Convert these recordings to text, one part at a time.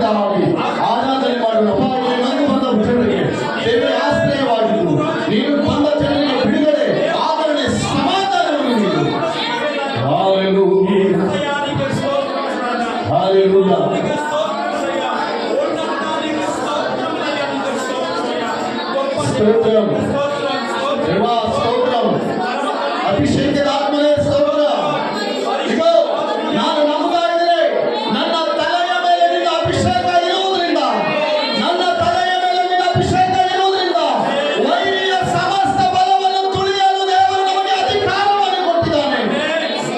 ಹಾಗೆ ಆರಾಧನೆ ಮಾಡೋಣ. ನನಗೆ ಬಂದ ಜನರಿಗೆ ದೇವರೇ ಆಶ್ರಯವಾಗಿದ್ದು, ನೀನು ಬಂದ ಜನರಿಗೆ ಬಿಡುಗಡೆ, ಆದರಣೆ, ಸಮಾಧಾನವನ್ನು ನೀಡು. Hallelujah, hallelujah. ಸ್ತೋತ್ರಂ ದೇವಾ, ಸ್ತೋತ್ರಂ. ಅಭಿಷೇಕದ ಆತ್ಮನೇ ಸ್ತೋತ್ರ. ಇಗೋ ನಾನು ನಂಬುತ್ತಿದ್ದೇನೆ, ನನ್ನ ತಲೆಯ ಮೇಲೆ ನಿನ್ನ ಅಭಿಷೇಕ ಇರುವುದರಿಂದ, ನನ್ನ ತಲೆಯ ಮೇಲೆ ನಿನ್ನ ಅಭಿಷೇಕ ಇರುವುದರಿಂದ ವೈರಿಯ ಸಮಸ್ತ ಬಲವನ್ನು ತುಳಿಯಲು ದೇವರು ನಮಗೆ ಅಧಿಕಾರವನ್ನು ಕೊಟ್ಟಿದ್ದಾನೆ.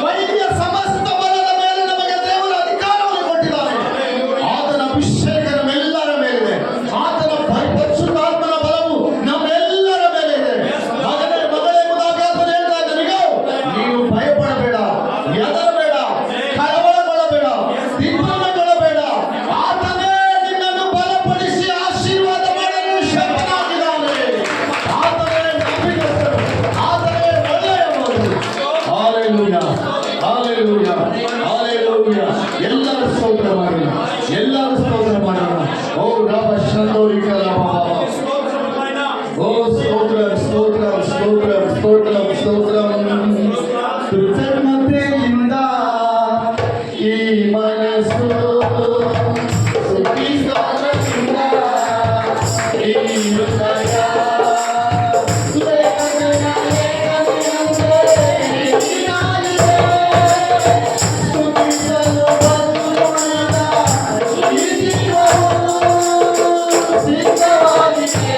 ವೈರಿಯ ಸಮಸ್ತ ಬಲದ ಮೇಲೆ ನಮಗೆ ದೇವರು ಅಧಿಕಾರವನ್ನು ಕೊಟ್ಟಿದ್ದಾನೆ. ಆತನ ಅಭಿಷೇಕ ನಮ್ಮೆಲ್ಲರ ಮೇಲಿದೆ. ಆತನ ಪರಿಶುದ್ಧಾತ್ಮನ ಬಲವು ನಮ್ಮೆಲ್ಲರ ಮೇಲೆ ಇದೆ. ಮಗನೇ, ಮಗಳೇ ಎಂಬುದಾಗಿ ಆತನು ಹೇಳ್ತಾ ಇದ್ದಾನೆ, ನೀನು ಭಯಪಡಬೇಡ, ಹೆದರಬೇಡ, ಕಳವಳಗೊಳ್ಳಬೇಡ, ದಿಗ್ಭ್ರಮೆಗೊಳ್ಳಬೇಡ. ಆತನೇ ನಿನ್ನನ್ನು ಬಲಪಡಿಸಿ ಆಶೀರ್ವಾದ ಮಾಡಲು ಶಕ್ತನಾಗಿದ್ದಾನೆ. ಆತನೇ ನಂಬಿಗಸ್ತನು, ಆತನೇ ಒಳ್ಳೆಯವನು. Hallelujah, hallelujah, hallelujah. ಎಲ್ಲರೂ ಸ್ತೋತ್ರ ಮಾಡೋಣ, ಎಲ್ಲರೂ ಸ್ತೋತ್ರ ಮಾಡೋಣ. ಓ ರಾಮ ಶಂದೋರಿ ಕಲಾಮ, ಓ ಸ್ತೋತ್ರ, ಸ್ತೋತ್ರ, ಸ್ತೋತ್ರ, ಸ್ತೋತ್ರ, ಸ್ತೋತ್ರ. ಕೃತಜ್ಞತೆಯಿಂದ ಈ ಮನಸ್ಸು ಸ್ತುತಿಸೋದರಿಂದ ಈ ಹೃದಯ ಸ್ತುತಿಸಲು ಬಂದುಕೊಂಡ ಈ ಜೀವವು ಸಿದ್ಧವಾಗಿದೆ.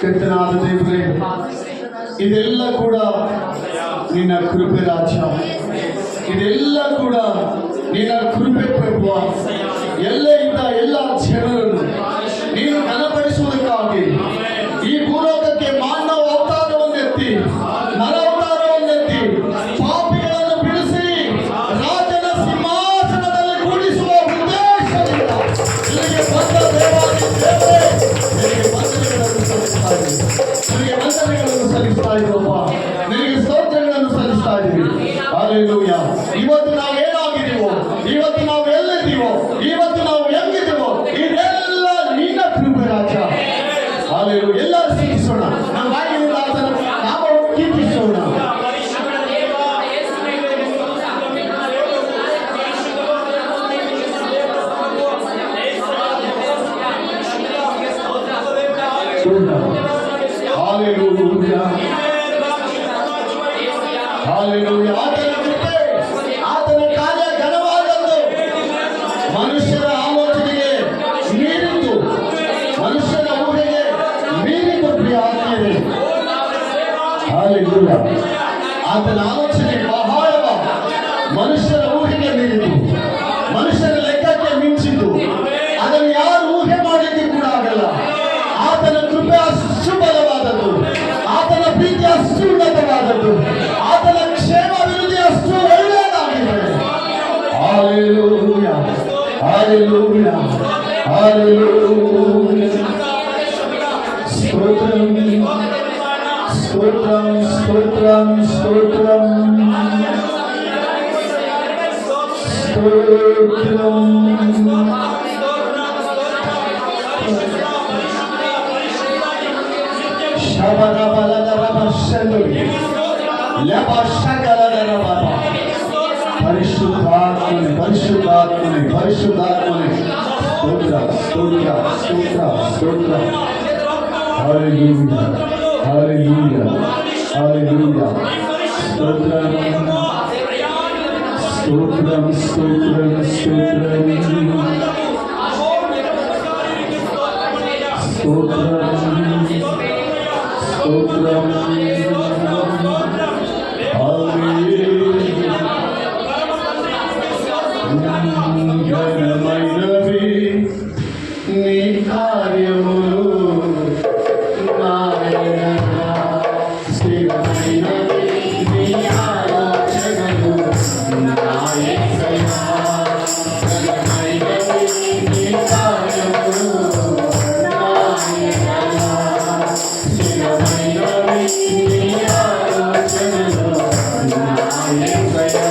ಕರ್ತನಾದ ದೇವರೇ, ಇದೆಲ್ಲ ಕೂಡ ನಿನ್ನ ಕೃಪೆ ರಾಜ, ಇದೆಲ್ಲ ಕೂಡ ನಿನ್ನ ಕೃಪೆ ಪ್ರಭು. ಎಲ್ಲ ಇದ್ದ ಎಲ್ಲ ಜನರನ್ನು ನೀನು ಘನಪಡಿಸುವುದಕ್ಕಾಗಿ ಈ ಭೂಲೋಕಕ್ಕೆ ಮಾನವ ಅವತಾರವನ್ನೆತ್ತಿ ನರ ಅವತಾರವನ್ನೆತ್ತಿ ಪಾಪಿಗಳನ್ನು ಬಿಡಿಸಿ ರಾಜನ ಸಿಂಹಾಸನದಲ್ಲಿ ಕೂಡಿಸುವ ಉದ್ದೇಶದಿಂದ ಇಲ್ಲಿಗೆ ಬಂದ ದೇವಾದಿ ದೇವರೇ, ನಿನಗೆ ವಂದನೆಗಳನ್ನು ಸಲ್ಲಿಸ್ತಾ ಇದ್ದೀವಿ, ನಿನಗೆ ವಂದನೆಗಳನ್ನು ಸಲ್ಲಿಸ್ತಾ ಇದ್ದೀವಪ್ಪ, ನಿನಗೆ ಸ್ತೋತ್ರಗಳನ್ನು ಸಲ್ಲಿಸ್ತಾ ಇದ್ದೀವಿ. ಹಲ್ಲೆಲೂಯಾ. ಇವತ್ತು ನಾವೇನಾಗಿದ್ದೀವೋ, ಇವತ್ತು ನಾವು ಎಲ್ಲಿದ್ದೀವೋ, ಇವತ್ತು ನಾವು ಹೆಂಗಿದ್ದೀವೋ, ಇದೆಲ್ಲ ನಿನ್ನ ಕೃಪೆ ರಾಜ. ಹಲ್ಲೆಲೂಯಾ. ಎಲ್ಲರೂ ಸ್ತುತಿಸೋಣ, ನಮ್ಮ ಬಾಯಿಯಿಂದ ಆತನ ನಾಮವನ್ನು ಕೀರ್ತಿಸೋಣ. Hallelujah. Hallelujah. ಆತನ ಕೃಪೆ, ಆತನ ಕಾರ್ಯ ಘನವಾದದ್ದು, ಮನುಷ್ಯರ ಆಲೋಚನೆಗೆ ಮೀರಿದ್ದು, ಮನುಷ್ಯರ ಊಹೆಗೆ ಮೀರಿದ್ದು ಪ್ರಿಯ ಆತ್ಮೀಯರೇ. Hallelujah. ಆತನ ಆಲೋಚನೆ ಬಹಳವ, ಮನುಷ್ಯರ ಊಹೆಗೆ ಮೀರಿದ್ದು, ಮನುಷ್ಯರ ಲೆಕ್ಕಕ್ಕೆ ಮಿಂಚಿದ್ದು, ಅದನ್ನು ಯಾರು ಊಹೆ ಮಾಡಲಿಕ್ಕೆ ಕೂಡ ಆಗಲ್ಲ. ಆತನ ಕೃಪೆ ಅಷ್ಟು ಬಲವಾದದ್ದು, ಆತನ ಪ್ರೀತಿ ಅಷ್ಟು ಉನ್ನತವಾದದ್ದು, ಆತನ ಕ್ಷೇಮವಿರುವುದು ಅಷ್ಟು ಒಳ್ಳೆಯದಾಗಿದೆ. Hallelujah, hallelujah, hallelujah. ಸ್ತೋತ್ರಂ, ಸ್ತೋತ್ರಂ, ಸ್ತೋತ್ರಂ, ಸ್ತೋತ್ರಂ. పరిశుద్ధాత్మని పరిశుద్ధాత్మని పరిశుద్ధాత్మని స్తోత్ర స్తోత్ర స్తోత్ర స్తోత్ర హల్లెలూయా హల్లెలూయా హల్లెలూయా స్తోత్రం స్తోత్రం స్తోత్రం స్తోత్రం స్తోత్రం స్తోత్రం ఘనమైనవి నీ కార్యములు నాయనా, స్థిరమైనవి నీ ఆలోచనలు నా యేసయ్యా. ఘనమైనవి నీ కార్యములు నాయనా, స్థిరమైనవి నీ ఆలోచనలు నా యేసయ్యా.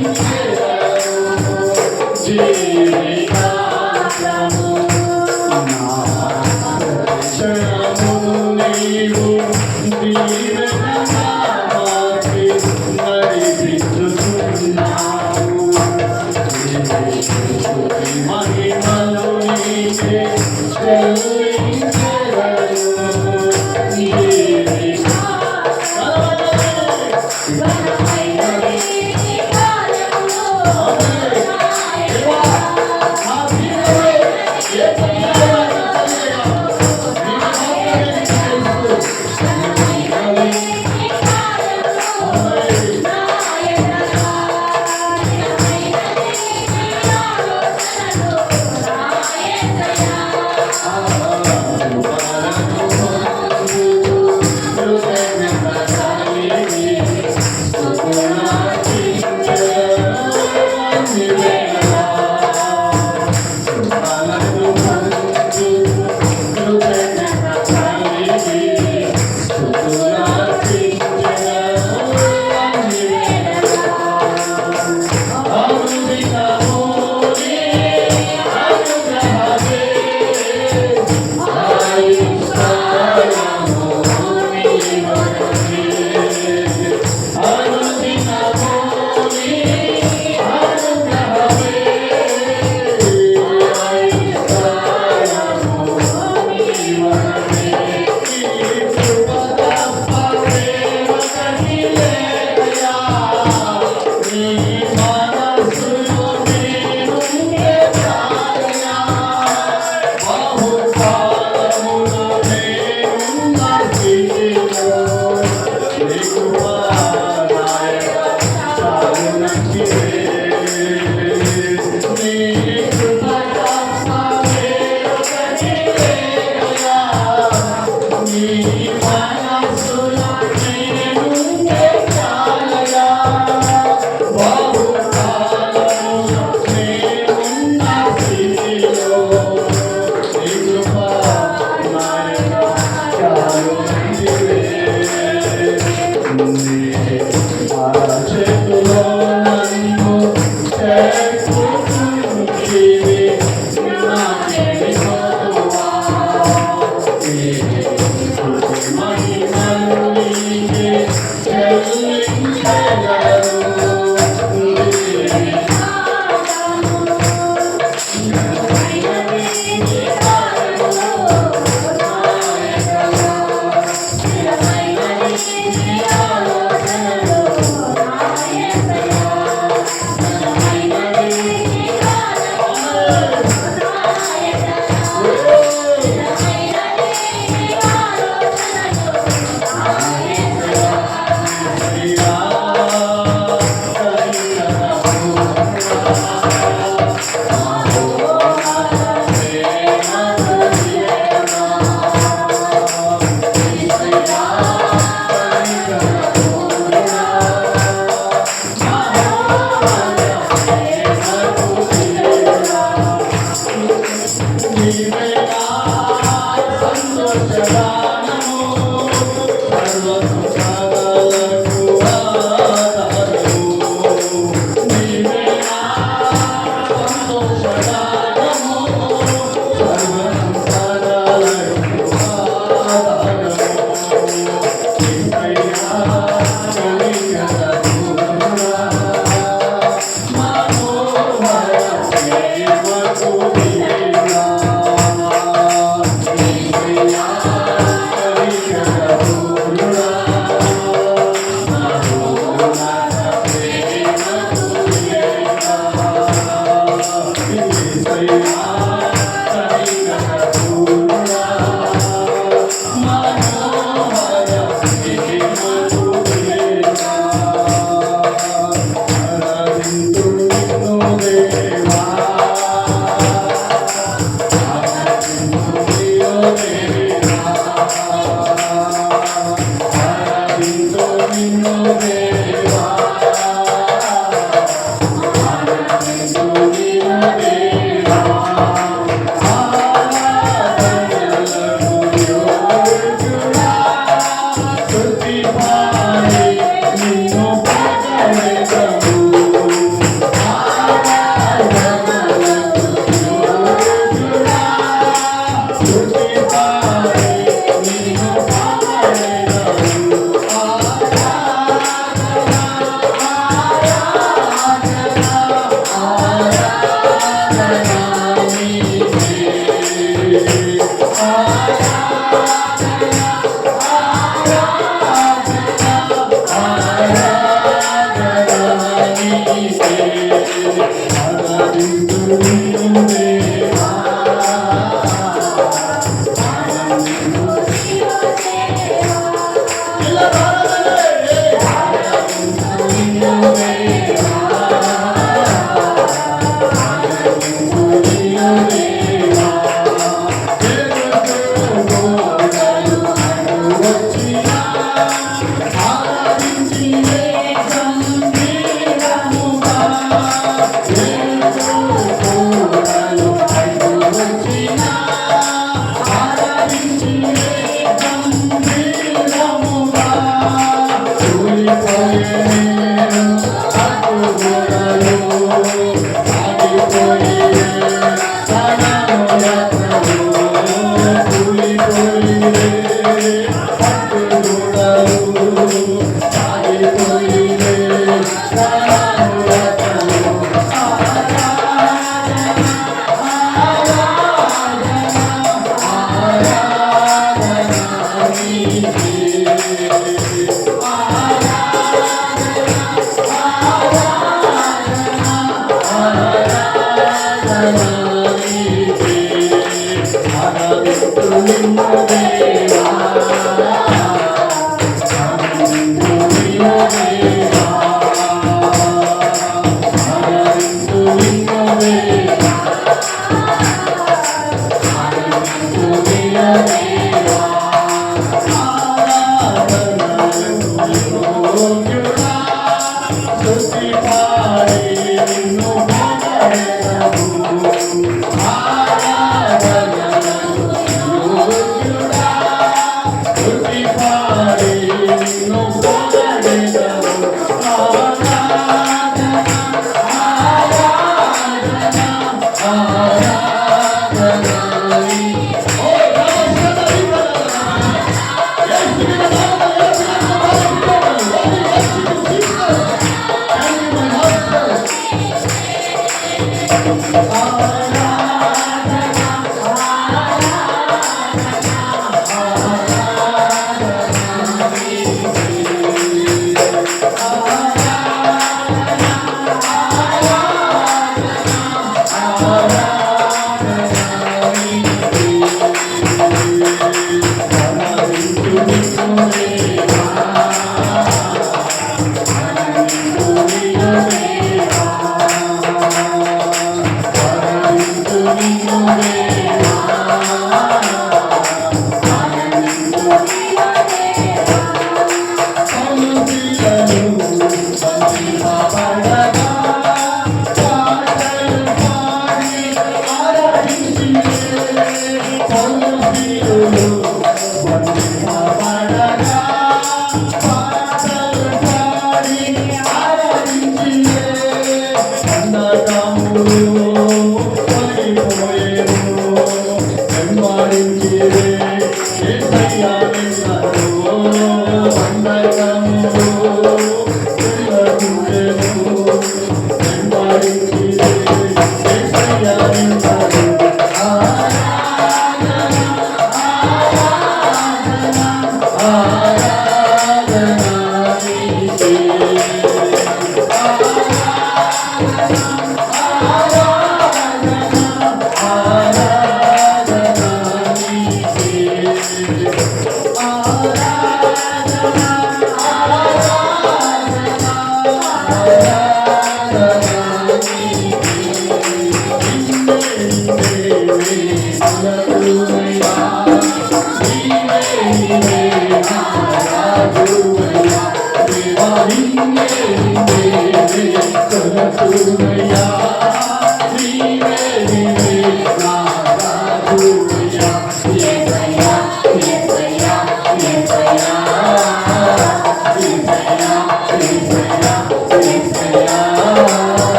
Amen.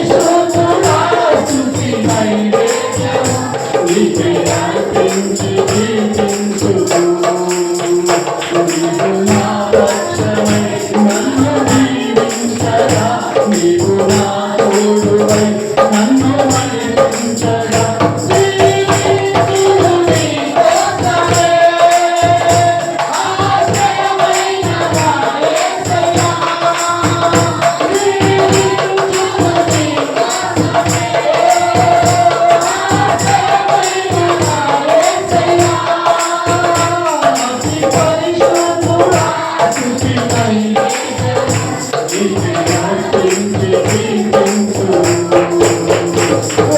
పరిశుద్ధుడా స్తుతి నైవేద్యము నీకే అర్పించి కీర్తించుము. నీవు నా పక్షమై నన్ను దీవించగా, నీవు నా తోడువై నన్ను నడిపించగా, జీవించును నీ కోసమే. ఆశ్రయమైన నా యేసయ్యా, జీవించును నీ కోసమే. ఆశ్రయమైన నా యేసయ్యా, అతి పరిశుద్ధుడా స్తుతి నైవేద్యము నీకే అర్పించి కీర్తించుము.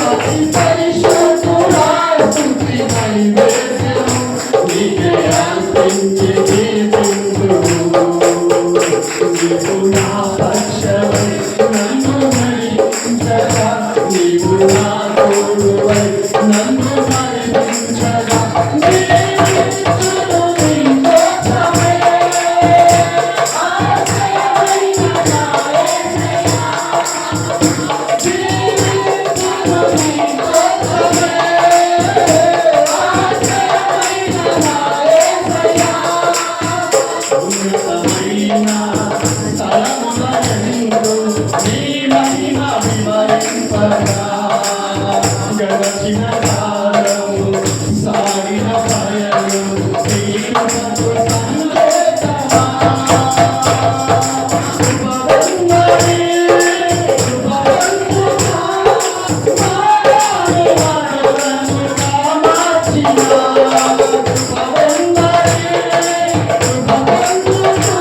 అతి పరిశుద్ధుడా స్తుతి నైవేద్యము నీకే అర్పించి కీర్తించుము. నీవు నా పక్షమై నన్ను నడిపించగా, నీవు నా తోడువై నన్ను నడిపించగా, జీవించును నీ కోసమే. ఆశ్రయమైన నా యేసయ్యా, జీవించును నీ కోసమే. ఆశ్రయమైన నా యేసయ్యా, ఉన్నతమైన స్థలములందు నీ మహిమ వివరింపగా, గడచిన కాలము సాగిన పయనం నీ కృపకు సంకేతమా. కృపవంతుడే, కృపవంతుడా, మానవుని వరుణముగా మార్చిన. కృపవంతుడే, కృపవంతుడా,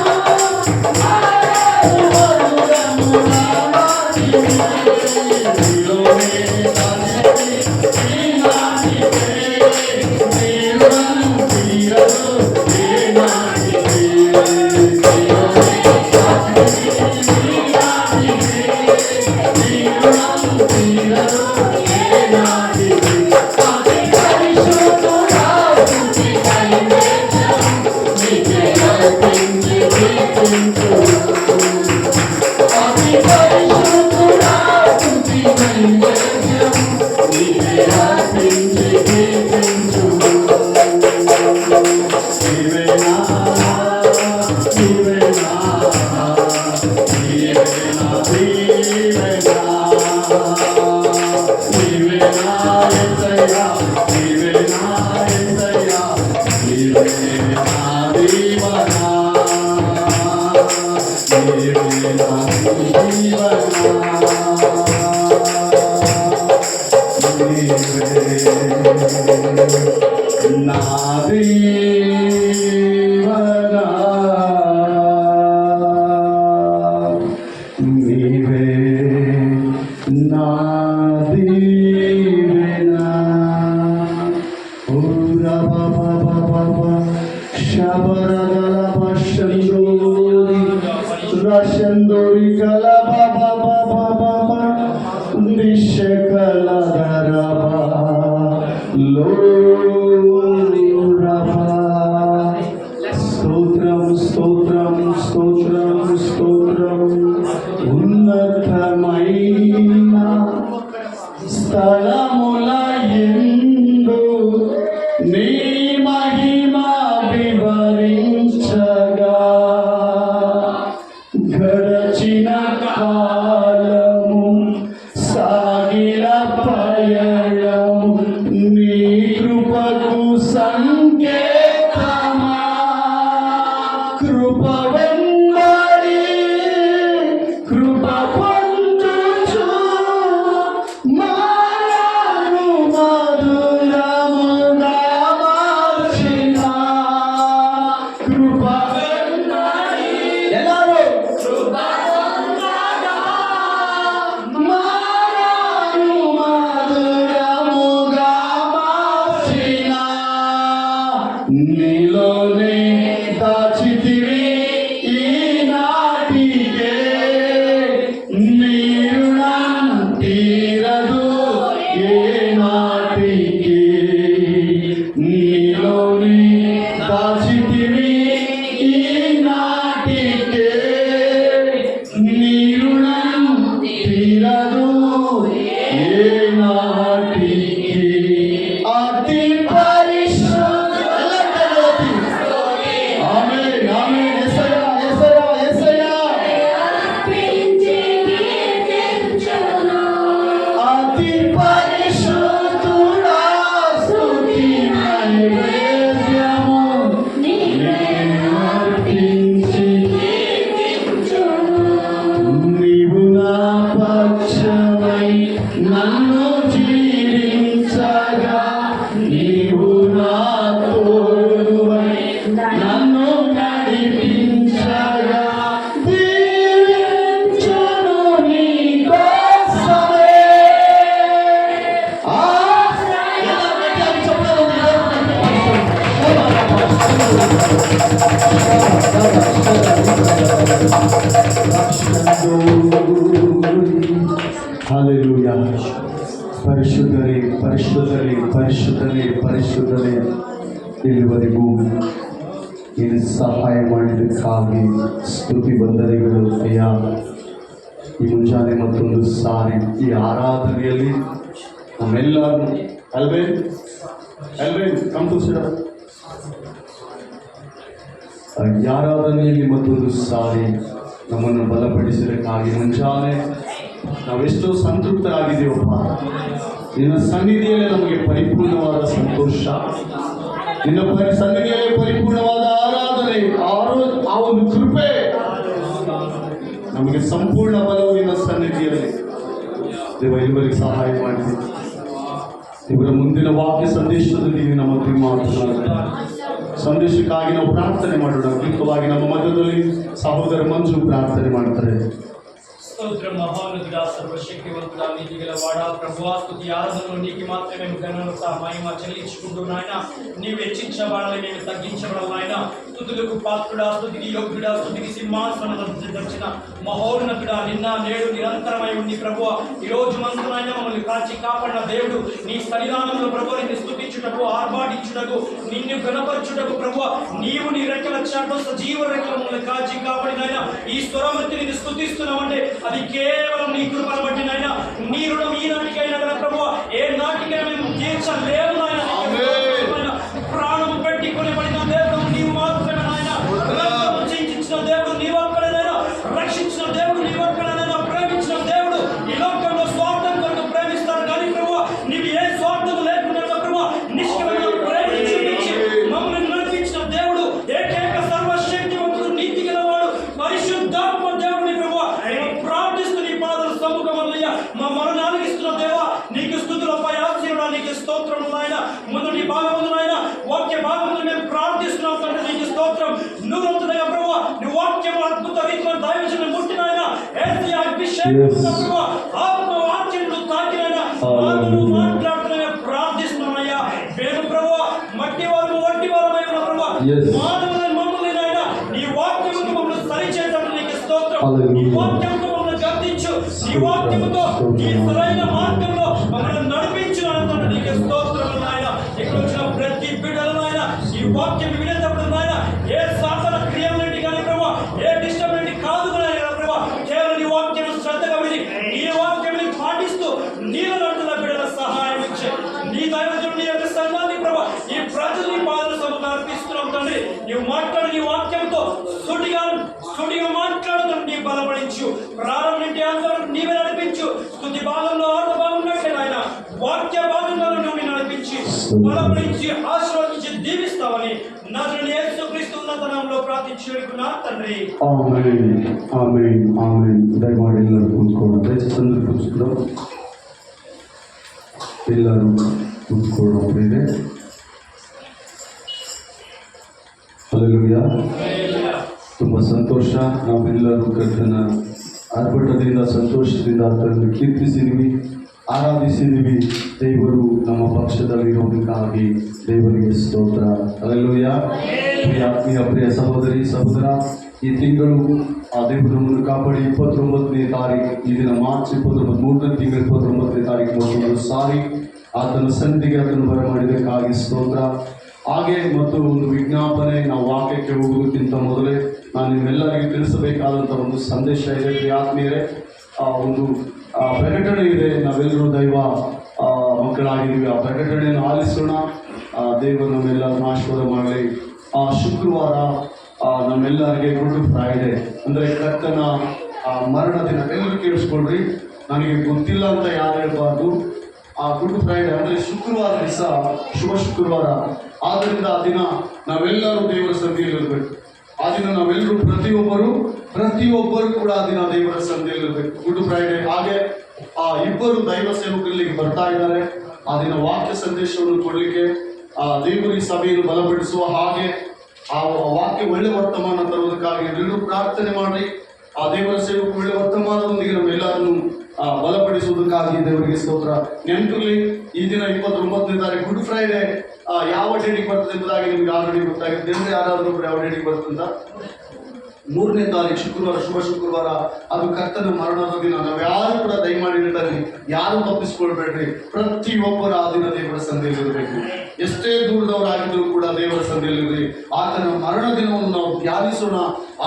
మానవుని వరుణముగా మార్చిన. నీలోనే దాచితి ఈనాటికే, నీరులను తీరదు ఏనాటికే. నీలోనే దాచితి ఈనాటికే, నీరులను తీరదు ఏనాటికే. అతి పరిశుద్ధుడా స్తుతి నైవేద్యము నీకే అర్పించి కీర్తించుము. అతి పరిశుద్ధుడా స్తుతి నైవేద్యము నీకే అర్పించి కీర్తించుము. నీవేనా, నీవేనా, నీవేనా, నీవేనా, నీవేనా యేసయ్యా, నీవేనా యేసయ్యా, నీవేనా దీవనా, నీవేనా దీవనా, నా దీవనా, నీవే నా దీవెనా. ఓ రబబబబబ శబరగలబ శందోరి రశందోరి గలబబబబబ నిశకలధరబ లోరబ. స్తోత్రం స్తోత్రం స్తోత్రం స్తోత్రం. ఉన్నతమైన స్థలములయందు నీ మహిమ వివరించగా, గడచిన కాలము సాగిన పయనము నీ కృపకు సంకేతమా. కృప వెంబడి కృప పొందుచు మానను మధురముగా మార్చిన. కృప వెంబడి ఎలాగో కృప పొందగా మానను మధురముగా మార్చిన. నీలోనే దాచితివి ఈనాటికే, నీరుణం తీరదు ఏనాటికే. నీలోనే దాచితివి ఈనాటికే, నీరుణం తీరదు తీరదు ఏనాటికి అతి పరిశుద్ధ ఆమేన్ ఆమేన్ యేసయ్యా యేసయ్యా యేసయ్యా అతి పరిశుద్ధుడా స్తుతి నైవేద్యము నేను అర్పించి నీవు నా పక్షమై నన్ను జీవించగా నీవు నా తోడువై నన్ను నడిపించగా దీవించును నీ కోసమే. ఎలా పెట్టాలి చెప్పలేదు హల్లెలూయా. పరిశుద్ధనే పరిశుద్ధనే పరిశುದ್ಧನೇ ಪರಿಶುದ್ಧನೇ ಇಲ್ಲಿವರೆಗೂ ನೀನು ಸಹಾಯ ಮಾಡಿದ್ದಕ್ಕಾಗಿ ಸ್ತುತಿ ವಂದನೆಗಳು ಅಯ್ಯ. ಈ ಮುಂಜಾನೆ ಮತ್ತೊಂದು ಸಾರಿ ಈ ಆರಾಧನೆಯಲ್ಲಿ ನಮ್ಮೆಲ್ಲರೂ ಅಲ್ವೇನ್ ಕಮ್ ಟು ಸಿಡ ಈ ಆರಾಧನೆಯಲ್ಲಿ ಮತ್ತೊಂದು ಸಾರಿ ನಮ್ಮನ್ನು ಬಲಪಡಿಸಿದ್ದಕ್ಕಾಗಿ ಮುಂಜಾನೆ ನಾವೆಷ್ಟೋ ಸಂತೃಪ್ತರಾಗಿದ್ದೇವಪ್ಪ. ನಿನ್ನ ಸನ್ನಿಧಿಯಲ್ಲಿ ನಮಗೆ ಪರಿಪೂರ್ಣವಾದ ಸಂತೋಷ, ನಿನ್ನ ಸನ್ನಿಧಿಯಲ್ಲಿ ಪರಿಪೂರ್ಣವಾದ ಆರಾಧನೆ, ಆ ಒಂದು ಕೃಪೆ ನಮಗೆ ಸಂಪೂರ್ಣ ಬಲವು ನಿನ್ನ ಸನ್ನಿಧಿಯಲ್ಲಿ. ದೇವ ಇವರಿಗೆ ಸಹಾಯ ಮಾಡಿದೆ. ಇವರ ಮುಂದಿನ ವಾಕ್ಯ ಸಂದೇಶದಲ್ಲಿ ನಮ್ಮ ಮಾತನಾಡುತ್ತಾರೆ. ಸಂದೇಶಕ್ಕಾಗಿ ನಾವು ಪ್ರಾರ್ಥನೆ ಮಾಡೋಣ. ಮುಖ್ಯವಾಗಿ ನಮ್ಮ ಮಧ್ಯದಲ್ಲಿ ಸಹೋದರ ಮಂಜು ಪ್ರಾರ್ಥನೆ ಮಾಡ್ತಾರೆ. స్తోత్రం మహోన్నతుడా, సర్వశక్తివంతుడా, నీతి గలవాడా, ప్రభువా, స్తుతి ఆరాధనలు నీకు మాత్రమే ఘనత మహిమ చెల్లించుకుంటూ నాయన నీవు హెచ్చించబడాలి, మేము తగ్గించబడాలి నాయన. స్తుతులకు పాత్రుడా, స్తుతికి యోగ్యుడా, స్తుతికి సింహాసనం దర్శన మహోన్నతుడా, నిన్న నేడు నిరంతరమై ఉంది ప్రభువా. ఈ రోజు మందు నాయన మమ్మల్ని కాచి కాపాడిన దేవుడు, నీ సన్నిధానంలో ప్రభువా నిన్ను స్తుతించుటకు, ఆర్భాటించుటకు, నిన్ను గణపరచుటకు ప్రభువా నీవు నీ రెక్కల చాటు సజీవ రెక్కల మమ్మల్ని కాచి కాపాడిన ఈ స్వరమతి నిన్ను స్తుతిస్తున్నామంటే అది కేవలం నీ కృపను బట్టి నాయన. నీ రుణం ఈనాటికైనా కదా ప్రభువా, ఏ నాటికైనా మేము తీర్చలేము నాయన. ప్రాణం పెట్టి కొనబడిన దేవుడు నీవు మాత్రమే నాయన. రక్షించిన దేవుడు నీవు ఒక్కడేనైనా, రక్షించిన దేవుడు నీవు ఒక్కడేనైనా, ప్రేమించిన దేవుడు ఈ లోకంలో స్వార్థం కొరకు ప్రేమిస్తాడు కానీ ప్రభువా నీవు ఏ స్వార్థం లేకుండా ప్రభువా నిష్కమైన ప్రేమించి మమ్మల్ని నడిపించిన దేవుడు, ఏకైక సర్వశక్తివంతుడు, నీతి గలవాడు, పరిశుద్ధాత్మ దేవుడిని ప్రభువా ప్రార్థిస్తూ నీ పాదల సముఖమల్లయ్య మా మరణానికి ఇస్తున్న దేవా నీకు స్తుతులపై ఆశీర్వాద నీకు స్తోత్రం నాయన. మొదటి భాగములు నాయన వాక్య భాగములు మేము ప్రార్థిస్తున్నాం తండ్రి, నీకు స్తోత్రం. నూరంతులుగా ప్రభువా నీ వాక్యం అద్భుత రీతిలో దైవజనం ముట్టినాయన. ఏసయ్య అభిషేకం ప్రభువా ఆత్మ వాక్యములు తాకినాయన మాటలు మాట్లాడుతున్నా ప్రార్థిస్తున్నామయ్యా. వేరు ప్రభువా మట్టి వారు వట్టి వారమై ఉన్న ప్రభువా మానవులను మమ్మల్ని నాయన నీ వాక్యముతో మమ్మల్ని సరిచేయడం నీకు స్తోత్రం. నీ వాక్యంతో మమ్మల్ని గర్తించు, నీ వాక్యముతో నీ సరైన మార్గంలో మమ్మల్ని నడిపించు అంటున్న నీకు స్తోత్రం నాయన. ఇక్కడ వచ్చిన ప్రతి బిడ్డలు నాయన ఈ వాక్యం వినేటప్పుడు నాయన ఏ సాధన క్రియలన్నిటి కానీ ప్రభావ ఏ డిస్టర్బెన్స్ కాదు నాయన ప్రభావ, కేవలం నీ వాక్యం శ్రద్ధగా విని నీ వాక్యం పాటిస్తూ నీళ్ళ నడుతున్న బిడ్డల సహాయం ఇచ్చే నీ దైవజనుడు నీ యొక్క సంఘాన్ని ప్రభావ ఈ ప్రజల్ని పాదల సభకు అర్పిస్తున్నాం తండ్రి. నీవు మాట్లాడు నీ వాక్యంతో సుడిగా మాట్లాడుతూ నీ బలపడించు, ప్రారంభం నుండి అందరూ నీవే నడిపించు. స్తుతి భాగంలో ఆత్మ భాగంలోకి నాయన వాక్య భాగంలో నువ్వు నడిపించి బలపడించి ఆశీర్వదించి దీవిస్తావని నజరేయుడైన యేసుక్రీస్తు నామములో ప్రార్థించుచున్నా తండ్రి. ఆమేన్ ఆమేన్ ఆమేన్. దయమాడి ಎಲ್ಲರೂ ಕೂತ್ಕೊಳ್ಳೋಣ. ದಯచేసి ಕೂತ್ಕೊಳ್ಳೋಣ. ಎಲ್ಲರೂ ಕೂತ್ಕೊಳ್ಳೋಣ. ಹಲ್ಲೆಲೂಯಾ. ತುಂಬ ಸಂತೋಷ. ನಾವೆಲ್ಲರೂ ಕರ್ತನ ಆರ್ಭಟದಿಂದ ಸಂತೋಷದಿಂದ ಆತನನ್ನು ಕೀರ್ತಿಸಿದ್ವಿ, ಆರಾಧಿಸಿದ್ವಿ. ದೇವರು ನಮ್ಮ ಪಕ್ಷದಲ್ಲಿರೋದಕ್ಕಾಗಿ ದೇವರಿಗೆ ಸ್ತೋತ್ರ. ಹಲ್ಲೆಲೂಯಾ. ಪ್ರಿಯ ಸಹೋದರಿ ಸಹೋದರ, ಈ ತಿಂಗಳು ಆ ದೇವರು ನಮ್ಮನ್ನು ಕಾಪಾಡಿ 29ನೇ ತಾರೀಕು, ಈ ದಿನ ಮಾರ್ಚ್ 29, 3ನೇ ತಿಂಗಳು 29ನೇ ತಾರೀಕು ಮತ್ತೊಂದು ಸಾರಿ ಆತನ ಸನ್ನಿಧಿಗೆ ಅದನ್ನು ಬರಮಾಡಿದ್ದಕ್ಕಾಗಿ ಸ್ತೋತ್ರ. ಹಾಗೆ ಮತ್ತು ಒಂದು ವಿಜ್ಞಾಪನೆ, ನಾವು ವಾಕ್ಯಕ್ಕೆ ಹೋಗುವುದಕ್ಕಿಂತ ಮೊದಲೇ ನಾನು ನಿಮ್ಮೆಲ್ಲರಿಗೂ ತಿಳಿಸಬೇಕಾದಂಥ ಒಂದು ಸಂದೇಶ ಇದೆ. ಆತ್ಮೀಯರೇ, ಒಂದು ಪ್ರಕಟಣೆ ಇದೆ. ನಾವೆಲ್ಲರೂ ದೈವ ಮಕ್ಕಳಾಗಿದ್ದೀವಿ. ಆ ಪ್ರಕಟಣೆಯನ್ನು ಆಲಿಸೋಣ. ದೇವರು ನಮ್ಮೆಲ್ಲರನ್ನು ಆಶೀರ್ವಾದ ಮಾಡಲಿ. ಶುಕ್ರವಾರ ನಮ್ಮೆಲ್ಲರಿಗೆ ಗುಡ್ ಫ್ರೈಡೆ ಅಂದರೆ ಕರ್ತನ ಮರಣ ದಿನ. ಎಲ್ಲರೂ ಕೇಳಿಸ್ಕೊಳ್ರಿ, ನನಗೆ ಗೊತ್ತಿಲ್ಲ ಅಂತ ಯಾರು ಹೇಳ್ಬಾರ್ದು. ಗುಡ್ ಫ್ರೈಡೆ ಅಂದರೆ ಶುಕ್ರವಾರ ದಿವಸ, ಶುಭ ಶುಕ್ರವಾರ. ಆದ್ದರಿಂದ ಆ ದಿನ ನಾವೆಲ್ಲರೂ ದೇವರ ಸನ್ನಿಧಿಯಲ್ಲಿರಬೇಕು. ಆ ದಿನ ನಾವೆಲ್ಲರೂ ಪ್ರತಿಯೊಬ್ಬರು ಕೂಡ ಆ ದಿನ ದೇವರ ಸನ್ನಿಧಿಯಲ್ಲಿರಬೇಕು. Good Friday. ಹಾಗೆ ಇಬ್ಬರು ದೈವ ಸೇವಕರಿಗೆ ಬರ್ತಾ ಇದ್ದಾರೆ. ಆ ದಿನ ವಾಕ್ಯ ಸಂದೇಶವನ್ನು ಕೊಡಲಿಕ್ಕೆ, ದೇವರ ಸಭೆಯನ್ನು ಬಲಪಡಿಸುವ ಹಾಗೆ ಆ ವಾಕ್ಯ ಒಳ್ಳೆ ವರ್ತಮಾನ ತರುವುದಕ್ಕಾಗಿ ಎಲ್ಲರೂ ಪ್ರಾರ್ಥನೆ ಮಾಡಿ ಆ ದೇವರ ಸೇವಕ ಒಳ್ಳೆ ವರ್ತಮಾನದೊಂದಿಗೆ ನಮ್ಮೆಲ್ಲರನ್ನು ಬಲಪಡಿಸುವುದಕ್ಕಾಗಿ ದೇವರಿಗೆ ಸ್ತೋತ್ರ. ನೆನಪಿರಲಿ, ಈ ದಿನ 29ನೇ ತಾರೀಕು ಗುಡ್ ಫ್ರೈಡೆ ಯಾವ ಡೇಟಿಗೆ ಬರ್ತದೆ ಎಂಬುದಾಗಿ ನಿಮ್ಗೆ ಆಲ್ರೆಡಿ ಗೊತ್ತಾಗಿದೆ. ಜನರು ಯಾರಾದರೂ ಯಾವ ಡೇಟಿಗೆ ಬರ್ತಂತ 3ನೇ ತಾರೀಕು ಶುಕ್ರವಾರ, ಶುಭ ಶುಕ್ರವಾರ. ಅದು ಕರ್ತನ ಮರಣದ ದಿನ. ನಾವ್ಯಾರು ಕೂಡ ದಯಮಾಡಿ ಹೇಳ್ತಾರೆ, ಯಾರು ತಪ್ಪಿಸ್ಕೊಳ್ಬೇಡ್ರಿ. ಪ್ರತಿಯೊಬ್ಬರು ಆ ದಿನ ದೇವರ ಸನ್ನಿಧಿಯಲ್ಲಿರಬೇಕು. ಎಷ್ಟೇ ದೂರದವರಾಗಿದ್ದರೂ ಕೂಡ ದೇವರ ಸನ್ನಿಧಿಯಲ್ಲಿರಲಿ. ಆತನ ಮರಣ ದಿನವನ್ನು ನಾವು ಧ್ಯಾನಿಸೋಣ.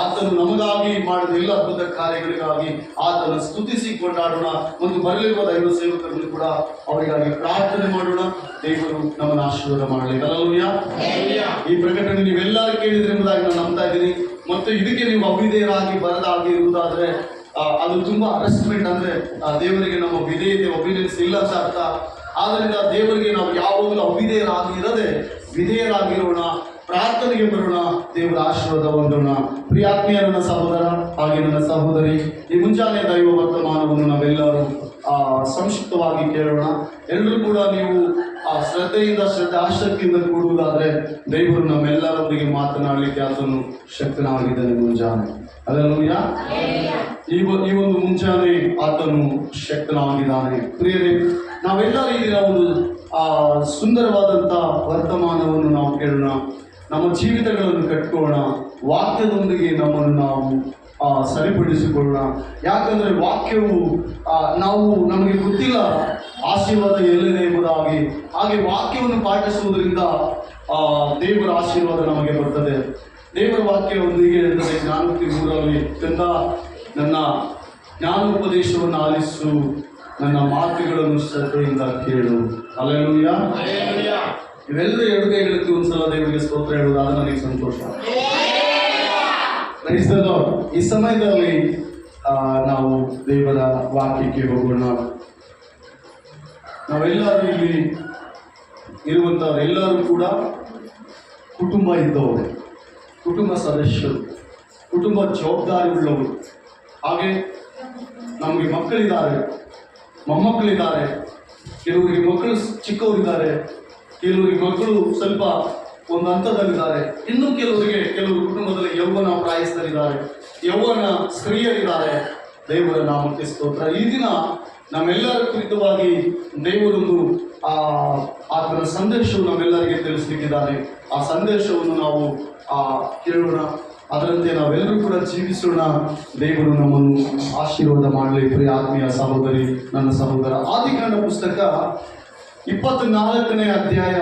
ಆತನು ನಮಗಾಗಿ ಮಾಡಿದ ಎಲ್ಲ ಅದ್ಭುತ ಕಾರ್ಯಗಳಿಗಾಗಿ ಆತನ ಸ್ತುತಿಸಿ ಕೊಂಡಾಡೋಣ. ಒಂದು ಬರಲಿರುವ ದೈವ ಸೇವಕರನ್ನು ಕೂಡ ಅವರಿಗಾಗಿ ಪ್ರಾರ್ಥನೆ ಮಾಡೋಣ. ದೇವರು ನಮ್ಮನ್ನು ಆಶೀರ್ವಾದ ಮಾಡಲಿ. ಹಲ್ಲೆಲೂಯಾ. ಈ ಪ್ರಕಟಣೆ ನೀವೆಲ್ಲರೂ ಕೇಳಿದ್ರೆ ಎಂಬುದಾಗಿ ನಾನು ನಂಬ್ತಾ ಇದ್ದೀನಿ. ಮತ್ತು ಇದಕ್ಕೆ ನೀವು ಅವಿಧೇಯರಾಗಿ ಬರದಾಗಿ ಇರುವುದಾದ್ರೆ ಅದು ತುಂಬಾ ಅರೆಸ್ಟ್ಮೆಂಟ್. ಅಂದ್ರೆ ದೇವರಿಗೆ ನಮ್ಮ ವಿಧೇಯತೆ, ಒಬಿಡಿಯನ್ಸ್ ಇಲ್ಲ ಅಂತ ಅರ್ಥ. ಆದ್ದರಿಂದ ದೇವರಿಗೆ ನಾವು ಯಾವಾಗಲೂ ಅವಿಧೇಯರಾಗಿರದೆ ವಿಧೇಯರಾಗಿರೋಣ, ಪ್ರಾರ್ಥನೆಗೆ ಬರೋಣ, ದೇವರ ಆಶೀರ್ವಾದ ಹೊಂದೋಣ. ಪ್ರಿಯಾತ್ಮೀಯ ನನ್ನ ಸಹೋದರ ಹಾಗೆ ನನ್ನ ಸಹೋದರಿ, ಈ ಮುಂಜಾನೆ ದೈವ ವರ್ತಮಾನವನ್ನು ನಾವೆಲ್ಲರೂ ಸಂಕ್ಷಿಪ್ತವಾಗಿ ಕೇಳೋಣ. ಎಲ್ಲರೂ ಕೂಡ ನೀವು ಶ್ರದ್ಧೆಯಿಂದ ಆಸಕ್ತಿಯಿಂದ ಕೂಡುವುದಾದ್ರೆ ದೇವರು ನಮ್ಮೆಲ್ಲರೊಂದಿಗೆ ಮಾತನಾಡಲಿಕ್ಕೆ ಆತನು ಶಕ್ತನಾಗಿದ್ದಾನೆ ಮುಂಜಾನೆ. ಹಲ್ಲೆಲೂಯಾ. ಈ ಒಂದು ಮುಂಜಾನೆ ಆತನು ಶಕ್ತನಾಗಿದ್ದಾನೆ. ಪ್ರಿಯರೇ, ನಾವೆಲ್ಲರೂ ಈ ದಿನ ಒಂದು ಸುಂದರವಾದಂಥ ವರ್ತಮಾನವನ್ನು ನಾವು ಕೇಳೋಣ. ನಮ್ಮ ಜೀವಿತಗಳನ್ನು ಕಟ್ಕೊಳ್ಳೋಣ. ವಾಕ್ಯದೊಂದಿಗೆ ನಮ್ಮನ್ನು ನಾವು ಸರಿಪಡಿಸಿಕೊಳ್ಳೋಣ. ಯಾಕಂದರೆ ವಾಕ್ಯವು ನಮಗೆ ಗೊತ್ತಿಲ್ಲ ಆಶೀರ್ವಾದ ಎಲ್ಲಿದೆ ಎಂಬುದಾಗಿ. ಹಾಗೆ ವಾಕ್ಯವನ್ನು ಪಾಠಿಸುವುದರಿಂದ ದೇವರ ಆಶೀರ್ವಾದ ನಮಗೆ ಬರ್ತದೆ. ದೇವರ ವಾಕ್ಯವೊಂದಿಗೆ ಹೇಳಿದರೆ ಜ್ಞಾನೋಕ್ತಿ ತಂದ ನನ್ನ ಜ್ಞಾನೋಪದೇಶವನ್ನು ಆಲಿಸು, ನನ್ನ ಮಾತುಗಳನ್ನು ಶ್ರದ್ಧೆಯಿಂದ ಕೇಳು. ಹಲ್ಲೆಲೂಯಾ. ಇವೆಲ್ಲ ಎರಡು ಕೈಗಳಿಗೆ ಒಂದ್ಸಲ ದೇವರಿಗೆ ಸ್ತೋತ್ರ ಹೇಳುವುದು, ಅದು ನನಗೆ ಸಂತೋಷ. ಈ ಸಮಯದಲ್ಲಿ ನಾವು ದೇವರ ವಾಕ್ಯಕ್ಕೆ ಹೋಗೋಣ. ನಾವೆಲ್ಲರೂ ಇಲ್ಲಿ ಇರುವಂಥವ್ರು ಎಲ್ಲರೂ ಕೂಡ ಕುಟುಂಬ ಇದ್ದವರು, ಕುಟುಂಬ ಸದಸ್ಯರು, ಕುಟುಂಬ ಜವಾಬ್ದಾರಿ ಉಳ್ಳವರು. ಹಾಗೆ ನಮಗೆ ಮಕ್ಕಳಿದ್ದಾರೆ, ಮೊಮ್ಮಕ್ಕಳಿದ್ದಾರೆ. ಕೆಲವರಿಗೆ ಮಕ್ಕಳು ಚಿಕ್ಕವರಿದ್ದಾರೆ, ಕೆಲವರಿಗೆ ಮಕ್ಕಳು ಸ್ವಲ್ಪ ಒಂದು ಹಂತದಲ್ಲಿದ್ದಾರೆ. ಇನ್ನು ಕೆಲವರು ಕುಟುಂಬದಲ್ಲಿ ಯೌವನ ಪ್ರಾಯಸ್ಥರಿದ್ದಾರೆ, ಯೌವನ ಸ್ತ್ರೀಯರಿದ್ದಾರೆ. ದೇವರ ನಾಮಕ್ಕೆ ಸ್ತೋತ್ರ. ಈ ದಿನ ನಮ್ಮೆಲ್ಲರ ಕುರಿತವಾಗಿ ದೇವರೊಂದು ಆತನ ಸಂದೇಶವನ್ನು ನಮ್ಮೆಲ್ಲರಿಗೆ ತಿಳಿಸಲಿಕ್ಕಿದ್ದಾನೆ. ಆ ಸಂದೇಶವನ್ನು ನಾವು ಕೇಳೋಣ. ಅದರಂತೆ ನಾವೆಲ್ಲರೂ ಕೂಡ ಜೀವಿಸೋಣ. ದೇವರು ನಮ್ಮನ್ನು ಆಶೀರ್ವಾದ ಮಾಡಲಿ. ಪ್ರಿಯ ಆತ್ಮೀಯ ಸಹೋದರಿ, ನನ್ನ ಸಹೋದರ, ಆದಿಕಾಂಡ ಪುಸ್ತಕ 24ನೇ ಅಧ್ಯಾಯ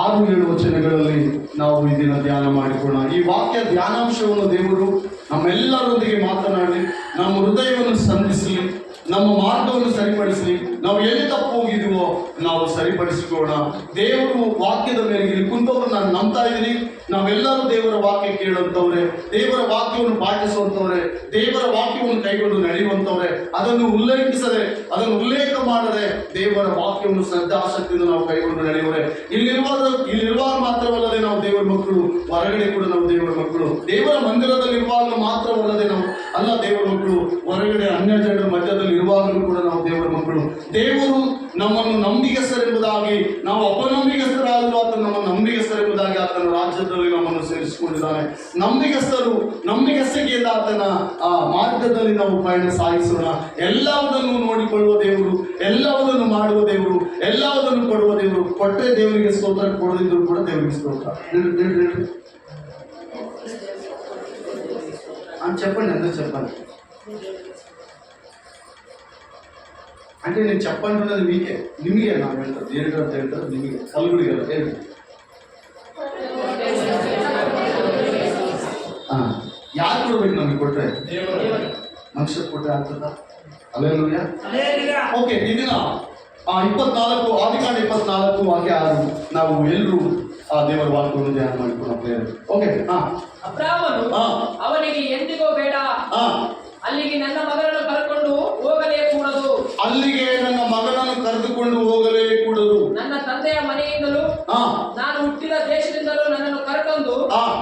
6-7 ವಚನಗಳಲ್ಲಿ ನಾವು ಈ ದಿನ ಧ್ಯಾನ ಮಾಡಿಕೊಳ್ಳೋಣ. ಈ ವಾಕ್ಯ ಧ್ಯಾನಾಂಶವನ್ನು ದೇವರು ನಮ್ಮೆಲ್ಲರೊಂದಿಗೆ ಮಾತನಾಡಿ ನಮ್ಮ ಹೃದಯವನ್ನು ಸಂಧಿಸಲಿ, ನಮ್ಮ ಮಾರ್ಗವನ್ನು ಸರಿಪಡಿಸಲಿ. ನಾವು ಎಲ್ಲಿ ತಪ್ಪು ಹೋಗಿದ್ದೀವೋ ನಾವು ಸರಿಪಡಿಸಿಕೊಳ್ಳೋಣ. ದೇವರು ವಾಕ್ಯದ ಮೇರೆಗೆ ಇಲ್ಲಿ ಕುಂತವರು ನಾನು ನಂಬ್ತಾ ಇದ್ದೀನಿ. ನಾವೆಲ್ಲರೂ ದೇವರ ವಾಕ್ಯ ಕೇಳುವಂಥವ್ರೆ, ದೇವರ ವಾಕ್ಯವನ್ನು ಪಾಠಿಸುವಂಥವ್ರೆ, ದೇವರ ವಾಕ್ಯವನ್ನು ಕೈಗೊಂಡು ನಡೆಯುವಂಥವ್ರೆ. ಅದನ್ನು ಉಲ್ಲೇಖಿಸದೆ, ಅದನ್ನು ಉಲ್ಲೇಖ ಮಾಡದೆ ದೇವರ ವಾಕ್ಯವನ್ನು ಶ್ರದ್ಧಾಸಕ್ತಿಯಿಂದ ನಾವು ಕೈಗೊಂಡು ನಡೆಯುವರೆ. ಇಲ್ಲಿರುವಾಗ ಮಾತ್ರವಲ್ಲದೆ ನಾವು ದೇವರ ಮಕ್ಕಳು, ಹೊರಗಡೆ ಕೂಡ ನಾವು ದೇವರ ಮಕ್ಕಳು. ದೇವರ ಮಂದಿರದಲ್ಲಿ ಇರುವಾಗಲೂ ಮಾತ್ರವಲ್ಲದೆ ನಾವು ಅಲ್ಲ ದೇವರ ಮಕ್ಕಳು, ಹೊರಗಡೆ ಅನ್ಯ ಜನರ ಮಧ್ಯದಲ್ಲಿ ಇರುವಾಗಲೂ ಕೂಡ ನಾವು ದೇವರ ಮಕ್ಕಳು. ದೇವರು ನಮ್ಮನ್ನು ನಂಬಿಗಸ್ತರೆಂಬುದಾಗಿ, ನಾವು ಅಪನಂಬಿಗಸ್ತರಾದರೂ ಆತನು ನಮ್ಮ ನಂಬಿಗಸ್ತರೆಂಬುದಾಗಿ ಆತನ ರಾಜ್ಯದಲ್ಲಿ ನಮ್ಮನ್ನು ಸೇರಿಸಿಕೊಂಡಿದ್ದಾನೆ. ನಂಬಿಗಸ್ತಿಕೆಯಿಂದ ಆತನ ಮಾರ್ಗದಲ್ಲಿ ನಾವು ಪಯಣ ಸಾಗಿಸೋಣ. ಎಲ್ಲವುದನ್ನು ನೋಡಿಕೊಳ್ಳುವ ದೇವರು, ಎಲ್ಲವುದನ್ನು ಮಾಡುವ ದೇವರು, ಎಲ್ಲವುದನ್ನು ಕೊಡುವ ದೇವರು. ಕೊಟ್ಟರೆ ದೇವರಿಗೆ ಸ್ತೋತ್ರ, ಕೊಡದಿದ್ರು ಕೂಡ ದೇವರಿಗೆ ಸ್ತೋತ್ರ. చెప్పండి, అందరూ చెప్పండి. అంటే నేను చెప్పంటున్నది మీకే, నిಮಗೆ ನಾನು ಹೇಳ್ತಾರೆ. ದೇವರ ಅಂತ ಹೇಳ್ತಾರೆ ನಿಮಗೆ, ಕಲ್ಗುಡಿಗೆಲ್ಲ ಹೇಳಿ. ಯಾರು ಕೊಡ್ಬೇಕು ನಮಗೆ? ಕೊಟ್ಟರೆ ಮನುಷ್ಯ ಕೊಟ್ಟರೆ ಆಗ್ತದ? ಅಲ್ಲೇಲೂಯ. ಓಕೆ, ಈ ದಿನ 24 ಆದಿಕಾಂಡ 24 ವಾಕ್ಯ 6 ನಾವು ಎಲ್ಲರೂ ಆ ದೇವರ ವಾಕ್ಯವನ್ನು ಧ್ಯಾನ ಮಾಡಿಕೊಂಡು ಓಕೆ. ಅಬ್ರಾಮನು ಅವನಿಗೆ ಎಂದಿಗೂ ಬೇಡ, ಅಲ್ಲಿಗೆ ನನ್ನ ಮಗನನ್ನು ಕರೆದುಕೊಂಡು ಹೋಗಲೇ ಕೂಡದು, ಅಲ್ಲಿಗೆ ನನ್ನ ಮಗನನ್ನು ಕರೆದುಕೊಂಡು ಹೋಗಲೇ ಕೂಡದು, ನನ್ನ ತಂದೆಯ ಮನೆಯಿಂದಲೂ ನಾನು ಹುಟ್ಟಿದ ದೇಶದಿಂದಲೂ ನನ್ನನ್ನು ಕರೆತಂದು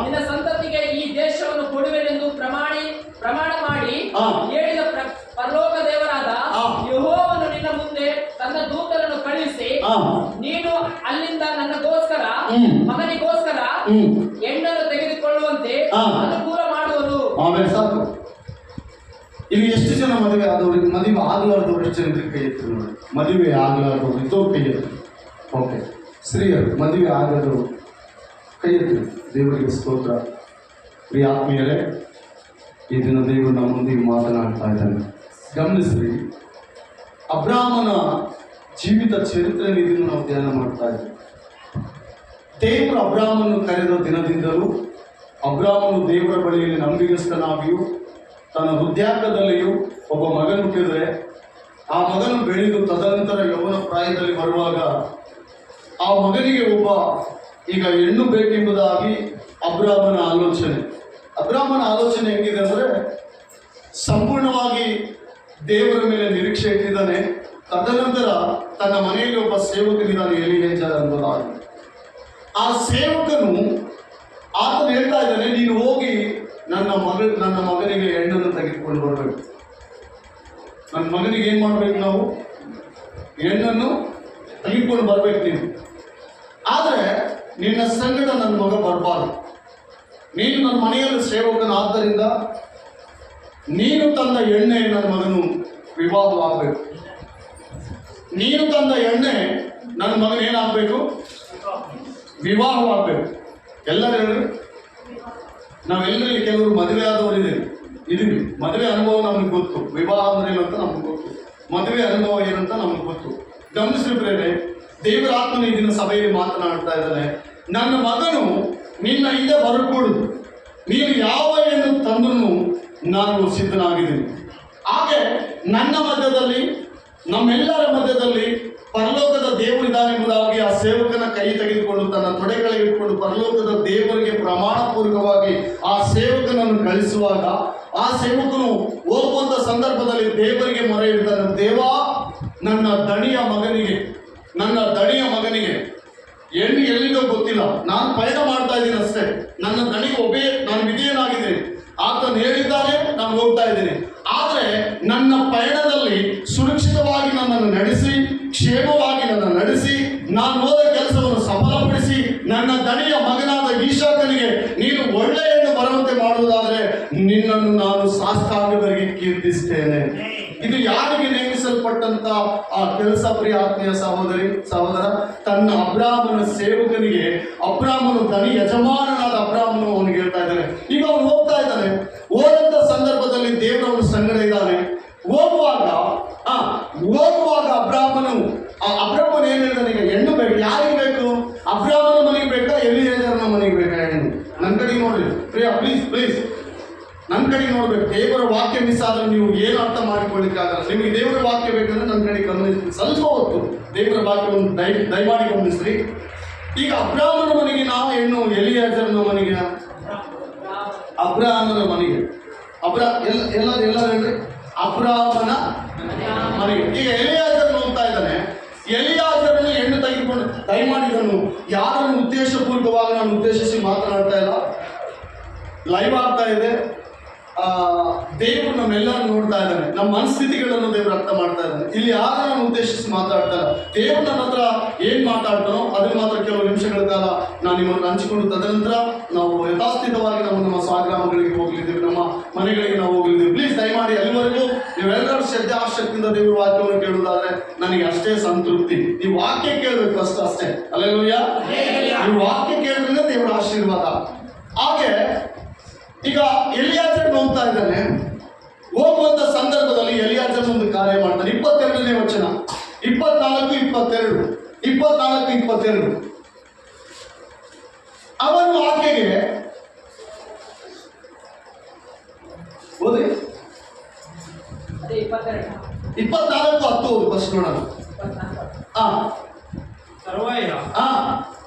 ನಿನ್ನ ಸಂತತಿಗೆ ಈ ದೇಶವನ್ನು ಕೊಡುವೆನೆಂದು ಪ್ರಮಾಣ ಮಾಡಿ ಹೇಳಿದ ಪರಲೋಕ ದೇವರಾದ ಯೆಹೋವನು ನಿನ್ನ ಮುಂದೆ ತನ್ನ ದೂತರನ್ನು ಕಳುಹಿಸಿ ನೀನು ಅಲ್ಲಿಂದ ನನ್ನಗೋಸ್ಕರ ಮಗನಿಗೋಸ್ಕರ ಹೆಣ್ಣನ್ನು ತೆಗೆದುಕೊಳ್ಳುವಂತೆ ಅನುಕೂಲ ಮಾಡುವನು. ಆಮೇಲೆ ಸಾಕು. ಇಲ್ಲಿ ಎಷ್ಟು ಜನ ಮದುವೆ ಆದವ್ರಿಗೆ, ಮದುವೆ ಆಗಲಾರ್ದವ್ರು ಎಷ್ಟು ಜನ ಕೈ ಎತ್ತಿ ನೋಡಿ. ಮದುವೆ ಆಗಲಾರ್ದವ್ರು ಇದ್ದವ್ರು ಕೈ ಎತ್ತಿ. ಓಕೆ, ಸ್ತ್ರೀಯರು ಮದುವೆ ಆಗದವರು ಕೈ ಎತ್ತಿ. ದೇವರಿಗೆ ಸ್ತೋತ್ರ. ಪ್ರಿಯ ಆತ್ಮೀಯರೇ, ಈ ದಿನ ದೇವರು ನಮ್ಮೊಂದಿಗೆ ಮಾತನಾಡ್ತಾ ಇದ್ದಾನೆ. ಗಮನಿಸ್ರಿ, ಅಬ್ರಾಮನ ಜೀವಿತ ಚರಿತ್ರೆ ಇದನ್ನು ನಾವು ಧ್ಯಾನ ಮಾಡ್ತಾ ಇದ್ದೀವಿ. ದೇವರು ಅಬ್ರಾಮನ್ನು ಕರೆದ ದಿನದಿಂದಲೂ ಅಬ್ರಾಮನು ದೇವರ ಬಳಿಯಲ್ಲಿ ನಂಬಿಗಸ್ತನಾಗಿಯೂ ತನ್ನ ವೃದ್ಧಾಪ್ಯದಲ್ಲಿಯೂ ಒಬ್ಬ ಮಗನು ಹುಟ್ಟಿದರೆ ಆ ಮಗನು ಬೆಳೆದು ತದನಂತರ ಯೌವನ ಪ್ರಾಯದಲ್ಲಿ ಬರುವಾಗ ಆ ಮಗನಿಗೆ ಈಗ ಹೆಣ್ಣು ಬೇಕೆಂಬುದಾಗಿ ಅಬ್ರಾಮನ ಆಲೋಚನೆ ಹೆಂಗಿದೆ ಅಂದರೆ, ಸಂಪೂರ್ಣವಾಗಿ ದೇವರ ಮೇಲೆ ನಿರೀಕ್ಷೆ ಇಟ್ಟಿದ್ದಾನೆ. ತದನಂತರ ತನ್ನ ಮನೆಯಲ್ಲಿ ಒಬ್ಬ ಸೇವಕನಿದ್ದಾನೆ, ಎಲಿಯೇಜರ್ ಎಂಬುದಾಗಿ. ಆ ಸೇವಕನು ಆತನು ಹೇಳ್ತಾ ಇದ್ದಾನೆ, ನೀನು ಹೋಗಿ ನನ್ನ ಮಗನಿಗೆ ಹೆಣ್ಣನ್ನು ತೆಗೆದುಕೊಂಡು ಬರಬೇಕು. ನನ್ನ ಮಗನಿಗೆ ಏನು ಮಾಡಬೇಕು? ನಾವು ಹೆಣ್ಣನ್ನು ತೆಗೆದುಕೊಂಡು ಬರಬೇಕು ನೀನು. ಆದರೆ ನಿನ್ನ ಸಂಗಡ ನನ್ನ ಮಗ ಬರಬಾರ್ದು. ನೀನು ನನ್ನ ಮನೆಯಲ್ಲಿ ಸೇವಕನ, ಆದ್ದರಿಂದ ನೀನು ತಂದ ಎಣ್ಣೆ ನನ್ನ ಮಗನು ವಿವಾಹವಾಗಬೇಕು. ನೀನು ತಂದ ಎಣ್ಣೆ ನನ್ನ ಮಗನ ಏನಾಗಬೇಕು? ವಿವಾಹವಾಗಬೇಕು. ಎಲ್ಲರೂ ಹೇಳಿ. ನಾವೆಲ್ಲರಲ್ಲಿ ಕೆಲವರು ಮದುವೆ ಆದವರು ಇದೀವಿ. ಮದುವೆ ಅನುಭವ ನಮ್ಗೆ ಗೊತ್ತು, ವಿವಾಹ ಅಂದ್ರೆ ಏನಂತ ನಮ್ಗೆ ಗೊತ್ತು, ಮದುವೆ ಅನುಭವ ಏನಂತ ನಮ್ಗೆ ಗೊತ್ತು. ಗಮನಿಸಿದ್ರೆ ದೇವರ ಆತ್ಮನ ಇದನ್ನ ಸಭೆಯಲ್ಲಿ ಮಾತನಾಡ್ತಾ ಇದ್ದಾನೆ. ನನ್ನ ಮಗನು ನಿನ್ನ ಹಿಂದೆ ಬರಕೂಡದು, ನೀನು ಯಾವ ಹೆಣ್ಣು ತಂದನು ನಾನು ಸಿದ್ಧನಾಗಿದ್ದೀನಿ. ಹಾಗೆ ನನ್ನ ಮಧ್ಯದಲ್ಲಿ, ನಮ್ಮೆಲ್ಲರ ಮಧ್ಯದಲ್ಲಿ ಪರಲೋಕದ ದೇವರಿದ್ದಾನೆಂಬುದಾಗಿ ಆ ಸೇವಕನ ಕೈ ತೆಗೆದುಕೊಂಡು ತನ್ನ ತೊಡೆಗಳಿಗೆ ಇಟ್ಕೊಂಡು ಪರಲೋಕದ ದೇವರಿಗೆ ಪ್ರಮಾಣ ಪೂರ್ವಕವಾಗಿ ಆ ಸೇವಕನನ್ನು ಕಳಿಸುವಾಗ ಆ ಸೇವಕನು ಹೋಗುವಂತ ಸಂದರ್ಭದಲ್ಲಿ ದೇವರಿಗೆ ಮೊರೆ ಇಡ್ತಾನೆ, ದೇವಾ ನನ್ನ ದಣಿಯ ಮಗನಿಗೆ ಹೆಣ್ಣು ಎಲ್ಲಿಂದೋ ಗೊತ್ತಿಲ್ಲ, ನಾನು ಪಯಣ ಮಾಡ್ತಾ ಇದ್ದೀನಿ ಅಷ್ಟೇ, ನನ್ನ ದಣಿಗೆ ನಾನು ವಿಧೇಯನಾಗಿದ್ದೀನಿ, ಆತನು ಹೇಳಿದ್ದಾನೆ, ನಾನು ಹೋಗ್ತಾ ಇದ್ದೀನಿ. ಆದರೆ ನನ್ನ ಪಯಣದಲ್ಲಿ ಸುರಕ್ಷಿತವಾಗಿ ನನ್ನನ್ನು ನಡೆಸಿ, ಕ್ಷೇಮವಾಗಿ ನಡೆಸಿ, ನಾನು ಹೋದ ಕೆಲಸವನ್ನು ಸಫಲಪಡಿಸಿ ನನ್ನ ದಣಿಯ ಮಗನಾದ ಈಶಾಕನಿಗೆ ನೀನು ಒಳ್ಳೆಯನ್ನು ಬರುವಂತೆ ಮಾಡುವುದಾದರೆ ನಿನ್ನನ್ನು ನಾನು ಸಾಷ್ಟಾಂಗವಾಗಿ ಕೀರ್ತಿಸ್ತೇನೆ. ಇದು ಯಾರಿಗೆ ನೇಮಿಸಲ್ಪಟ್ಟಂತ ಆ ಕೆಲಸ? ಪ್ರಿಯ ಆತ್ಮೀಯ ಸಹೋದರ, ತನ್ನ ಅಬ್ರಾಮನ ಸೇವಕನಿಗೆ, ಅಬ್ರಾಮನು ದನಿ ಯಜಮಾನನಾದ ಅಬ್ರಾಮನು ಅವನಿಗೆ ಹೇಳ್ತಾ ಇದ್ದಾನೆ. ಈಗ ಅವನು ಹೋಗ್ತಾ ಇದ್ದಾನೆ. ಹೋದಂತ ಸಂದರ್ಭದಲ್ಲಿ ದೇವರವನು ಸಂಗಡ ಇದ್ದಾನೆ. ಹೋಗುವಾಗ ಅಬ್ರಾಮನು ಏನ್ ಹೇಳ್ತಾನೆ? ಈಗ ಹೆಣ್ಣು ಬೇಕು. ಯಾರಿಗೆ ಬೇಕು? ಅಬ್ರಾಮನ ಮನೆಗೆ ಬೇಕಾ, ಎಲಿಯೇಜರನ ಮನೆಗೆ ಬೇಕಾ ಹೆಣ್ಣು? ನನ್ನ ಕಡೆಗೆ ನೋಡ್ರಿ ಪ್ರಿಯ, ಪ್ಲೀಸ್ ನನ್ನ ಕಡೆಗೆ ನೋಡ್ಬೇಕು. ದೇವರ ವಾಕ್ಯ ಮಿಸ್ ಆದ್ರೆ ನೀವು ಏನು ಅರ್ಥ ಮಾಡಿಕೊಳ್ಳಿಕ್ಕಾಗಲ್ಲ. ನಿಮಗೆ ದೇವರ ವಾಕ್ಯ ಬೇಕಂದ್ರೆ ನನ್ನ ಕಡೆಗೆ ಗಮನಿಸ್ತೀವಿ. ಸ್ವಲ್ಪ ಹೊತ್ತು ದೇವರ ವಾಕ್ಯವನ್ನು ದಯಮಾಡಿ ಗಮನಿಸ್ರಿ. ಈಗ ಅಬ್ರಾಮನ ಮನೆಗೆ ನಾವು ಹೆಣ್ಣು, ಎಲಿಯೇಜರನ ಮನೆಗೆ, ಅಬ್ರಾಮನ ಮನೆಗೆ, ಎಲ್ಲರೂ ಹೇಳ್ರಿ, ಅಬ್ರಾಮನ ಮನೆಗೆ. ಈಗ ಎಲಿಯಾಜರನ್ನು ಹೋಗ್ತಾ ಇದ್ದಾನೆ. ಎಲಿಯಾಜರನ್ನು ಹೆಣ್ಣು ತೆಗೆದುಕೊಂಡು ದಯಮಾಡಿದನು. ಯಾರನ್ನು ಉದ್ದೇಶಪೂರ್ವಕವಾಗಿ ನಾನು ಉದ್ದೇಶಿಸಿ ಮಾತನಾಡ್ತಾ ಇಲ್ಲ, ಲೈವ್ ಆಗ್ತಾ ಇದೆ. ದೇವರು ನಮ್ಮೆಲ್ಲರೂ ನೋಡ್ತಾ ಇದ್ದಾನೆ, ನಮ್ಮ ಮನಸ್ಥಿತಿಗಳನ್ನು ದೇವರು ಅರ್ಥ ಮಾಡ್ತಾ ಇದ್ದಾನೆ. ಇಲ್ಲಿ ಯಾರನ್ನು ಉದ್ದೇಶಿಸಿ ಮಾತಾಡ್ತಾ ಇಲ್ಲ. ದೇವರು ನನ್ನ ಹತ್ರ ಏನ್ ಮಾತಾಡ್ತಾನೋ ಅದನ್ನು ಮಾತ್ರ ಕೆಲವು ನಿಮಿಷಗಳ ಕಾಲ ನಾನು ನಿಮ್ಮನ್ನು ಹಂಚಿಕೊಂಡು ತದನಂತರ ನಾವು ಯಥಾಸ್ಥಿತವಾಗಿ ನಮ್ಮ ಸ್ವಗ್ರಾಮಗಳಿಗೆ ಹೋಗ್ಲಿದ್ದೀವಿ, ನಮ್ಮ ಮನೆಗಳಿಗೆ ನಾವು ಹೋಗ್ಲಿದ್ದೀವಿ. ಪ್ಲೀಸ್ ದಯಮಾಡಿ ಅಲ್ಲಿವರೆಗೂ ನೀವೆಲ್ಲರೂ ಶ್ರದ್ಧೆ ಆಸಕ್ತಿಯಿಂದ ದೇವರ ವಾಕ್ಯವನ್ನು ಕೇಳುವುದಾದ್ರೆ ನನಗೆ ಅಷ್ಟೇ ಸಂತೃಪ್ತಿ. ನೀವು ವಾಕ್ಯ ಕೇಳಬೇಕು ಫಸ್ಟ್, ಅಷ್ಟೇ. ಅಲ್ಲೆಲೂಯ. ನೀವು ವಾಕ್ಯ ಕೇಳಿದ್ರೆ ದೇವರ ಆಶೀರ್ವಾದ. ಹಾಗೆ ಈಗ ಎಲಿಯಾಜರ್ ಹೋಗ್ತಾ ಇದ್ದಾನೆ. ಹೋಗುವಂತ ಸಂದರ್ಭದಲ್ಲಿ ಎಲಿಯಾಜರ್ ಒಂದು ಕಾರ್ಯ ಮಾಡ್ತಾನೆ. 22ನೇ ವಚನ, 24-22 ಅವನು ಆಕೆಗೆ ಓದಿ ಮತ್ತೆ 22. 24:10 ಫಸ್ಟ್ ನೋಡೋಣ. 24. ತರುವಾಯ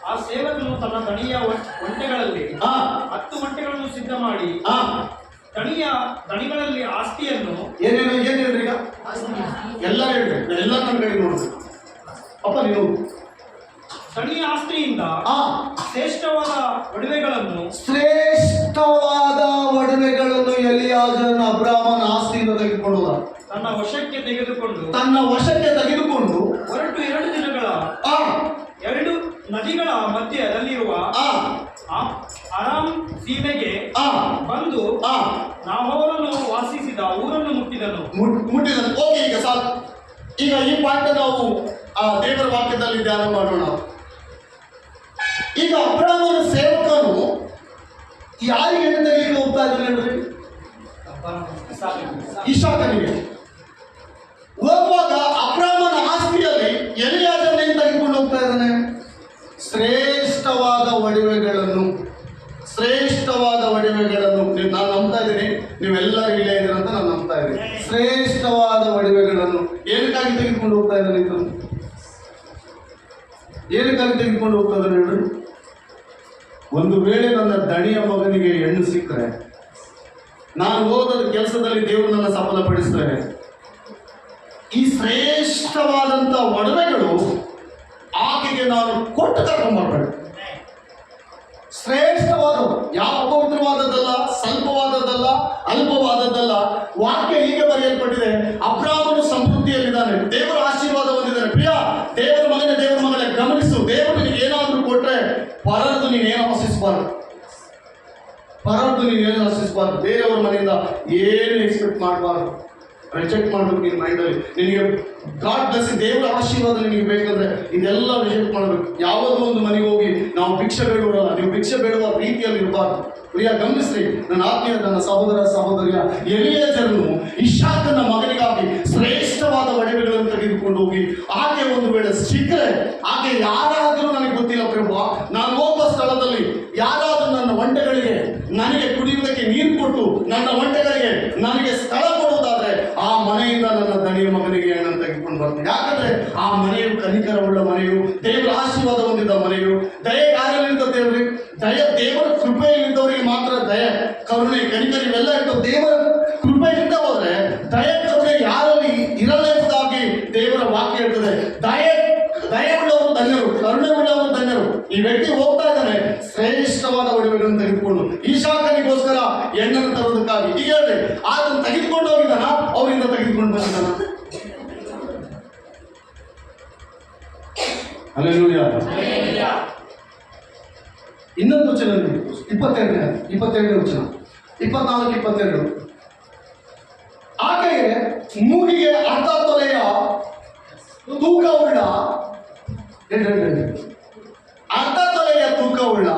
ಆ ಸೇವಕನು ತನ್ನ ದಣಿಯ ಒಂಟೆಗಳಲ್ಲಿ 10 ಒಂಟೆಗಳನ್ನು ಸಿದ್ಧ ಮಾಡಿ ದಣಿಗಳಲ್ಲಿ ಆಸ್ತಿಯನ್ನು ಏನೇನು ಹೇಳ್ರಿ ಈಗ ಎಲ್ಲ ಹೇಳ್ರಿ, ಎಲ್ಲ ನನ್ನ ಕಡೆ ನೋಡ್ಬೇಕು ಅಪ್ಪ. ನೀವು ದಣಿಯ ಆಸ್ತಿಯಿಂದ ಶ್ರೇಷ್ಠವಾದ ಒಡವೆಗಳನ್ನು ಎಲಿಯಾಜರನ ಅಬ್ರಾಮನ ಆಸ್ತಿಯಿಂದ ತೆಗೆದುಕೊಳ್ಳುವ ತನ್ನ ವಶಕ್ಕೆ ತೆಗೆದುಕೊಂಡು ಹೊರಟು 2 ದಿನಗಳ 2 ನದಿಗಳ ಮಧ್ಯದಲ್ಲಿರುವ ಅರಾಮ್ ಸೀಮೆಗೆ ಬಂದು ನಾಹೋರನು ವಾಸಿಸಿದ ಊರನ್ನು ಮುಟ್ಟಿದನು. ಓಕೆ, ಈಗ ಸಾಕು. ಈಗ ಈ ಪಾಠ ನಾವು ದೇವರ ವಾಕ್ಯದಲ್ಲಿ ಧ್ಯಾನ ಮಾಡೋಣ. ಈಗ ಅಬ್ರಾಮನ ಸೇವಕನು ಯಾರಿಗೆ ಹೆಣ್ಣು ತೆಗೆಯಲಿಕ್ಕೆ ಹೋಗ್ತಾ ಇದ್ದಾನೆ? ಇಸಾಕನಿಗೆ. ಹೋಗುವಾಗ ಅಬ್ರಾಮನ ಆಸ್ತಿಯಲ್ಲಿ ಎಲಿಯಾಜರನ್ನು ತೆಗೆದುಕೊಂಡು ಹೋಗ್ತಾ ಇದ್ದಾನೆ. ಶ್ರೇಷ್ಠವಾದ ಒಡವೆಗಳನ್ನು ನಾನು ನಂಬ್ತಾ ಇದ್ದೀನಿ. ನೀವೆಲ್ಲರೂ ಇಲ್ಲೇ ಇದ್ದೀರ ಅಂತ ನಾನು ನಂಬ್ತಾ ಇದ್ದೀನಿ. ಶ್ರೇಷ್ಠವಾದ ಒಡವೆಗಳನ್ನು ಏನಕ್ಕಾಗಿ ತೆಗೆದುಕೊಂಡು ಹೋಗ್ತಾ ಇದ್ದಾನೆ? ಇದು ಏನಕ್ಕಾಗಿ ತೆಗೆದುಕೊಂಡು ಹೋಗ್ತಾ ಇದ್ದಾನೆ ಹೇಳ್ರಿ? ಒಂದು ವೇಳೆ ನನ್ನ ದಣಿಯ ಮಗನಿಗೆ ಹೆಣ್ಣು ಸಿಕ್ಕರೆ, ನಾನು ಹೋದ ಕೆಲಸದಲ್ಲಿ ದೇವರು ನನ್ನ ಸಫಲಪಡಿಸ್ತಾರೆ, ಈ ಶ್ರೇಷ್ಠವಾದಂಥ ಒಡವೆಗಳು ಆಕೆಗೆ ನಾನು ಕೊಟ್ಟು ಕರ್ಕೊಂಡ್ಬರ್ಬೇಡ. ಶ್ರೇಷ್ಠವಾದವು, ಯಾವ ಅಪವಿತ್ರವಾದದ್ದಲ್ಲ, ಸ್ವಲ್ಪವಾದದ್ದಲ್ಲ, ಅಲ್ಪವಾದದ್ದಲ್ಲ. ವಾಕ್ಯ ಹೀಗೆ ಬರೆಯಲ್ಪಟ್ಟಿದೆ, ಅಬ್ರಾಮನು ಸಮೃದ್ಧಿಯಲ್ಲಿದ್ದಾನೆ, ದೇವರ ಆಶೀರ್ವಾದ ಹೊಂದಿದ್ದಾನೆ. ಪ್ರಿಯ ದೇವರ ಮಗನೇ ಗಮನಿಸು. ದೇವರು ನಿನಗೆ ಏನಾದರೂ ಕೊಟ್ಟರೆ ಪರದ್ದು ನೀನೇನು ಆಶಿಸಬಾರ್ದು. ಬೇರೆಯವರ ಮನೆಯಿಂದ ಏನು ಎಕ್ಸ್ಪೆಕ್ಟ್ ಮಾಡಬಾರ್ದು. ರಿಜೆಕ್ಟ್ ಮಾಡಬೇಕು ನಿನ್ನ ಮೈಂಡಲ್ಲಿ. ನಿನಗೆ ಗಾಡ್ ಬ್ಲೆಸ್ಸಿಂಗ್, ದೇವರ ಆಶೀರ್ವಾದ ನಿನಗೆ ಬೇಕಂದ್ರೆ ಇದೆಲ್ಲ ರಿಜೆಕ್ಟ್ ಮಾಡಬೇಕು. ಯಾವುದೋ ಒಂದು ಮನೆಗೆ ಹೋಗಿ ನಾವು ಭಿಕ್ಷೆ ಬೇಡುವಲ್ಲ, ನೀವು ಭಿಕ್ಷೆ ಬೇಡುವ ರೀತಿಯಲ್ಲಿ ಇರಬಾರ್ದು. ಪ್ರಿಯ ಗಮನಿಸ್ರಿ, ನನ್ನ ಆತ್ಮೀಯ ನನ್ನ ಸಹೋದರಿಯ ಎಲಿಯಾಜರನು ಇಸಾಕನ ಮಗನಿಗಾಗಿ ಶ್ರೇಷ್ಠವಾದ ಒಡವೆಗಳನ್ನು ತೆಗೆದುಕೊಂಡು ಹೋಗಿ ಆಕೆ ಒಂದು ವೇಳೆ ಸಿಕ್ಕರೆ, ಆಕೆ ಯಾರಾದರೂ ನನಗೆ ಗೊತ್ತಿಲ್ಲ ಪ್ರಭು, ನಾನು ಹೋಗುವ ಸ್ಥಳದಲ್ಲಿ ಯಾರಾದರೂ ನನ್ನ ಒಂಟೆಗಳಿಗೆ ನನಗೆ ಕುಡಿಯುವುದಕ್ಕೆ ನೀರು ಕೊಟ್ಟು ನನ್ನ ಒಂಟೆಗಳಿಗೆ ನನಗೆ ಸ್ಥಳ ಕೊಡುವುದಾದ್ರೆ ಆ ಮನೆಯಿಂದ ನನ್ನ ದಣಿಯ ಮಗನಿಗೆ ಹೆಣ್ಣನ್ನು ತೆಗೆದುಕೊಂಡು ಬರ್ತೀನಿ. ಯಾಕಂದ್ರೆ ಆ ಮನೆಯು ಕನಿಕರವುಳ್ಳ ಮನೆಯು, ದೇವರ ಆಶೀರ್ವಾದ ಹೊಂದಿದ ಮನೆಯು, ದಯೆ ಕಾರ್ಯಗಳಿಂದ ದೇವರ ಕೃಪೆಯಲ್ಲಿದ್ದವರಿಗೆ ಮಾತ್ರ ದಯೆ, ಕರುಣೆ, ಕನಿಕರ ಇವೆಲ್ಲ ಇರ್ತವೆ. ದೇವರ ಕೃಪೆಯಿಂದ ಹೋದ್ರೆ ದಯೆ ಕರುಣೆ ಯಾರಲ್ಲಿ ಇರಲೆಂಬುದಾಗಿ ದೇವರ ವಾಕ್ಯ ಹೇಳ್ತದೆ. ದಯೆ ಉಳ್ಳವರು ಧನ್ಯರು, ಕರುಣೆ ಉಳ್ಳವರು ಧನ್ಯರು. ಈ ವ್ಯಕ್ತಿ ಹೋಗ್ತಾ ಇದ್ದಾನೆ ಶ್ರೇಷ್ಠವಾದ ಒಡವೆಗಳನ್ನು ತೆಗೆದುಕೊಂಡು ಇಸಾಕನಿಗೋಸ್ಕರ ಹೆಣ್ಣನ್ನು ತರುವುದಕ್ಕಾಗಿ. ಈಗ ಹೇಳ್ರಿ, ಆತನು ತೆಗೆದುಕೊಂಡು ಹೋಗಿದ್ದಾನ, ಅವರಿಂದ ತೆಗೆದುಕೊಂಡು ಬಂದಿದ್ದಾನ? ಹಲ್ಲೆಲೂಯಾ. ಇನ್ನೊಂದು ವಚನ 22ನೇ ವಚನ, 24-22. ಆಕೆಗೆ ಮೂಗಿಗೆ ಅರ್ಧ ತೊಲೆಯ ತೂಕವುಳ್ಳ, ಅರ್ಧ ತೊಲೆಯ ತೂಕವುಳ್ಳ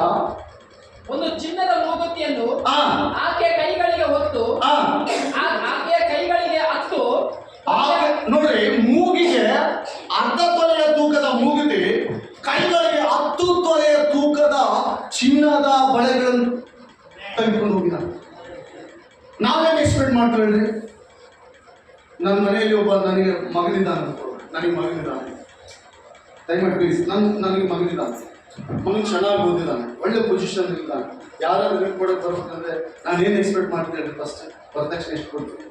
ಒಂದು ಚಿನ್ನದ ಮೂಗುತಿಯನ್ನು ಆಕೆ ಕೈಗಳಿಗೆ ಹೊತ್ತು ಆಕೆಯ ಕೈಗಳಿಗೆ ಹತ್ತು. ನೋಡ್ರಿ, ಮೂಗಿಗೆ ಅರ್ಧ ತೊಲೆಯ ತೂಕದ ಮೂಗುತಿ, ಕೈಗಳಿಗೆ 10 ತೊಲೆಯ ತೂಕದ ಚಿನ್ನದ ಬಳೆಗಳನ್ನು ತೆಗೆದುಕೊಂಡು ಹೋಗಿದ. ನಾವೇನು ಎಕ್ಸ್ಪೆಕ್ಟ್ ಮಾಡ್ತೀವಿ ಹೇಳ್ರಿ? ನನ್ನ ಮನೆಯಲ್ಲಿ ಒಬ್ಬ ನನಗೆ ಮಗನಿದ್ದಾನೆ, ದಯಮಾಡಿ ಪ್ಲೀಸ್, ನನಗೆ ಮಗನಿದ್ದಾನೆ, ಮಗನ ಚೆನ್ನಾಗಿ ಓದಿದ್ದಾನೆ, ಒಳ್ಳೆ ಪೊಸಿಷನ್ ಇದ್ದಾನೆ, ಯಾರಾದ್ರೂ ಗಿಫ್ಟ್ ಕೊಡೋಕೆ ಬರ್ಬೇಕಂದ್ರೆ ನಾನು ಏನು ಎಕ್ಸ್ಪೆಕ್ಟ್ ಮಾಡ್ತೀನಿ? ಫಸ್ಟ್ ವರದಕ್ಷಿಣೆ ಎಷ್ಟು ಕೊಡ್ತೀನಿ?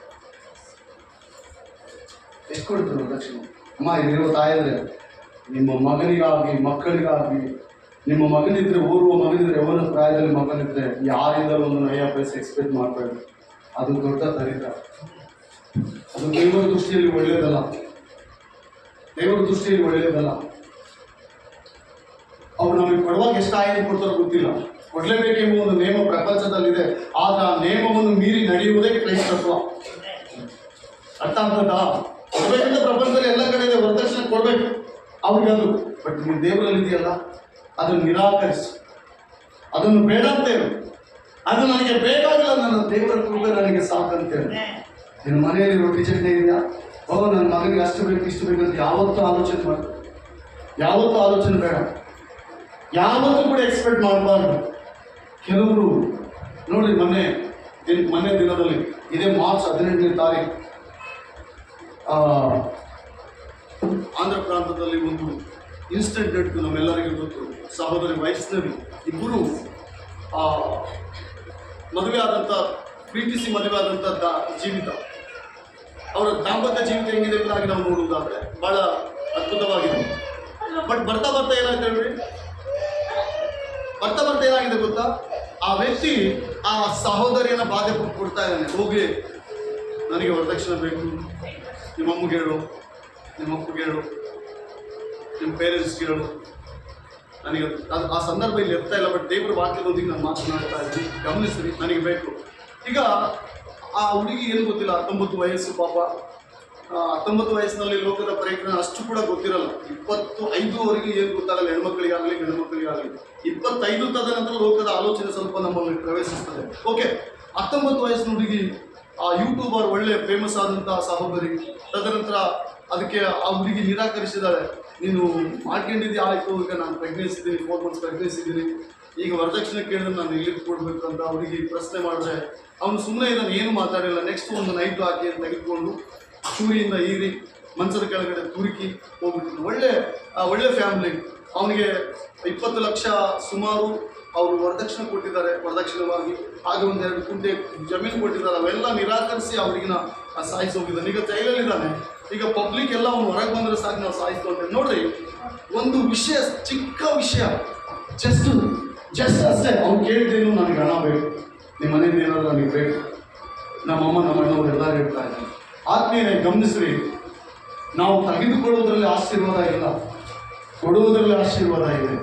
ವರದಕ್ಷಿಣೆ? ಅಮ್ಮ, ಇಲ್ಲಿರುವ ತಾಯಂದ್ರೆ ನಿಮ್ಮ ಮಗನಿಗಾಗಿ, ಮಕ್ಕಳಿಗಾಗಿ, ನಿಮ್ಮ ಮಗನಿದ್ರೆ, ಓರ್ವ ಮಗನಿದ್ರೆ, ಯವನ ಪ್ರಾಯದಲ್ಲಿ ಮಗನಿದ್ರೆ ಯಾರಿಂದಲೂ ಒಂದು ನಯ ಪೈಸೆ ಎಕ್ಸ್ಪೆಕ್ಟ್ ಮಾಡಬೇಡಿ. ಅದು ದೊಡ್ಡ ದರಿದ್ರ. ಅದು ದೇವರ ದೃಷ್ಟಿಯಲ್ಲಿ ಒಳ್ಳೆಯದಲ್ಲ. ಅವ್ರು ನಮಗೆ ಕೊಡುವಾಗ ಎಷ್ಟು ಆಯ್ಕೆ ಕೊಡ್ತಾರೋ ಗೊತ್ತಿಲ್ಲ, ಕೊಡಲೇಬೇಕೆಂಬ ಒಂದು ನೇಮ ಪ್ರಪಂಚದಲ್ಲಿದೆ. ಆದ್ರೆ ಆ ನೇಮವನ್ನು ಮೀರಿ ನಡೆಯುವುದೇ ಕ್ರೈಸ್ತತ್ವ. ಅರ್ಥ ಆಗ್ತದಾ? ಕೊಡ್ಬೇಕಂತ ಪ್ರಪಂಚದಲ್ಲಿ ಎಲ್ಲ ಕಡೆ ಇದೆ, ವರದಕ್ಷಿಣೆ ಕೊಡ್ಬೇಕು ಅವ್ರಿಗೆ. ಅದು ಬಟ್ ನೀವು ದೇವರಲ್ಲಿ ಇದೆಯಲ್ಲ, ಅದನ್ನು ನಿರಾಕರಿಸಿ, ಅದನ್ನು ಬೇಡ ಅಂತೇಳಿ, ಅದು ನನಗೆ ಬೇಕಾಗಿಲ್ಲ, ನನ್ನ ದೇವರ ಕೃಪೆ ನನಗೆ ಸಾಕಂತೇಳಿ. ನಿನ್ನ ಮನೆಯಲ್ಲಿ ರೊಟ್ಟಿ ಚಟ್ನಿ ಇದೆಯಾ? ನನ್ನ ಮಗನಿಗೆ ಅಷ್ಟು ಬೇಕು ಇಷ್ಟು ಬೇಕು ಅಂತ ಯಾವತ್ತೂ ಆಲೋಚನೆ ಬೇಡ. ಯಾವತ್ತೂ ಕೂಡ ಎಕ್ಸ್ಪೆಕ್ಟ್ ಮಾಡಬಾರ್ದು. ಕೆಲವರು ನೋಡಿ, ಮೊನ್ನೆ ದಿನದಲ್ಲಿ, ಇದೇ ಮಾರ್ಚ್ 18ನೇ ತಾರೀಕು ಆಂಧ್ರ ಪ್ರಾಂತದಲ್ಲಿ ಒಂದು ಇನ್ಸ್ಟೆಂಟ್ ಡೆತ್ ನಮ್ಮೆಲ್ಲರಿಗೂ ಗೊತ್ತು. ಸಹೋದರಿ ವೈಷ್ಣವಿ ಇಬ್ಬರು ಮದುವೆ ಆದಂಥ, ಪ್ರೀತಿಸಿ ಮದುವೆ ಆದಂಥ ಜೀವಿತ, ಅವರ ದಾಂಪತ್ಯ ಜೀವಿತ ಹೆಂಗಿದೆ ಎಂಬುದಾಗಿ ನಾವು ನೋಡುವುದಾದರೆ ಭಾಳ ಅದ್ಭುತವಾಗಿದೆ. ಬಟ್ ಬರ್ತಾ ಬರ್ತಾ ಏನಾಯ್ತು ಹೇಳ್ರಿ, ಬರ್ತಾ ಬರ್ತಾ ಏನಾಗಿದೆ ಗೊತ್ತಾ, ಆ ವ್ಯಕ್ತಿ ಆ ಸಹೋದರಿಯನ್ನು ಬಾಧೆ ಕೊಡ್ತಾ ಇದ್ದಾನೆ. ಹೋಗಿ ನನಗೆ ವರದಕ್ಷಿಣೆ ಬೇಕು, ನಿಮ್ಮ ಅಮ್ಮಗೆ ಹೇಳು, ನಿಮ್ಮ ಅಪ್ಪಗೆ ಹೇಳು, ನಿಮ್ಮ ಪೇರೆಂಟ್ಸ್ಗೆ ಹೇಳು. ನನಗೆ ಅದು ಆ ಸಂದರ್ಭ ಇಲ್ಲಿ ಇರ್ತಾ ಇಲ್ಲ, ಬಟ್ ದೇವರ ವಾಕ್ಯದೊಂದಿಗೆ ನಾನು ಮಾತನಾಡ್ತಾ ಇದ್ದೀನಿ, ಗಮನಿಸ್ರಿ, ನನಗೆ ಬೇಕು. ಈಗ ಆ ಹುಡುಗಿ ಏನು ಗೊತ್ತಿಲ್ಲ, 19 ವಯಸ್ಸು ಪಾಪ. 19 ವಯಸ್ಸಿನಲ್ಲಿ ಲೋಕದ ಪ್ರಯತ್ನ ಅಷ್ಟು ಕೂಡ ಗೊತ್ತಿರಲ್ಲ. 25ವರೆಗೆ ಏನು ಗೊತ್ತಾಗಲ್ಲ, ಹೆಣ್ಮಕ್ಳಿಗಾಗಲಿ ಗಂಡು ಮಕ್ಕಳಿಗಾಗಲಿ. 25 ತದನಂತರ ಲೋಕದ ಆಲೋಚನೆ ಸ್ವಲ್ಪ ನಮ್ಮಲ್ಲಿ ಪ್ರವೇಶಿಸ್ತದೆ. ಓಕೆ, 19 ವಯಸ್ಸಿನ ಹುಡುಗಿ, ಆ ಯೂಟ್ಯೂಬರ್ ಒಳ್ಳೆ ಫೇಮಸ್ ಆದಂತಹ ಸಹೋದರಿ. ತದನಂತರ ಅದಕ್ಕೆ ಆ ಹುಡುಗಿ ನಿರಾಕರಿಸಿದ್ದಾಳೆ. ನೀನು ಮಾಡ್ಕೊಂಡಿದ್ದೆ ಆಯಿತು, ಈಗ ನಾನು ಪ್ರೆಗ್ನೆನ್ಸಿ ಇದ್ದೀನಿ, 4 months ಪ್ರೆಗ್ನೆನ್ಸಿ ಇದ್ದೀನಿ, ಈಗ ವರದಕ್ಷಿಣೆ ಕೇಳಿದ್ರೆ ನಾನು ಎಲ್ಲಿಗೆ ಕೊಡಬೇಕು ಅಂತ ಹುಡುಗಿ ಪ್ರಶ್ನೆ ಮಾಡಿದ್ರೆ ಅವನು ಸುಮ್ಮನೆ ಇದನ್ನು ಏನು ಮಾತಾಡಿಲ್ಲ. ನೆಕ್ಸ್ಟ್ ಒಂದು ನೈಟ್ ಹಾಕಿ ತೆಗೆದುಕೊಂಡು ಚೂರಿಯಿಂದ ಈರಿ ಮಂಚದ ಕೆಳಗಡೆ ತುರುಕಿ ಹೋಗ್ಬಿಟ್ಟು. ಒಳ್ಳೆ ಫ್ಯಾಮಿಲಿ. ಅವನಿಗೆ 20 ಲಕ್ಷ ಸುಮಾರು ಅವರು ವರದಕ್ಷಿಣೆ ಕೊಟ್ಟಿದ್ದಾರೆ, ವರದಕ್ಷಿಣವಾಗಿ. ಹಾಗೆ 1-2 ಗುಂಟೆ ಜಮೀನು ಕೊಟ್ಟಿದ್ದಾರೆ. ಅವೆಲ್ಲ ನಿರಾಕರಿಸಿ ಅವ್ರಿಗಿನ ಸಾಯಿಸಿ ಹೋಗಿದ್ದಾನೆ. ಈಗ ಜೈಲಲ್ಲಿದ್ದಾನೆ. ಈಗ ಪಬ್ಲಿಕ್ ಎಲ್ಲ ಅವ್ನು ಹೊರಗೆ ಬಂದರೆ ಸಾಕು, ನಾವು ಸಾಯಿಸ್ತು ಅಂತ. ನೋಡ್ರಿ, ಒಂದು ವಿಷಯ, ಚಿಕ್ಕ ವಿಷಯ, ಜಸ್ಟ್ ಅಷ್ಟೇ. ಅವ್ನು ಕೇಳಿದ್ದೇನು, ನನಗೆ ಹಣ ಬೇಕು, ನಿಮ್ಮ ಮನೆಯಿಂದ ಏನಾದರೂ ನನಗೆ ಬೇಕು, ನಮ್ಮಮ್ಮ ನಮ್ಮ ಅಣ್ಣವ್ರು ಎಲ್ಲರೂ ಹೇಳ್ತಾ ಇದ್ದಾರೆ. ಆತ್ಮೀಯರೇ, ಗಮನಿಸ್ರಿ, ನಾವು ತೆಗೆದುಕೊಳ್ಳುವುದರಲ್ಲಿ ಆಶೀರ್ವಾದ ಇಲ್ಲ, ಕೊಡುವುದರಲ್ಲಿ ಆಶೀರ್ವಾದ ಇದೆ.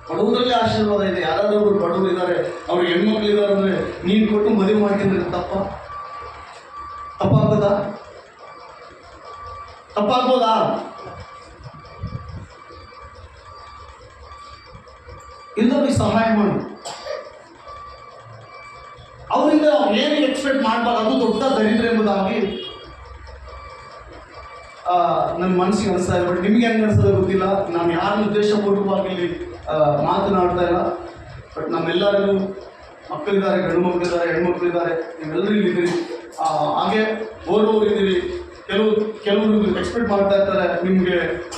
ಕೊಡುವುದರಲ್ಲಿ ಆಶೀರ್ವಾದ ಇದೆ. ಯಾರಾದರೂ ಒಬ್ಬರು ಬಡವರು ಇದ್ದಾರೆ, ಅವ್ರಿಗೆ ಹೆಣ್ಮಕ್ಳಿದ್ದಾರೆ ಅಂದರೆ ನೀನು ಕೊಟ್ಟು ಮದುವೆ ಮಾಡ್ಕೊಂಡ್ರೆ ತಪ್ಪಾಗ್ಬೋದಾ? ಇಲ್ಲದವ್ರಿಗೆ ಸಹಾಯ ಮಾಡು. ಅವರಿಂದ ಏನು ಎಕ್ಸ್ಪೆಕ್ಟ್ ಮಾಡಬಾರ್ದು, ಅದು ದೊಡ್ಡ ದರಿದ್ರ ಎಂಬುದಾಗಿ ನನ್ನ ಮನಸ್ಸಿಗೆ ಅನಿಸ್ತಾ ಇದೆ. ಬಟ್ ನಿಮ್ಗೆ ಹೆಂಗೆ ಅನಿಸ್ತದೆ ಗೊತ್ತಿಲ್ಲ. ನಾನು ಯಾರನ್ನ ಉದ್ದೇಶಪೂರ್ವಕವಾಗಿ ಇಲ್ಲಿ ಮಾತನಾಡ್ತಾ ಇಲ್ಲ. ಬಟ್ ನಮ್ಮೆಲ್ಲರಿಗೂ ಮಕ್ಕಳಿದ್ದಾರೆ, ಗಂಡು ಮಕ್ಕಳಿದ್ದಾರೆ, ಹೆಣ್ಮಕ್ಳಿದ್ದಾರೆ, ನೀವೆಲ್ಲರೂ ಇಲ್ಲಿದ್ದೀರಿ. ಹಾಗೆ ಓದೋರು ಇದ್ದೀರಿ. ಕೆಲವರು ಎಕ್ಸ್ಪೆಕ್ಟ್ ಮಾಡ್ತಾ ಇರ್ತಾರೆ,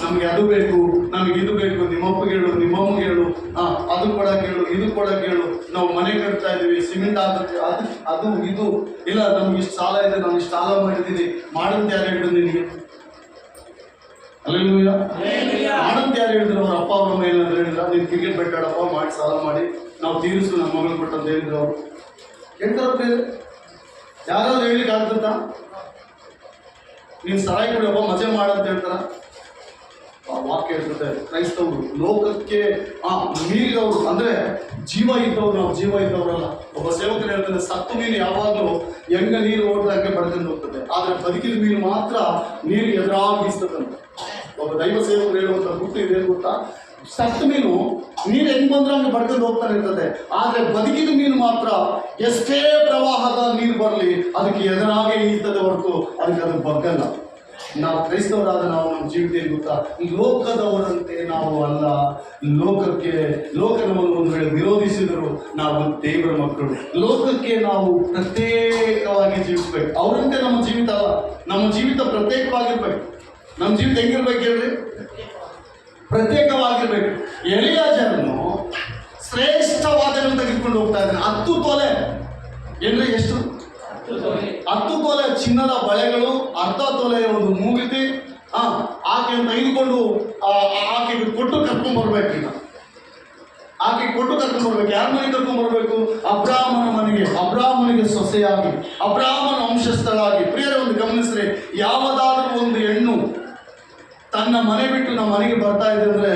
ನಮಗೆ ಅದು ಬೇಕು, ನಮಗೆ ಇದು ಬೇಕು, ನಿಮ್ಮ ಅಪ್ಪಗೆ ಹೇಳು, ನಿಮ್ಮ ಅಮ್ಮಗೆ ಹೇಳು, ಅದು ಕೊಡಕ್ಕೆ ಹೇಳು, ಇದು ಕೊಡಕ್ಕೆ ಹೇಳು, ನಾವು ಮನೆ ಕಟ್ತಾ ಇದ್ದೀವಿ, ಸಿಮೆಂಟ್ ಆಗುತ್ತೆ, ಅದು ಇದು ಇಲ್ಲ, ನಮ್ಗೆ ಇಷ್ಟು ಸಾಲ ಇದೆ, ನಾವು ಇಷ್ಟು ಸಾಲ ಮಾಡಿದ್ದೀವಿ. ಮಾಡಂತ ಯಾರು ಹೇಳಿದ್ರು ನಿನಗೆ? ಅಲ್ಲೆಲ್ಲೂಯ್ಯ. ಮಾಡಂತ ಯಾರು ಹೇಳಿದ್ರು? ಅವ್ರ ಅಪ್ಪ ಅವ್ರ ಮೇಲೆ ಏನಾದ್ರು ಹೇಳಿದ್ರ? ನೀನು ಕ್ರಿಕೆಟ್ ಬೆಟ್ಟಾಡಪ್ಪ, ಮಾಡಿ ಸಾಲ ಮಾಡಿ ನಾವು ತೀರಿಸು, ನಮ್ಮ ಮಗಳು ಕೊಟ್ಟಂತ ಹೇಳಿದ್ರು. ಅವರು ಹೇಳ್ತಾರ, ಯಾರಾದ್ರೂ ಹೇಳಿಕ್ಕೆ ಆಗ್ತದ? ನೀನು ಸರಾಯಿ ಕುಡಿಯಪ್ಪ, ಮಜೆ ಮಾಡಂತ ಹೇಳ್ತಾರ? ವಾಕ್ಯ ಹೇಳ್ತದೆ, ಕ್ರೈಸ್ತವರು ಲೋಕಕ್ಕೆ ಮೀರಿದವರು, ಅಂದ್ರೆ ಜೀವ ಇದ್ದವ್ರು, ನಾವು ಜೀವ ಇದ್ದವರಲ್ಲ. ಒಬ್ಬ ಸೇವಕರು ಹೇಳ್ತಾರೆ, ಸತ್ತು ಮೀನು ಯಾವಾಗಲೂ ಹೆಂಗ ನೀರು ಓಡ್ದಂಗೆ ಬಡ್ಕೊಂಡು ಹೋಗ್ತದೆ, ಆದ್ರೆ ಬದುಕಿದ ಮೀನು ಮಾತ್ರ ನೀರು ಎದುರಾಗಿ ಬೀಸ್ತದಂತ. ಒಬ್ಬ ದೈವ ಸೇವಕರು ಹೇಳುವಂತ ಗುಟ್ಟು ಇದೇನು ಗೊತ್ತಾ? ಸತ್ತು ಮೀನು ನೀರು ಹೆಂಗ್ ಬಂದ್ರೆ ಹಂಗೆ ಬಡ್ಕೊಂಡು ಹೋಗ್ತಾನೆ ಇರ್ತದೆ, ಆದ್ರೆ ಬದುಕಿದ ಮೀನು ಮಾತ್ರ ಎಷ್ಟೇ ಪ್ರವಾಹದ ನೀರು ಬರಲಿ ಅದಕ್ಕೆ ಎದುರಾಗೆ ಈರ್ತದೆ ಹೊರತು ಅದಕ್ಕೆ ಅದು ಬಗ್ಗಲ್ಲ. ನಾವು ಕ್ರೈಸ್ತವರಾದ ನಾವು ನಮ್ಮ ಜೀವಿತ ಏನು ಗೊತ್ತಾ? ಲೋಕದವರಂತೆ ನಾವು ಅಲ್ಲ. ಲೋಕ ನಮ್ಮನ್ನು ಒಂದು ವೇಳೆ ವಿರೋಧಿಸಿದರು, ನಾವು ದೇವರ ಮಕ್ಕಳು. ಲೋಕಕ್ಕೆ ನಾವು ಪ್ರತ್ಯೇಕವಾಗಿ ಜೀವಿಸ್ಬೇಕು. ಅವರಂತೆ ನಮ್ಮ ಜೀವಿತ ಅಲ್ಲ. ನಮ್ಮ ಜೀವಿತ ಪ್ರತ್ಯೇಕವಾಗಿರ್ಬೇಕು. ನಮ್ಮ ಜೀವಿತ ಹೆಂಗಿರ್ಬೇಕು ಹೇಳ್ರಿ? ಪ್ರತ್ಯೇಕವಾಗಿರ್ಬೇಕು. ಎಲಿಯಾಜರನ್ನು ಶ್ರೇಷ್ಠವಾದನ್ನು ತೆಗೆದುಕೊಂಡು ಹೋಗ್ತಾ ಇದ್ದಾನೆ. 10 ತೊಲೆ ಏನ್ರಿ? ಎಷ್ಟು? 10 ತೊಲೆ ಚಿನ್ನದ ಬಳೆಗಳು, 1/2 ತೊಲೆಯ ಒಂದು ಮೂಗಿತಿ, ಆಕೆಯನ್ನು ತೆಗೆದುಕೊಂಡು ಆಕೆಗೆ ಕೊಟ್ಟು ಕರ್ಕೊಂಡ್ಬರ್ಬೇಕು. ಈಗ ಆಕೆಗೆ ಕೊಟ್ಟು ಕರ್ಕೊಂಡ್ಬರ್ಬೇಕು. ಯಾರ ಮನೆಗೆ ಕರ್ಕೊಂಡ್ಬರ್ಬೇಕು? ಅಬ್ರಾಹ್ಮನಿಗೆ ಸೊಸೆಯಾಗಿ, ಅಬ್ರಾಹ್ಮನ ವಂಶಸ್ಥಳಾಗಿ. ಪ್ರಿಯರೇ, ಒಂದು ಗಮನಿಸ್ರಿ, ಯಾವುದಾದ್ರೂ ಒಂದು ಹೆಣ್ಣು ತನ್ನ ಮನೆ ಬಿಟ್ಟು ನಮ್ಮ ಮನೆಗೆ ಬರ್ತಾ ಇದೆ ಅಂದ್ರೆ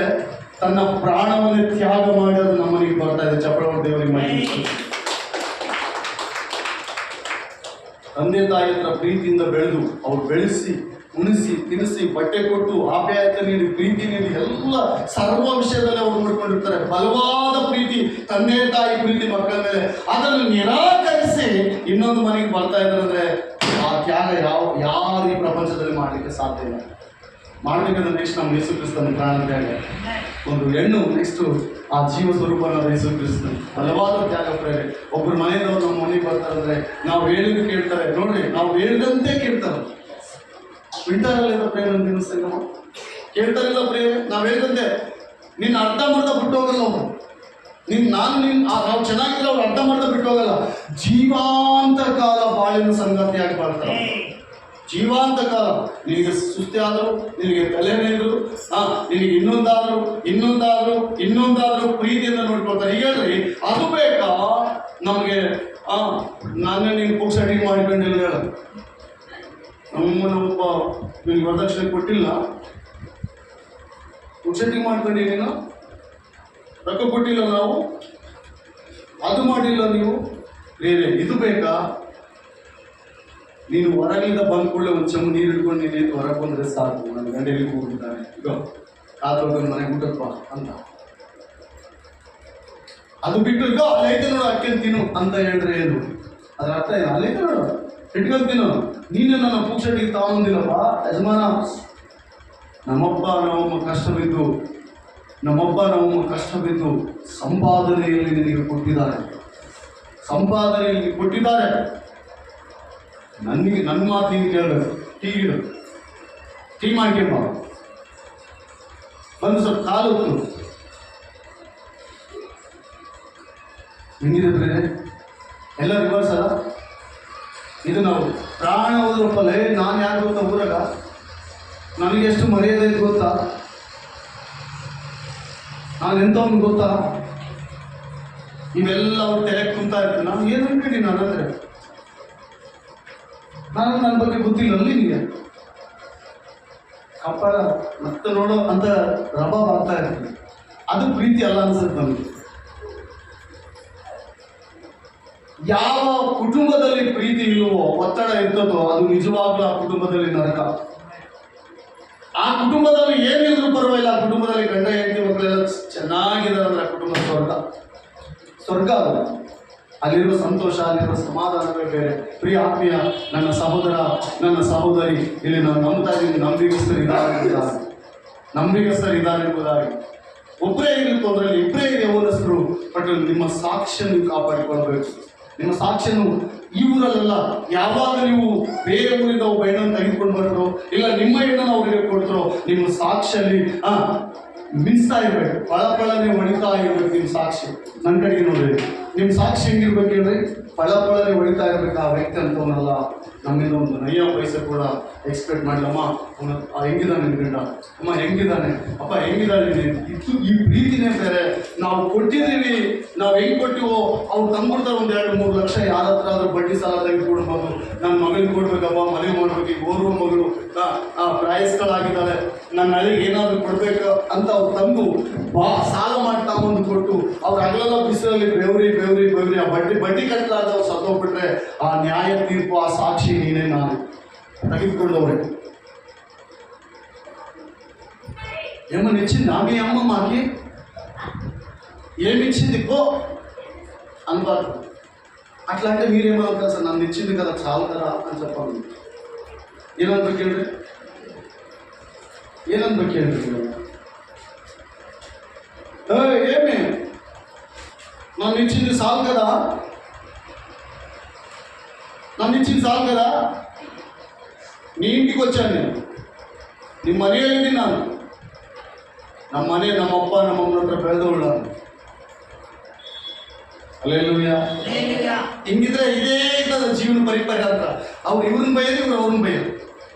ತನ್ನ ಪ್ರಾಣವನ್ನೇ ತ್ಯಾಗ ಮಾಡಿ ಅದು ನಮ್ಮ ಮನೆಗೆ ಬರ್ತಾ ಇದೆ. ಚಪ್ರವರ್ತಿ ದೇವರಿಗೆ ಮನೆ. ತಂದೆ ತಾಯಿ ಹತ್ರ ಪ್ರೀತಿಯಿಂದ ಬೆಳೆದು ಅವ್ರು ಬೆಳೆಸಿ, ಉಣಿಸಿ, ತಿನ್ನಿಸಿ, ಬಟ್ಟೆ ಕೊಟ್ಟು, ಆಪ್ಯಾಯತೆ ನೀಡಿ, ಪ್ರೀತಿ ನೀಡಿ, ಎಲ್ಲ ಸರ್ವ ವಿಷಯದಲ್ಲಿ ಅವ್ರು ನೋಡ್ಕೊಂಡಿರ್ತಾರೆ. ಬಲವಾದ ಪ್ರೀತಿ, ತಂದೆ ತಾಯಿ ಪ್ರೀತಿ ಮಕ್ಕಳ ಮೇಲೆ. ಅದನ್ನು ನಿರಾಕರಿಸಿ ಇನ್ನೊಂದು ಮನೆಗೆ ಬರ್ತಾ ಇದ್ರೆ ಆ ತ್ಯಾಗ ಯಾರು ಈ ಪ್ರಪಂಚದಲ್ಲಿ ಮಾಡಲಿಕ್ಕೆ ಸಾಧ್ಯ ಇಲ್ಲ. ಮಾಡಬೇಕಾದ್ರೆ ನೆಕ್ಸ್ಟ್ ನಮ್ಮ ಯೇಸು ಕ್ರಿಸ್ತನ ಪ್ರಾಣ ತ್ಯಾಗ. ಒಂದು ಹೆಣ್ಣು ನೆಕ್ಸ್ಟ್ ಆ ಜೀವ ಸ್ವರೂಪನಾದ ಯೇಸು ಕ್ರಿಸ್ತನ ಬಲವಾದ ತ್ಯಾಗ. ಪ್ರೇರೆ, ಒಬ್ಬರು ಮನೆಯದವ್ರು ನಮ್ಮ ಮನೆಗೆ ಬರ್ತಾರಂದ್ರೆ ನಾವು ಹೇಳಿದ್ದು ಕೇಳ್ತಾರೆ. ನೋಡ್ರಿ, ನಾವು ಹೇಳಿದಂತೆ ಕೇಳ್ತಾರೆ. ವಿಂಟರಲ್ಲಿ ಪ್ರೇಮ ನಿಲ್ಲಿಸ್ತೀನಮ್ಮ ಕೇಳ್ತಾರಿಲ್ಲ ಪ್ರೇಮ. ನಾವು ಹೇಳಿದಂತೆ ನಿನ್ನ ಅರ್ಧಂಬರ್ಧ ಬಿಟ್ಟು ಹೋಗಲ್ಲ ಅವರು. ನಾವು ಚೆನ್ನಾಗಿದ್ರೆ ಅವ್ರು ಅರ್ಧಂಬರ್ಧ ಬಿಟ್ಟು ಹೋಗಲ್ಲ. ಜೀವಾಂತ ಕಾಲ ಬಾಳಿನ ಸಂಗಾತಿಯಾಗಿ ಬಾಳ್ತಾರೆ. ಜೀವಾಂತ ಕಾಲ. ನಿನಗೆ ಸುಸ್ತಿ ಆದರು, ನಿನಗೆ ತಲೆನೇದ್ರು, ನಿನಗೆ ಇನ್ನೊಂದಾದ್ರು ಪ್ರೀತಿಯಿಂದ ನೋಡ್ಕೊಳ್ತಾರೆ. ಈಗ ಹೇಳ್ರಿ, ಅದು ಬೇಕಾ ನಮಗೆ? ನಾನೇ ನೀನು ಪುಕ್ಸಟಿಗೆ ಮಾಡ್ಕೊಂಡಿಲ್ಲ ಹೇಳ. ನಮ್ಮೊಬ್ಬ ನಿನಗೆ ವರದಕ್ಷಿಣೆ ಕೊಟ್ಟಿಲ್ಲ, ಪುಕ್ಸಟಿಗೆ ಮಾಡ್ಕೊಂಡಿ, ನೀನು ರೊಕ್ಕ ಕೊಟ್ಟಿಲ್ಲ, ನಾವು ಅದು ಮಾಡಿಲ್ಲ, ನೀವು ಬೇರೆ ಇದು ಬೇಕಾ? ನೀನು ಹೊರಗಿಂದ ಬಂದ ಕೂಡಲೇ ಒಂದು ಚಮ್ಮ ನೀರು ಹಿಡ್ಕೊಂಡು ನೀನು ಹೊರಗೆ ಬಂದರೆ ಸಾಕು, ನನ್ನ ಗಂಡಲ್ಲಿ ಕೂಗಿದ್ದಾನೆ, ಈಗ ಕಾದೋಗ ಮನೆಗೆ ಊಟಪ್ಪ ಅಂತ. ಅದು ಬಿಟ್ಟು ಈಗ ಅಲ್ಲೈತೆ ನೋಡು ಅಕ್ಕಿ ತಿನ್ನು ಅಂತ ಹೇಳಿದ್ರೆ ಏನು ಅದ್ರ ಅರ್ಥ ಏನು? ಅಲ್ಲೈತೆ ನೋಡು ಇಟ್ಕೊಂತೀನು. ನೀನು ನನ್ನ ಪುಕ್ಷಟಿಗೆ ತಗೊಂದಿಲ್ಲಪ್ಪ ಯಜಮಾನ. ನಮ್ಮಮ್ಮ ಕಷ್ಟ ಬಿದ್ದು ಸಂಪಾದನೆಯಲ್ಲಿ ನಿನಗೆ ಕೊಟ್ಟಿದ್ದಾರೆ. ನನ್ನ ಮಾತು ನೀನು ಕೇಳಬೇಕು. ಟೀ ಮಾಡ್ಕೊಂಬ ಬಂದು ಸ್ವಲ್ಪ ಕಾಲು ಹೊತ್ತು ಹೆಂಗಿದೆ ಬೇರೆ ಎಲ್ಲ ರಿವರ್ಸ್ ಅಲ್ಲ. ಇದು ನಾವು ಪ್ರಾಣ ಹೋದ್ರಪ್ಪಲ್ಲೇ. ನಾನು ಯಾರು ಗೊತ್ತಾ ಊರಾಗ? ನನಗೆ ಎಷ್ಟು ಮರ್ಯಾದೆ ಇದೆ ಗೊತ್ತಾ? ನಾನು ಎಂಥವ್ನು ಗೊತ್ತಾ? ಇವೆಲ್ಲ ಅವ್ರು ತೆರೆಗೆ ತುಂಬ್ತಾ ಇರ್ತೀನಿ. ನಾನು ಏನು ಅನ್ಕೊಂಡಿ? ನಾನಂದ್ರೆ ನನ್ನ ಬಗ್ಗೆ ಗೊತ್ತಿಲ್ಲ ಅಲ್ಲಿ ನಿಮಗೆ ಕಪ್ಪಳ ಮತ್ತೆ ನೋಡೋ ಅಂತ ರಬಾಬ್ ಆಗ್ತಾ ಇರ್ತೀನಿ. ಅದು ಪ್ರೀತಿ ಅಲ್ಲ ಅನ್ಸುತ್ತೆ ನಮಗೆ. ಯಾವ ಕುಟುಂಬದಲ್ಲಿ ಪ್ರೀತಿ ಇಲ್ಲವೋ, ಒತ್ತಡ ಇರ್ತದೋ, ಅದು ನಿಜವಾಗ್ಲೂ ಆ ಕುಟುಂಬದಲ್ಲಿ ನರಕ. ಆ ಕುಟುಂಬದಲ್ಲಿ ಏನಿದ್ರು ಪರವಾಗಿಲ್ಲ, ಆ ಕುಟುಂಬದಲ್ಲಿ ಗಂಡ ಹೆಂಡತಿ ಮಕ್ಕಳೆಲ್ಲ ಚೆನ್ನಾಗಿದ್ದಾರೆ ಅಂದ್ರೆ ಆ ಕುಟುಂಬ ಸ್ವರ್ಗ ಅದು. ಅಲ್ಲಿರುವ ಸಂತೋಷ, ಅಲ್ಲಿರುವ ಸಮಾಧಾನವೇ ಬೇರೆ. ಪ್ರಿಯ ಆತ್ಮೀಯ ನನ್ನ ಸಹೋದರ, ನನ್ನ ಸಹೋದರಿ, ಇಲ್ಲಿ ನಾನು ನಂಬ್ತಾ ಇದ್ದೀನಿ, ನಂಬಿಗಸ್ತರಿದ್ದಾರೆ ಎಂಬುದಾಗಿ. ಒಬ್ಬರೇ ಇರಲಿಕ್ಕೆ ಅದರಲ್ಲಿ ಇಬ್ಬರೇ ಯೌವನಸ್ಥರು, ಬಟ್ ನಿಮ್ಮ ಸಾಕ್ಷ್ಯ ನೀವು ಕಾಪಾಡಿಕೊಳ್ಬೇಕು. ನಿಮ್ಮ ಸಾಕ್ಷ್ಯನು ಈ ಊರಲ್ಲೆಲ್ಲ. ಯಾವಾಗ ನೀವು ಬೇರೆ ಊರಿಂದ ಒಬ್ಬ ಹೆಣ್ಣನ್ನು ತೆಗೆದುಕೊಂಡು ಬರೋದು, ಇಲ್ಲ ನಿಮ್ಮ ಹೆಣ್ಣನ್ನು ಅವರಿಗೆ ಕೊಡ್ತರೋ, ನಿಮ್ಮ ಸಾಕ್ಷಿಯಲ್ಲಿ ಮಿನ್ಸ್ತಾ ಇರ್ಬೇಕು, ಪಳಪಳನೆ ಹೊಡಿತಾ ಇರ್ಬೇಕು ನಿಮ್ಮ ಸಾಕ್ಷಿ. ನನ್ನ ಕಡೆಗೆ ನೋಡ್ರಿ, ನಿಮ್ಮ ಸಾಕ್ಷಿ ಹೆಂಗಿರ್ಬೇಕು ಹೇಳ್ರಿ? ಪಳಪಳನೆ ಹೊಡಿತಾ ಇರ್ಬೇಕು. ಆ ವ್ಯಕ್ತಿ ಅಂತವನಲ್ಲ, ನಮ್ಮಿಂದ ಒಂದು ನಯ್ಯ ಪೈಸೆ ಕೂಡ ಎಕ್ಸ್ಪೆಕ್ಟ್ ಮಾಡಲಮ್ಮ. ಹೆಂಗಿದ್ದಾನೆ ನಿನ್ನ ಗಂಡ, ಅಮ್ಮ ಹೆಂಗಿದ್ದಾನೆ, ಅಪ್ಪ ಹೆಂಗಿದ್ದಾನೆ. ಇದು ಈ ಪ್ರೀತಿನೇ ಬೇರೆ. ನಾವು ಕೊಟ್ಟಿದ್ದೀವಿ, ನಾವು ಹೆಂಗೆ ಕೊಟ್ಟಿವೋ ಅವ್ರು ತಂದ್ಬಿಡ್ತಾರೆ. ಒಂದು 2-3 ಲಕ್ಷ ಯಾರ ಹತ್ರ ಆದ್ರೂ ಬಡ್ಡಿ ಸಾಲ ತೆಗೆದುಕೊಡ್ಬೋದು. ನನ್ನ ಮಗಳಿಗೆ ಕೊಡ್ಬೇಕಪ್ಪ, ಮದುವೆ ಮಾಡ್ಬೇಕು. ಈಗ ಓರ್ವ ಮಗಳು ಪ್ರಾಯಸ್ಗಳಾಗಿದ್ದಾರೆ, ನನ್ನ ಹಳ್ಳಿಗೆ ಏನಾದರೂ ಕೊಡ್ಬೇಕು ಅಂತ ಅವ್ರು ತಂದು ಸಾಲ ಮಾಡಿ ತಗೊಂಡು ಕೊಟ್ಟು ಅವ್ರು ಹಗಲೆಲ್ಲ ಬಿಸಿಲಲ್ಲಿ ಬೆವರಿ ಆ ಬಡ್ಡಿ ಕಟ್ಟಲಾರ್ದ ಅವ್ರು ಸತ್ತೋಗ್ಬಿಟ್ರೆ, ಆ ನ್ಯಾಯ ತೀರ್ಪು, ಆ ಸಾಕ್ಷಿ ನೀನೇ ನಾನು ತೆಗೆದುಕೊಂಡವ್ರೆ. ఏమనిచ్చింది ఆమె అమ్మ మాకి ఏమిచ్చింది పో అనబారు. అట్లా అంటే మీరేమవుతారు సార్, నన్ను ఇచ్చింది కదా చాలు కదా అని చెప్పాలి. ಏನನ್ಬೇಕೇಳ್ರಿ? ఏమి నన్ను ఇచ్చింది చాలు కదా, నీ ఇంటికి వచ్చాను నేను, నీ ಮನೆ ಹೇಳಿದ್ದೀನಿ ನಾನು. ನಮ್ಮ ಮನೆ, ನಮ್ಮಪ್ಪ ನಮ್ಮಮ್ಮನ ಹತ್ರ ಬೆಳೆದವಳು ನಾನು. ಅಲ್ಲೆಲ್ಲೂಯ್ಯ. ಹಿಂಗಿದ್ರೆ ಇದೇ ಇರ್ತದ ಜೀವನ ಪರಿಪರಿ ಅಂತ. ಅವ್ರು ಇವ್ರನ್ನ ಬೈಯೋದು, ಇವ್ರು ಅವ್ರನ್ನ ಬೈಯೋದು,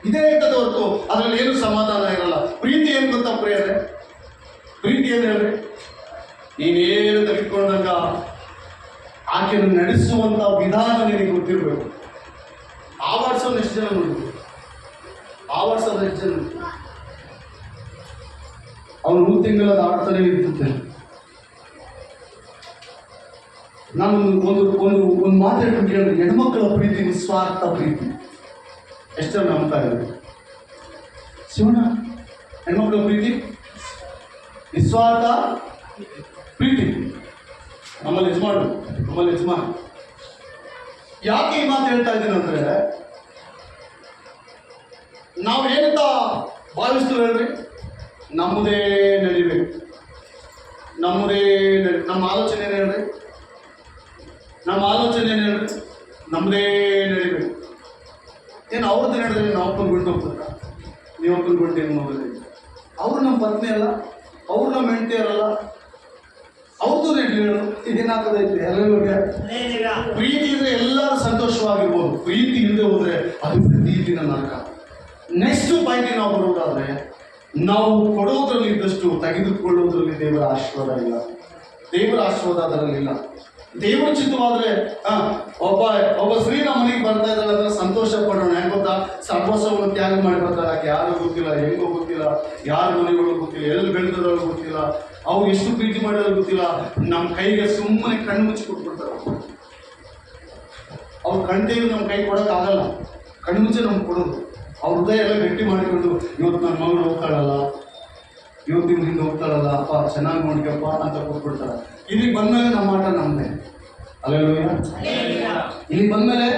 ಇದೇ ಇರ್ತದೆ ಹೊರತು ಅದರಲ್ಲಿ ಏನು ಸಮಾಧಾನ ಇರಲ್ಲ. ಪ್ರೀತಿ ಏನು ಗೊತ್ತಾ ಪ್ರಿಯರೇ? ಪ್ರೀತಿ ಏನು ಹೇಳ್ರಿ? ನೀನೇನು ತೆಗೆದುಕೊಂಡಾಗ ಆಕೆಯನ್ನು ನಡೆಸುವಂಥ ವಿಧಾನ ನಿನಗೆ ಗೊತ್ತಿರಬೇಕು. ಆವರ್ಸೋದು ಎಷ್ಟು ಜನ ನೋಡಿ, ಅವನು 3 ತಿಂಗಳದ ಆಡ್ತಾನೆ ಇರ್ತದೆ. ನಾನು ಒಂದು ಮಾತಾಡ್ಬಿಟ್ಟು ಕೇಳಿದ್ರೆ, ಹೆಣ್ಮಕ್ಕಳ ಪ್ರೀತಿ ನಿಸ್ವಾರ್ಥ ಪ್ರೀತಿ. ಎಷ್ಟು ಜನ ನಂಬ್ತಾ ಇದ್ದಾರೆ? ಶಿವಣ್ಣ, ಹೆಣ್ಮಕ್ಳ ಪ್ರೀತಿ ನಿಸ್ವಾರ್ಥ ಪ್ರೀತಿ. ನಮ್ಮಲ್ಲಿ ಯಜಮಾನ ಯಾಕೆ ಈ ಮಾತು ಹೇಳ್ತಾ ಇದ್ದೀನಿ ಅಂದರೆ, ನಾವು ಏನಂತ ಭಾವಿಸ್ತೀವಿ ಹೇಳ್ರಿ? ನಮ್ಮದೇ ನಡಿಬೇಕು, ನಮ್ಮ ಆಲೋಚನೆ ಏನು ಹೇಳ್ರಿ? ನಮ್ಮದೇ ನಡಿಬೇಕು. ಏನು ಅವ್ರದ್ದು ನಡೆದ್ರೆ ನಾವು ಬಿಟ್ಟು ಹೋಗ್ತದ? ನೀವು ತಿಳ್ಕೊಳ್ತೀನಿ ಮೊದಲೇ. ಅವ್ರು ನಮ್ಮ ಪತ್ನಿ ಅಲ್ಲ, ಅವ್ರು ನಮ್ಮ ಹೆಂಡತಿಯರಲ್ಲ, ಅವ್ರದ್ದು ರೇಟ್ ಹೇಳೋದು ಇದೇನಾಗ್ತದೈತೆ ಎಲ್ಲರಿಗೆ. ಪ್ರೀತಿ ಇದ್ರೆ ಎಲ್ಲರೂ ಸಂತೋಷವಾಗಿರ್ಬೋದು, ಪ್ರೀತಿ ಇಲ್ಲದೆ ಹೋದ್ರೆ ಅದು ಪ್ರೀತಿನ ನರಕ. ನೆಕ್ಸ್ಟ್ ಪಾಯಿಂಟಿಗೆ ನಾವು ಬರೋದಾದ್ರೆ, ನಾವು ಕೊಡೋದ್ರಲ್ಲಿ ಇದ್ದಷ್ಟು ತೆಗೆದುಕೊಳ್ಳೋದ್ರಲ್ಲಿ ದೇವರ ಆಶೀರ್ವಾದ ಇಲ್ಲ. ದೇವರ ಆಶೀರ್ವಾದ ಅದರಲ್ಲಿಲ್ಲ. ದೇವರ ಚಿತ್ತವಾದ್ರೆ ಒಬ್ಬ ಸ್ತ್ರೀ ನಮ್ಮ ಮನೆಗೆ ಬರ್ತಾ ಇದ್ದಾಳೆ ಅಂದ್ರೆ ಸಂತೋಷ ಪಡೋಣ. ಯಾಕೆ ಗೊತ್ತಾ, ಸರ್ವಸ್ವವನ್ನು ತ್ಯಾಗ ಮಾಡಿ ಬರ್ತಾಳೆ. ಯಾರು ಗೊತ್ತಿಲ್ಲ, ಹೆಂಗೋ ಗೊತ್ತಿಲ್ಲ, ಯಾರ ಮನೆಗಳು ಗೊತ್ತಿಲ್ಲ, ಎಲ್ಲಿ ಬೆಳೆದವ್ರು ಗೊತ್ತಿಲ್ಲ, ಅವ್ರು ಎಷ್ಟು ಪ್ರೀತಿ ಮಾಡಿದ್ರು ಗೊತ್ತಿಲ್ಲ. ನಮ್ಮ ಕೈಗೆ ಸುಮ್ಮನೆ ಕಣ್ಣು ಮುಚ್ಚಿ ಕೊಟ್ಬಿಡ್ತಾರೆ. ಅವ್ರು ಕಣ್ತೇವೆ ನಮ್ಮ ಕೈ ಕೊಡೋಕ್ಕಾಗಲ್ಲ, ಕಣ್ಣು ಮುಚ್ಚೆ ನಮ್ಗೆ ಕೊಡೋದು. ಅವ್ರ ಹೃದಯ ಎಲ್ಲ ಗಟ್ಟಿ ಮಾಡಿಕೊಂಡು ಇವತ್ತು ನನ್ನ ಮಗಳು ಹೋಗ್ತಾಳಲ್ಲ, ಇವತ್ತು ಹಿಂದೆ ಹೋಗ್ತಾಳಲ್ಲ, ಅಪ್ಪ ಚೆನ್ನಾಗಿ ನೋಡ್ಕಪ್ಪ ಅಂತ ಕೊಟ್ಬಿಡ್ತಾರೆ. ಇಲ್ಲಿಗೆ ಬಂದ್ಮೇಲೆ ನಮ್ಮ ಆಟ ನಮ್ಮದೇ. ಅಲ್ಲೆಲ್ಲೂಯ್ಯ. ಇಲ್ಲಿ ಬಂದ್ಮೇಲೆ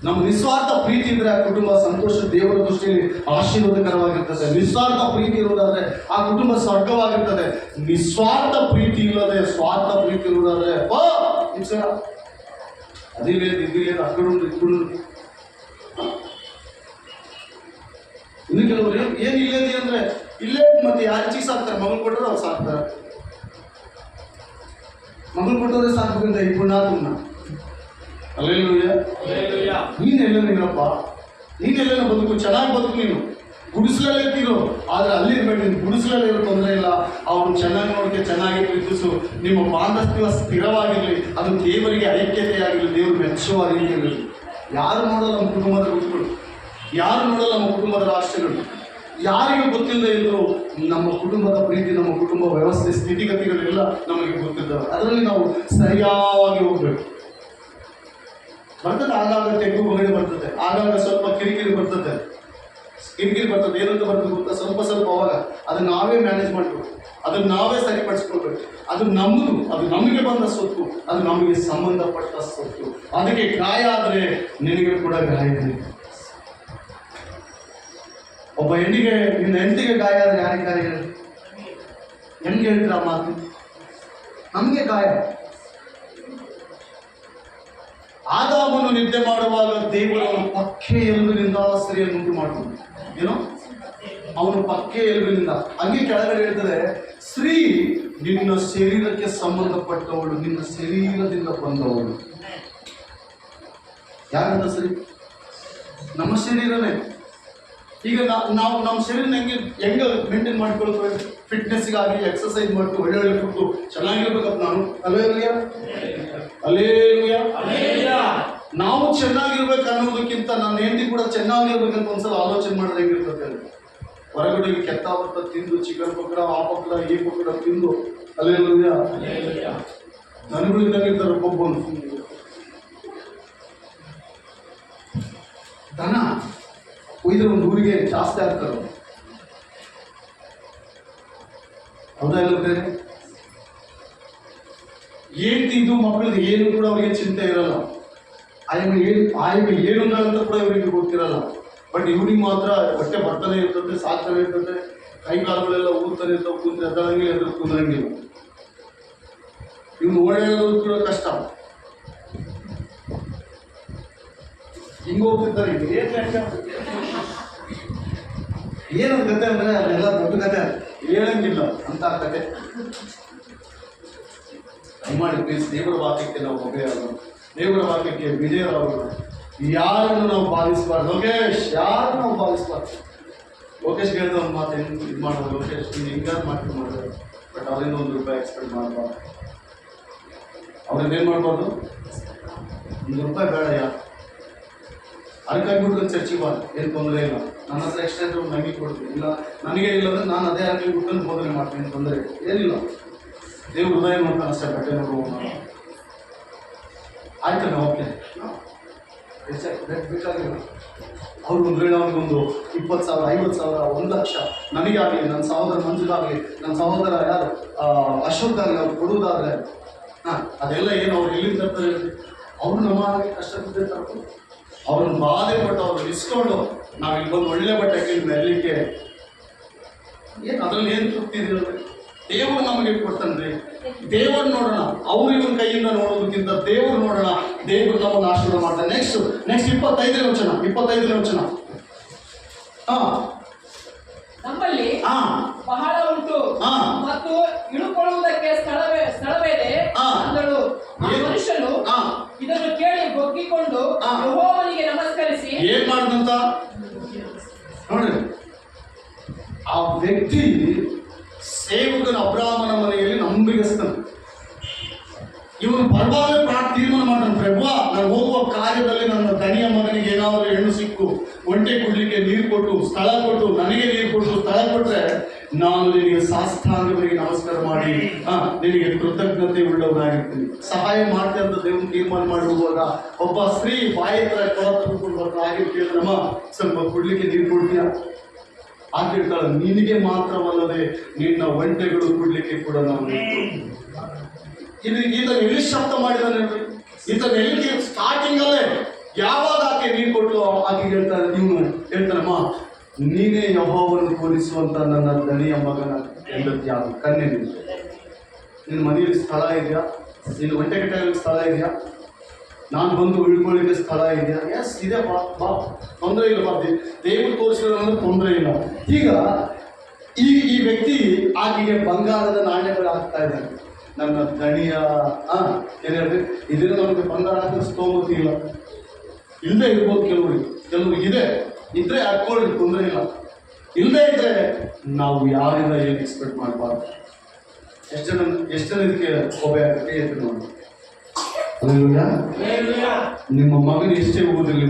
ನಮ್ಮ ನಿಸ್ವಾರ್ಥ ಪ್ರೀತಿ ಇದ್ರೆ ಆ ಕುಟುಂಬ ಸಂತೋಷ, ದೇವರ ದೃಷ್ಟಿಯಲ್ಲಿ ಆಶೀರ್ವಾದಕರವಾಗಿರ್ತದೆ. ನಿಸ್ವಾರ್ಥ ಪ್ರೀತಿ ಇರುವುದಾದ್ರೆ ಆ ಕುಟುಂಬ ಸ್ವರ್ಗವಾಗಿರ್ತದೆ. ನಿಸ್ವಾರ್ಥ ಪ್ರೀತಿ ಇಲ್ಲದೆ ಸ್ವಾರ್ಥ ಪ್ರೀತಿ ಇರುವುದಾದ್ರೆ ಅದಿಲ್ಲ ಇದಿಲ್ಲ ಅಕ್ಕಡು ಇಕ್ಕಡು. ಇನ್ನು ಕೆಲವರು ಏನು ಇಲ್ಲದೆ ಅಂದ್ರೆ ಇಲ್ಲೇ ಮತ್ತೆ ಯಾರು ಚೀಸ್ ಸಾಕ್ತಾರೆ, ಮಗಳು ಕೊಟ್ಟರೆ ಅವ್ರು ಸಾಕ್ತಾರೆ. ಮಗಳು ಕೊಟ್ಟರೆ ಸಾಕ್ಬೇಕಂತ ಈ ಪುಣ್ಯಾತ್ಮನ. ಅಲ್ಲೆಲ್ಲೂಯ್ಯ. ನೀನೆಲ್ಲಪ್ಪ, ನೀನೆಲ್ಲ ಬದುಕು, ಚೆನ್ನಾಗಿ ಬದುಕು. ನೀನು ಗುಡಿಸಲಲ್ಲೇ ಇರ್ತೀರೋ, ಆದರೆ ಅಲ್ಲಿ ಇರ್ಬೇಕು. ನೀನು ಗುಡಿಸಲಲ್ಲೇ ಇರೋ ತೊಂದರೆ ಇಲ್ಲ. ಅವನು ಚೆನ್ನಾಗಿ ನೋಡಕ್ಕೆ, ಚೆನ್ನಾಗಿ ಪ್ರೀತಿಸು. ನಿಮ್ಮ ಬಾಂಧವ್ಯ ಸ್ಥಿರವಾಗಿರಲಿ, ಅದು ದೇವರಿಗೆ ಐಕ್ಯತೆಯಾಗಿರಲಿ, ದೇವರು ಮೆಚ್ಚುವ ರೀತಿಯಲ್ಲಿ. ಯಾರು ನೋಡಲ್ಲ ನಮ್ಮ ಕುಟುಂಬದ ಗುರುಗಳು, ಯಾರು ನೋಡಲ್ಲ ನಮ್ಮ ಕುಟುಂಬದ ರಾಷ್ಟ್ರಗಳು, ಯಾರಿಗೂ ಗೊತ್ತಿಲ್ಲದೆ ಇದ್ರು ನಮ್ಮ ಕುಟುಂಬದ ಪ್ರೀತಿ, ನಮ್ಮ ಕುಟುಂಬ ವ್ಯವಸ್ಥೆ, ಸ್ಥಿತಿಗತಿಗಳೆಲ್ಲ ನಮಗೆ ಗೊತ್ತಿದ್ದಾವೆ. ಅದರಲ್ಲಿ ನಾವು ಸರಿಯಾಗಿ ಹೋಗ್ಬೇಕು. ಬರ್ತದೆ ಆಗಾಗ ತೆಗ್ಗು ಹೊಗಡೆ ಬರ್ತದೆ, ಆಗಾಗ ಸ್ವಲ್ಪ ಕಿರಿಕಿರಿ ಬರ್ತದೆ. ಏನಂತ ಬರ್ತದೆ ಗೊತ್ತಾ, ಸ್ವಲ್ಪ ಅವಾಗ ಅದನ್ನ ನಾವೇ ಮ್ಯಾನೇಜ್ ಮಾಡಬೇಕು, ಅದನ್ನ ನಾವೇ ಸರಿಪಡಿಸ್ಕೊಳ್ಬೇಕು. ಅದು ನಮ್ಮದು, ಅದು ನಮಗೆ ಬಂದ ಸ್ವತ್ತು, ಅದು ನಮಗೆ ಸಂಬಂಧಪಟ್ಟ ಸ್ವತ್ತು. ಅದಕ್ಕೆ ಗಾಯ ಆದರೆ ನಿನಗೆ ಕೂಡ ಗಾಯ ಇದೆ. ಒಬ್ಬ ಹೆಣ್ಣಿಗೆ, ನಿನ್ನ ಹೆಂಡತಿಗೆ ಗಾಯ ಆದರೆ ಯಾರಿಗೆ ಗಾಯ ಹೇಳಿ? ಹೆಣ್ಗೆ ಹೇಳ್ತೀರ ಆ ಮಾತು? ನಮಗೆ ಗಾಯ. ಆದಾಮನು ನಿದ್ದೆ ಮಾಡುವಾಗ ದೇವರು ಅವನ ಪಕ್ಕೆ ಎಲುಬಿನಿಂದ ಸ್ತ್ರೀಯನ್ನು ಉಂಟು ಮಾಡುವುದು. ಏನೋ ಅವನು ಪಕ್ಕೆ ಎಲುಬಿನಿಂದ. ಹಂಗೆ ಕೆಳಗಡೆ ಹೇಳ್ತದೆ, ಸ್ತ್ರೀ ನಿನ್ನ ಶರೀರಕ್ಕೆ ಸಂಬಂಧಪಟ್ಟವಳು, ನಿನ್ನ ಶರೀರದಿಂದ ಬಂದವಳು. ಯಾರಂತ ಸ್ತ್ರೀ? ನಮ್ಮ ಶರೀರನೇ. ಈಗ ನಾವು ನಮ್ಮ ಶರೀರನ ಹೆಂಗೆ ಮೇಂಟೈನ್ ಮಾಡ್ಕೊಳ್ತೇವೆ? ಫಿಟ್ನೆಸ್ಗಾಗಿ ಎಕ್ಸಸೈಸ್ ಮಾಡ್ತೀವಿ, ಒಳ್ಳೆ ಫುಡ್ಡು ಚೆನ್ನಾಗಿರ್ಬೇಕಂತ ನಾನು. ಅಲ್ಲೇಲೂಯ. ನಾವು ಚೆನ್ನಾಗಿರ್ಬೇಕು ಅನ್ನೋದಕ್ಕಿಂತ ನನ್ನ ಹೆಂಡತಿ ಕೂಡ ಚೆನ್ನಾಗಿರ್ಬೇಕಂತ ಒಂದ್ಸಲ ಆಲೋಚನೆ ಮಾಡಿದ್ರೆ ಹೆಂಗಿರ್ತದೆ ಅಲ್ಲಿ. ಹೊರಗಡೆ ಕೆತ್ತ ಬರ್ತ ತಿಂದು ಚಿಕನ್ ಪಕ್ಕಡ, ಆ ಪಕ್ಕಡ, ಈ ಪಕ್ಕಡ ತಿಂದು. ಅಲ್ಲೇಲೂಯ. ನನಗೂ ಇದ್ದಾಗಿರ್ತಾರೆ ಒಬ್ಬೊಬ್ಬನು. ದನ ಒಯ್ದ್ರೆ ಒಂದು ಊರಿಗೆ ಜಾಸ್ತಿ ಆಗ್ತಾರೆ. ಹೌದಾ ಇಲ್ಲ ಬೇರೆ? ಏನ್ ತಿಂದು ಮಕ್ಕಳಿಗೆ ಏನು ಕೂಡ ಅವರಿಗೆ ಚಿಂತೆ ಇರಲ್ಲ. ಆಯಮ್ಮ ಏನು ಅಂತ ಕೂಡ ಇವರಿಗೆ ಗೊತ್ತಿರಲ್ಲ. ಬಟ್ ಇವ್ರಿಗೆ ಮಾತ್ರ ಹೊಟ್ಟೆ ಬರ್ತಾನೆ ಇರ್ತದೆ, ಸಾಕ್ತಾನೆ ಇರ್ತದೆ, ಕೈ ಕಾಲುಗಳೆಲ್ಲ ಊದ್ತಾನೆ ಇರ್ತವೆ, ಕುಂದ್ರೆ ಎದ್ದಳಂಗಿಲ್ಲ, ಎದುರು ಕುಂದ್ರಂಗಿಲ್ಲ. ಇವ್ನು ಓಡಾಡೋದು ಕೂಡ ಕಷ್ಟ. ಹಿಂಗೆ ಹೋಗ್ತಿರ್ತಾರೆ. ಏನೊಂದು ಕತೆ ಅಂದರೆ ಅದೆಲ್ಲ ದೊಡ್ಡ ಕತೆ, ಹೇಳಂಗಿಲ್ಲ ಅಂತ ಕತೆ. ದಯಮಾಡಿ ಪ್ಲೀಸ್, ದೇವರ ವಾಕ್ಯಕ್ಕೆ ನಾವು ಒಬ್ಬೆಯಾಗೋಣ, ದೇವರ ವಾಕ್ಯಕ್ಕೆ ವಿಜಯರಾಗೋಣ. ಯಾರನ್ನು ನಾವು ಬಾಧಿಸಬಾರ್ದು. ಲೋಕೇಶ್, ಯಾರನ್ನು ನಾವು ಬಾಧಿಸಬಾರ್ದು. ಲೋಕೇಶ್ ಹೇಳಿದ ಒಂದು ಮಾತು ಇದು ಮಾಡೋದು, ಲೋಕೇಶ್ ನೀನು ಹಿಂಗಾರು ಮಾಡಿದ್ರೆ ಬಟ್ ಅವರಿಂದ ₹1 ಎಕ್ಸ್ಪೆಕ್ಟ್ ಮಾಡಬಾರ್ದು. ಅವ್ರಿಂದ ಏನು ಮಾಡಬಾರ್ದು? ₹1 ಬೇಡಯ್ಯ, ಅದಕ್ಕಾಗಿ ಬಿಟ್ಕೊಂಡು ಚರ್ಚಿಗೆ ಬಾರ್ದು, ಏನು ತೊಂದರೆ ಇಲ್ಲ. ನನ್ನ ಹತ್ರ ಎಕ್ಸ್ಟ್ರಾ ಇದ್ರೆ ನನಗೆ ಕೊಡ್ತೀನಿ, ಇಲ್ಲ ನನಗೆ ಇಲ್ಲ ಅಂದರೆ ನಾನು ಅದೇ ಅಂಗಡಿ ಬಿಟ್ಕೊಂಡು ಬೋಧನೆ ಮಾಡ್ತೀನಿ, ತೊಂದರೆ ಏನಿಲ್ಲ. ದೇವ್ರ ಹೃದಯ ನೋಡ್ತಾನೆ ಅಷ್ಟೇ, ಬಟ್ಟೆ ನೋಡುವ. ಆಯ್ತಲ್ಲ, ಓಕೆ, ಬೇಕಾಗಿಲ್ಲ. ಅವ್ರು ಒಂದು ವೇಳೆ ಅವ್ರಿಗೊಂದು 20,000, 50,000, 1,00,000 ನನಗಾಗಲಿ, ನನ್ನ ಸಹೋದರ ಮಂಜುಗಾಗಲಿ, ನನ್ನ ಸಹೋದರ ಯಾರು ಅಶೋಕ್ಗಾಗಲಿ ಅವ್ರು ಕೊಡುವುದಾದರೆ ಅದೆಲ್ಲ ಏನು ಅವ್ರು ಎಲ್ಲಿಂದ ತರ್ತಾರೆ? ಅವರು ನಮ್ಮ ಹಾಗೆ ಕಷ್ಟಪಟ್ಟಿರ್ತಾರೆ. ಅವ್ರನ್ನ ಬಾಧೆ ಪಟ್ಟು ಅವ್ರನ್ನ ಇಸ್ಕೊಂಡು ನಾವು ಇಲ್ಲಿ ಬಂದು ಒಳ್ಳೆ ಬಟ್ಟೆ ಹಾಕಿ ಮೆರಲಿಕ್ಕೆ ಏನು ಅದರಲ್ಲಿ ಏನು ತೃಪ್ತಿ ಇದೆಯಲ್ಲ? ದೇವರು ನಮಗೆ ಕೊಡ್ತಾನ್ರಿ. ದೇವರು ನೋಡೋಣ, ಅವ್ರು ಇವನ ಕೈಯಿಂದ ನೋಡೋದಕ್ಕಿಂತ ದೇವರು ನೋಡೋಣ. ದೇವರು ನಮ್ಮನ್ನು ಆಶೀರ್ವಾದ ಮಾಡ್ತಾರೆ. ನೆಕ್ಸ್ಟ್ 25ನೇ ವಚನ. ನಮ್ಮಲ್ಲಿ ಆ ಬಹಳ ಉಂಟು ಆ. ಮತ್ತು ಇಳುಕೊಳ್ಳುವುದಕ್ಕೆ ಸ್ಥಳವಿದೆ ಆ. ಅಂದಳು. ಆ ಮನುಷ್ಯನು ಆ. ಇದನ್ನು ಕೇಳಿ ಬೊಗ್ಗಿಕೊಂಡು ಆ. ಯೆಹೋವನಿಗೆ ನಮಸ್ಕರಿಸಿ ಏನ್ ಮಾಡಿದಂತ ನೋಡ್ರಿ, ಆ ವ್ಯಕ್ತಿ ಸೇವಕನ ಅಬ್ರಾಹ್ಮನ ಮನೆಯಲ್ಲಿ ನಂಬಿಗಸ್ತನು. ಇವನು ಪರವಾಗಿ ತೀರ್ಮಾನ ಮಾಡ್ತಾನೆ, ಪ್ರಭು ನಾನು ಹೋಗುವ ಕಾರ್ಯದಲ್ಲಿ ನನ್ನ ದಣಿಯ ಮಗನಿಗೆ ಏನಾದರೂ ಹೆಣ್ಣು ಸಿಕ್ಕು, ಒಂಟೆ ಕುಡ್ಲಿಕ್ಕೆ ನೀರು ಕೊಟ್ಟು ಸ್ಥಳ ಕೊಟ್ಟು, ನನಗೆ ನೀರು ಕೊಟ್ಟು ಸ್ಥಳ ಕೊಟ್ರೆ ನಾನು ನಿನಗೆ ಸಾಷ್ಟಾಂಗವಾಗಿ ನಮಸ್ಕಾರ ಮಾಡಿ ನಿನಗೆ ಕೃತಜ್ಞತೆ ಉಳ್ಳವನಾಗಿರ್ತೀನಿ, ಸಹಾಯ ಮಾಡ್ತೀನಿ ಅಂತ ದೇವ್ರು ತೀರ್ಮಾನ ಮಾಡಿ ಹೋಗುವಾಗ ಒಬ್ಬ ಸ್ತ್ರೀ ಬಾಯಿ ಹತ್ರ ಕೊಳ ತೆಗೆದುಕೊಂಡು ಬರ್ತಾ ಹಾಗೆ ಕೇಳಿದ್ರಮ್ಮ ಸ್ವಲ್ಪ ಕುಡ್ಲಿಕ್ಕೆ ನೀರು ಕೊಡ್ತೀಯಾ? ಆಕೆ ಹೇಳ್ತಾಳೆ, ನಿನಗೆ ಮಾತ್ರವಲ್ಲದೆ ನಿನ್ನ ಒಂಟೆಗಳು ಕುಡ್ಲಿಕ್ಕೆ ಕೂಡ ನಾನು ಈತನ ಎಲ್ಲಿ ಶಬ್ದ ಮಾಡಿದಾನೆ, ಈತನ ಎಲ್ಲಿ ಸ್ಟಾರ್ಟಿಂಗ್ ಅಲ್ಲೇ ಯಾವಾಗ ಆಕೆ ನೀರು ಕೊಟ್ಟು ಆಕೆಗೆ ಹೇಳ್ತಾನೆ, ನೀವು ಹೇಳ್ತಾನಮ್ಮ ನೀನೇ ಯೆಹೋವನನ್ನು ಹೋಲಿಸುವಂತ ನನ್ನ ದಣಿಯ ಮಗನ ಹೆಂಡತಿ ಯಾರು ಕನ್ಯೆ ನಿನ್ನ ಮನೆಯಲ್ಲಿ ಸ್ಥಳ ಇದೆಯಾ? ನಿನ್ನ ಒಂಟೆ ಕಟ್ಟೆಯಲ್ಲಿ ಸ್ಥಳ ಇದೆಯಾ? ನಾನು ಬಂದು ಉಳ್ಕೊಳ್ಳಿಕ್ಕೆ ಸ್ಥಳ ಇದೆಯಾ? ಎಸ್ ಇದೆ, ಬಾ ಬಾ, ತೊಂದರೆ ಇಲ್ಲ, ಬಾ, ದೇವರು ತೋರಿಸಿದ್ರೆ ತೊಂದರೆ ಇಲ್ಲ. ಈಗ ಈ ವ್ಯಕ್ತಿ ಆಕೆಗೆ ಬಂಗಾರದ ನಾಣ್ಯಗಳು ಹಾಕ್ತಾ ಇದ್ದಾನೆ. ನನ್ನ ದಣಿಯ ಏನು ಹೇಳಿದ್ರೆ ಇದನ್ನು ನಮಗೆ ಬಂಗಾರ ಹಾಕಿದ್ರೆ ಸ್ತೋಮತಿ ಇಲ್ಲ, ಇಲ್ಲದೆ ಇರ್ಬೋದು, ಕೆಲವ್ರಿಗೆ ಇದೆ, ಇದ್ರೆ ಹಾಕೊಳ್ಳಿ, ತೊಂದರೆ ಇಲ್ಲ. ಇಲ್ಲದೆ ಇದ್ರೆ ನಾವು ಯಾರಿಂದ ಏನು ಎಕ್ಸ್ಪೆಕ್ಟ್ ಮಾಡಬಾರ್ದು. ಎಷ್ಟು ಜನ ಇದಕ್ಕೆ ಒಬ್ಬೆ ಆಗುತ್ತೆ ನೋಡಿ. ನಿಮ್ಮ ಮಗನ ಎಷ್ಟೇ ಓದಿರಲಿ,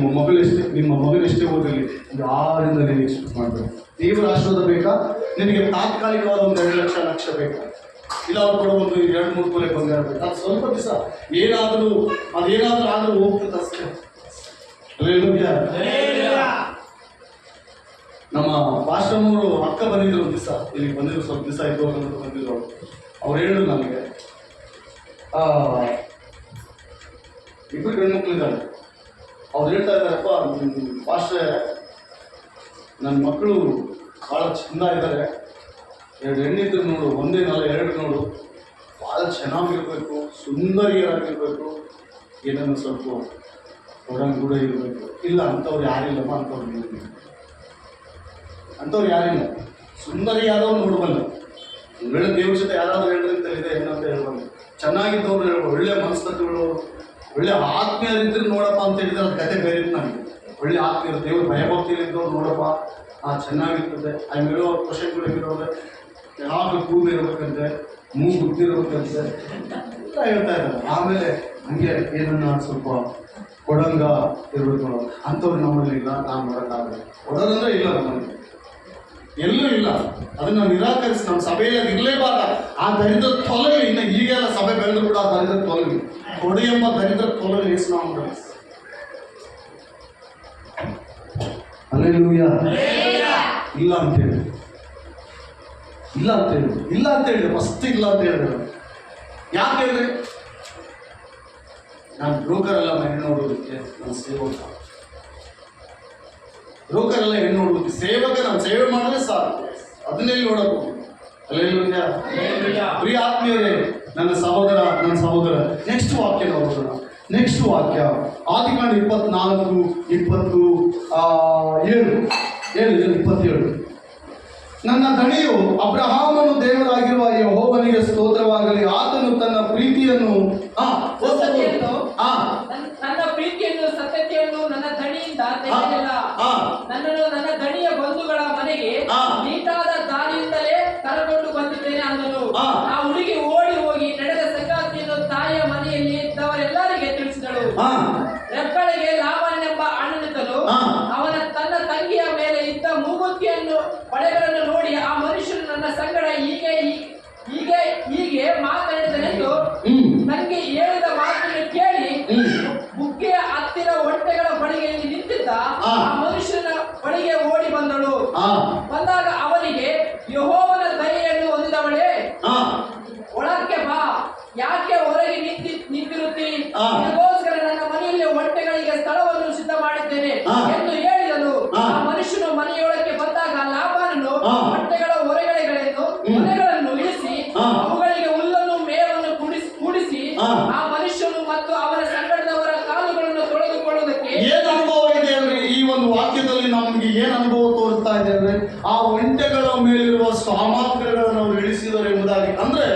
ನಿಮ್ಮ ಮಗನ ಎಷ್ಟೇ ಓದಿರಲಿ, ಯಾರಿಂದ ನೀವು ಎಕ್ಸ್ಪೆಕ್ಟ್ ಮಾಡಬೇಕು. ದೇವರ ಆಶೀರ್ವಾದ ಬೇಕಾ? ನಿನಗೆ ತಾತ್ಕಾಲಿಕವಾದ ಒಂದು 2 ಲಕ್ಷ ಬೇಕಾ? ಇಲ್ಲ ಅವ್ರು ಕೂಡ ಒಂದು 2-3 ತೊಲೆ ಬಂಗಾರ ಬೇಕು. ಅದು ಸ್ವಲ್ಪ ದಿವಸ ಅದೇನಾದರೂ ಆದರೂ ಹೋಗ್ತದೆ ಅಷ್ಟೇ. ನಮ್ಮ ಪಾಶ್ರಮವರು ಅಕ್ಕ ಬಂದಿದ್ರು ಒಂದು ದಿವಸ, ಇಲ್ಲಿ ಬಂದಿದ್ರು, ಸ್ವಲ್ಪ ದಿವಸ ಆಯ್ತು ಅಂತ ಬಂದಿದ್ರು. ಅವ್ರು ಹೇಳಿದ್ರು ನನಗೆ, ಇಬ್ಬರು ಗಂಡ್ಮಕ್ಳಿದ್ದಾರೆ. ಅವ್ರು ಹೇಳ್ತಾ ಇದ್ದಾರಪ್ಪ, ಪಾಶ್ರೆ ನನ್ನ ಮಕ್ಕಳು ಭಾಳ ಚೆಂದ ಇದ್ದಾರೆ, 2 ಹೆಣ್ಣಿದ್ರು ನೋಡು, ಒಂದೇ 2 ನೋಡು, ಭಾಳ ಚೆನ್ನಾಗಿರ್ಬೇಕು, ಸುಂದರಿಯರಾಗಿರ್ಬೇಕು, ಏನನ್ನು ಸ್ವಲ್ಪ ಹೊರಂಗೆ ಕೂಡ ಇರಬೇಕು. ಇಲ್ಲ ಅಂಥವ್ರು ಯಾರಿಲ್ಲಮ್ಮ, ಅಂಥವ್ರು ಯಾರಿಲ್ಲ, ಸುಂದರಿಯಾದವ್ರು ನೋಡ್ಬಲ್ಲ. ಒಳ್ಳೆ ದೇವ್ರ ಜೊತೆ ಯಾರಾದ್ರೂ ಹೇಳ್ರಂತ ಇದೆ ಏನಂತ ಹೇಳ್ಬಲ್ಲ. ಚೆನ್ನಾಗಿದ್ದವ್ರು ಹೇಳ್ಬೋದು, ಒಳ್ಳೆ ಮನಸ್ತತ್ವಗಳು, ಒಳ್ಳೆ ಆತ್ಮೀಯರಿದ್ರೆ ನೋಡಪ್ಪ ಅಂತ ಹೇಳಿದ್ರೆ ಅದು ಕತೆ ಬೇರೆ ಇತ್ತು ನನಗೆ. ಒಳ್ಳೆ ಆತ್ಮೀಯರು, ದೇವ್ರ ಭಯಭಕ್ತಿಯಲ್ಲಿದ್ದವ್ರು ನೋಡಪ್ಪ ಚೆನ್ನಾಗಿರ್ತದೆ. ಅಲ್ಲಿ ಹೇಳೋ ಕ್ವಶನ್ಗಳು ಹೇಳೋದ್ರೆ ಯಾವಾಗ ಕೂಗು ಇರ್ಬೇಕಂತೆ, ಮೂಗು ಗುರ್ತಿರ್ಬೇಕಂತೆ ಅಂತ ಹೇಳ್ತಾ ಇದ್ದಾರೆ. ಆಮೇಲೆ ಹಂಗೆ ಏನನ್ನ ಸ್ವಲ್ಪ ಕೊಡಂಗ ಇರ್ಬೇಕು, ಅಂಥವ್ರು ನಮ್ಮಲ್ಲಿ ಇಲ್ಲ, ನಾನು ಮಾಡೋಕ್ಕಾಗಲ್ಲ. ಕೊಡೋದಂದ್ರೆ ಇಲ್ಲ, ನಮ್ಮಲ್ಲಿ ಎಲ್ಲೂ ಇಲ್ಲ. ಅದನ್ನು ನಿರಾಕರಿಸಿ ನಮ್ಮ ಸಭೆಯಲ್ಲಿ ಅದು ಇರಲೇಬಾರ್ದ. ಆ ದರಿದ್ರ ತೊಲಗಿ, ಇನ್ನು ಈಗೆಲ್ಲ ಸಭೆ ಬೆಳೆದ್ರು ಕೂಡ ಆ ದರಿದ್ರ ತೊಲಗಿ, ಕೊಡಿ ಎಂಬ ದರಿದ್ರ ತೊಲಗಿ ಹೆಸರು ನಾವು ಅಲ್ಲೆಲ್ಲೂಯ್ಯ. ಇಲ್ಲ ಅಂತೇಳಿ ಫಸ್ಟ್ ಇಲ್ಲ ಅಂತ ಹೇಳಿದ್ರು. ಯಾಕೆ ಹೇಳಿದ್ರೆ ನಾನು ಬ್ರೋಕರ್ ಎಲ್ಲ ಹೆಣ್ಣು ನೋಡೋದಕ್ಕೆ, ನಾನು ಸೇವಕ. ಬ್ರೋಕರ್ ಎಲ್ಲ ಹೆಣ್ಣು ನೋಡೋದಕ್ಕೆ, ಸೇವಕ ನಾನು ಸೇವೆ ಮಾಡಿದ್ರೆ ಸಾಕು, ಅದನ್ನೆಲ್ಲಿ ನೋಡಬೇಕು. ಅಲ್ಲೆಲ್ಲೂಯ್ಯ. ಪ್ರಿಯ ಆತ್ಮೀಯರೇ, ನನ್ನ ಸಹೋದರ ನೆಕ್ಸ್ಟ್ ವಾಕ್ಯ ನೋಡೋಣ. ನೆಕ್ಸ್ಟ್ ವಾಕ್ಯ ಆದಿಕಾಂಡ 24:27. ನನ್ನ ದಣಿಯು ಅಬ್ರಹಾಮನು ದೇವರಾಗಿರುವ ಯೆಹೋವನಿಗೆ ಸ್ತೋತ್ರವಾಗಲಿ, ಆತನು ತನ್ನ ಪ್ರೀತಿಯನ್ನು ನನ್ನ ಪ್ರೀತಿಯನ್ನು ಸತ್ಯತೆಯನ್ನು ನನ್ನ ದಣಿಯಿಂದ ತೆಗೆದಿಲ್ಲ. ನನ್ನನ್ನು ನನ್ನ ದಣಿಯ ಬಂಧುಗಳ ಮನೆಗೆ ನೀಟಾದ ದಾರಿಯಿಂದಲೇ ಕರೆಕೊಂಡು ಬಂದಿದ್ದೇನೆ ಅಂದನು. ಆ ಹುಡುಗಿ ಓಡಿ ಹೋಗಿ ನಡೆದ ಸಂಗತಿಯನ್ನು ತಾಯಿಯ ಮನೆಯಲ್ಲಿ ಇದ್ದವರೆಲ್ಲರಿಗೆ ತಿಳಿಸಿದಳು. ರೆಬ್ಬೆಳೆಗೆ ಲಾಬಾನನೆಂಬ ಅಣ್ಣನಿದ್ದನು. ಅವನ ತನ್ನ ತಂಗಿಯ ಮೇಲೆ ಇದ್ದ ಮೂಗುತಿಯನ್ನು ಬಳೆಗಳನ್ನು ನೋಡಿ ಆ ಮನುಷ್ಯನು ನನ್ನ ಸಂಗಡ ಹೀಗೆ ಮಾತನಾಡಿದನೆಂದು ನನಗೆ ಹೇಳಿದ ಮಾತನ್ನು ಕೇಳಿ ಬುಗ್ಗೆಯ ಹತ್ತಿರ ಒಂಟೆಗಳ ಬಳಿಗೆಯಲ್ಲಿ ನಿಂತಿದ್ದ ಆ ಮನುಷ್ಯನ ಬಳಿಗೆ ಓಡಿ ಬಂದಳು. ಬಂದಾಗ ಅವನಿಗೆ, ಯೆಹೋವನ ದಯೆಯನ್ನು ಹೊಂದಿದವಳೇ, ಒಳಕ್ಕೆ ಬಾ, ಯಾಕೆ ಹೊರಗೆ ನಿಂತಿರುತ್ತಿ? ಇದಕ್ಕೋಸ್ಕರ ನನ್ನ ಮನೆಯಲ್ಲಿ ಒಂಟೆಗಳಿಗೆ ಸ್ಥಳವನ್ನು ಸಿದ್ಧ ಮಾಡಿದ್ದೇನೆ ಎಂದು ಹೇಳಿದನು. ಆ ಮನುಷ್ಯನು ಮನೆಯೊಳಕ್ಕೆ ಬಂದಾಗ ಲಾಬಾನನು ಒಂಟೆಗಳ ಹೊರೆಗಳನ್ನು ಇಳಿಸಿ ಅವುಗಳಿಗೆ ಹುಲ್ಲನ್ನು ಸಾಮಗ್ರಿಗಳನ್ನು ಅವರು ಇಳಿಸಿದರು ಎಂಬುದಾಗಿ. ಅಂದ್ರೆ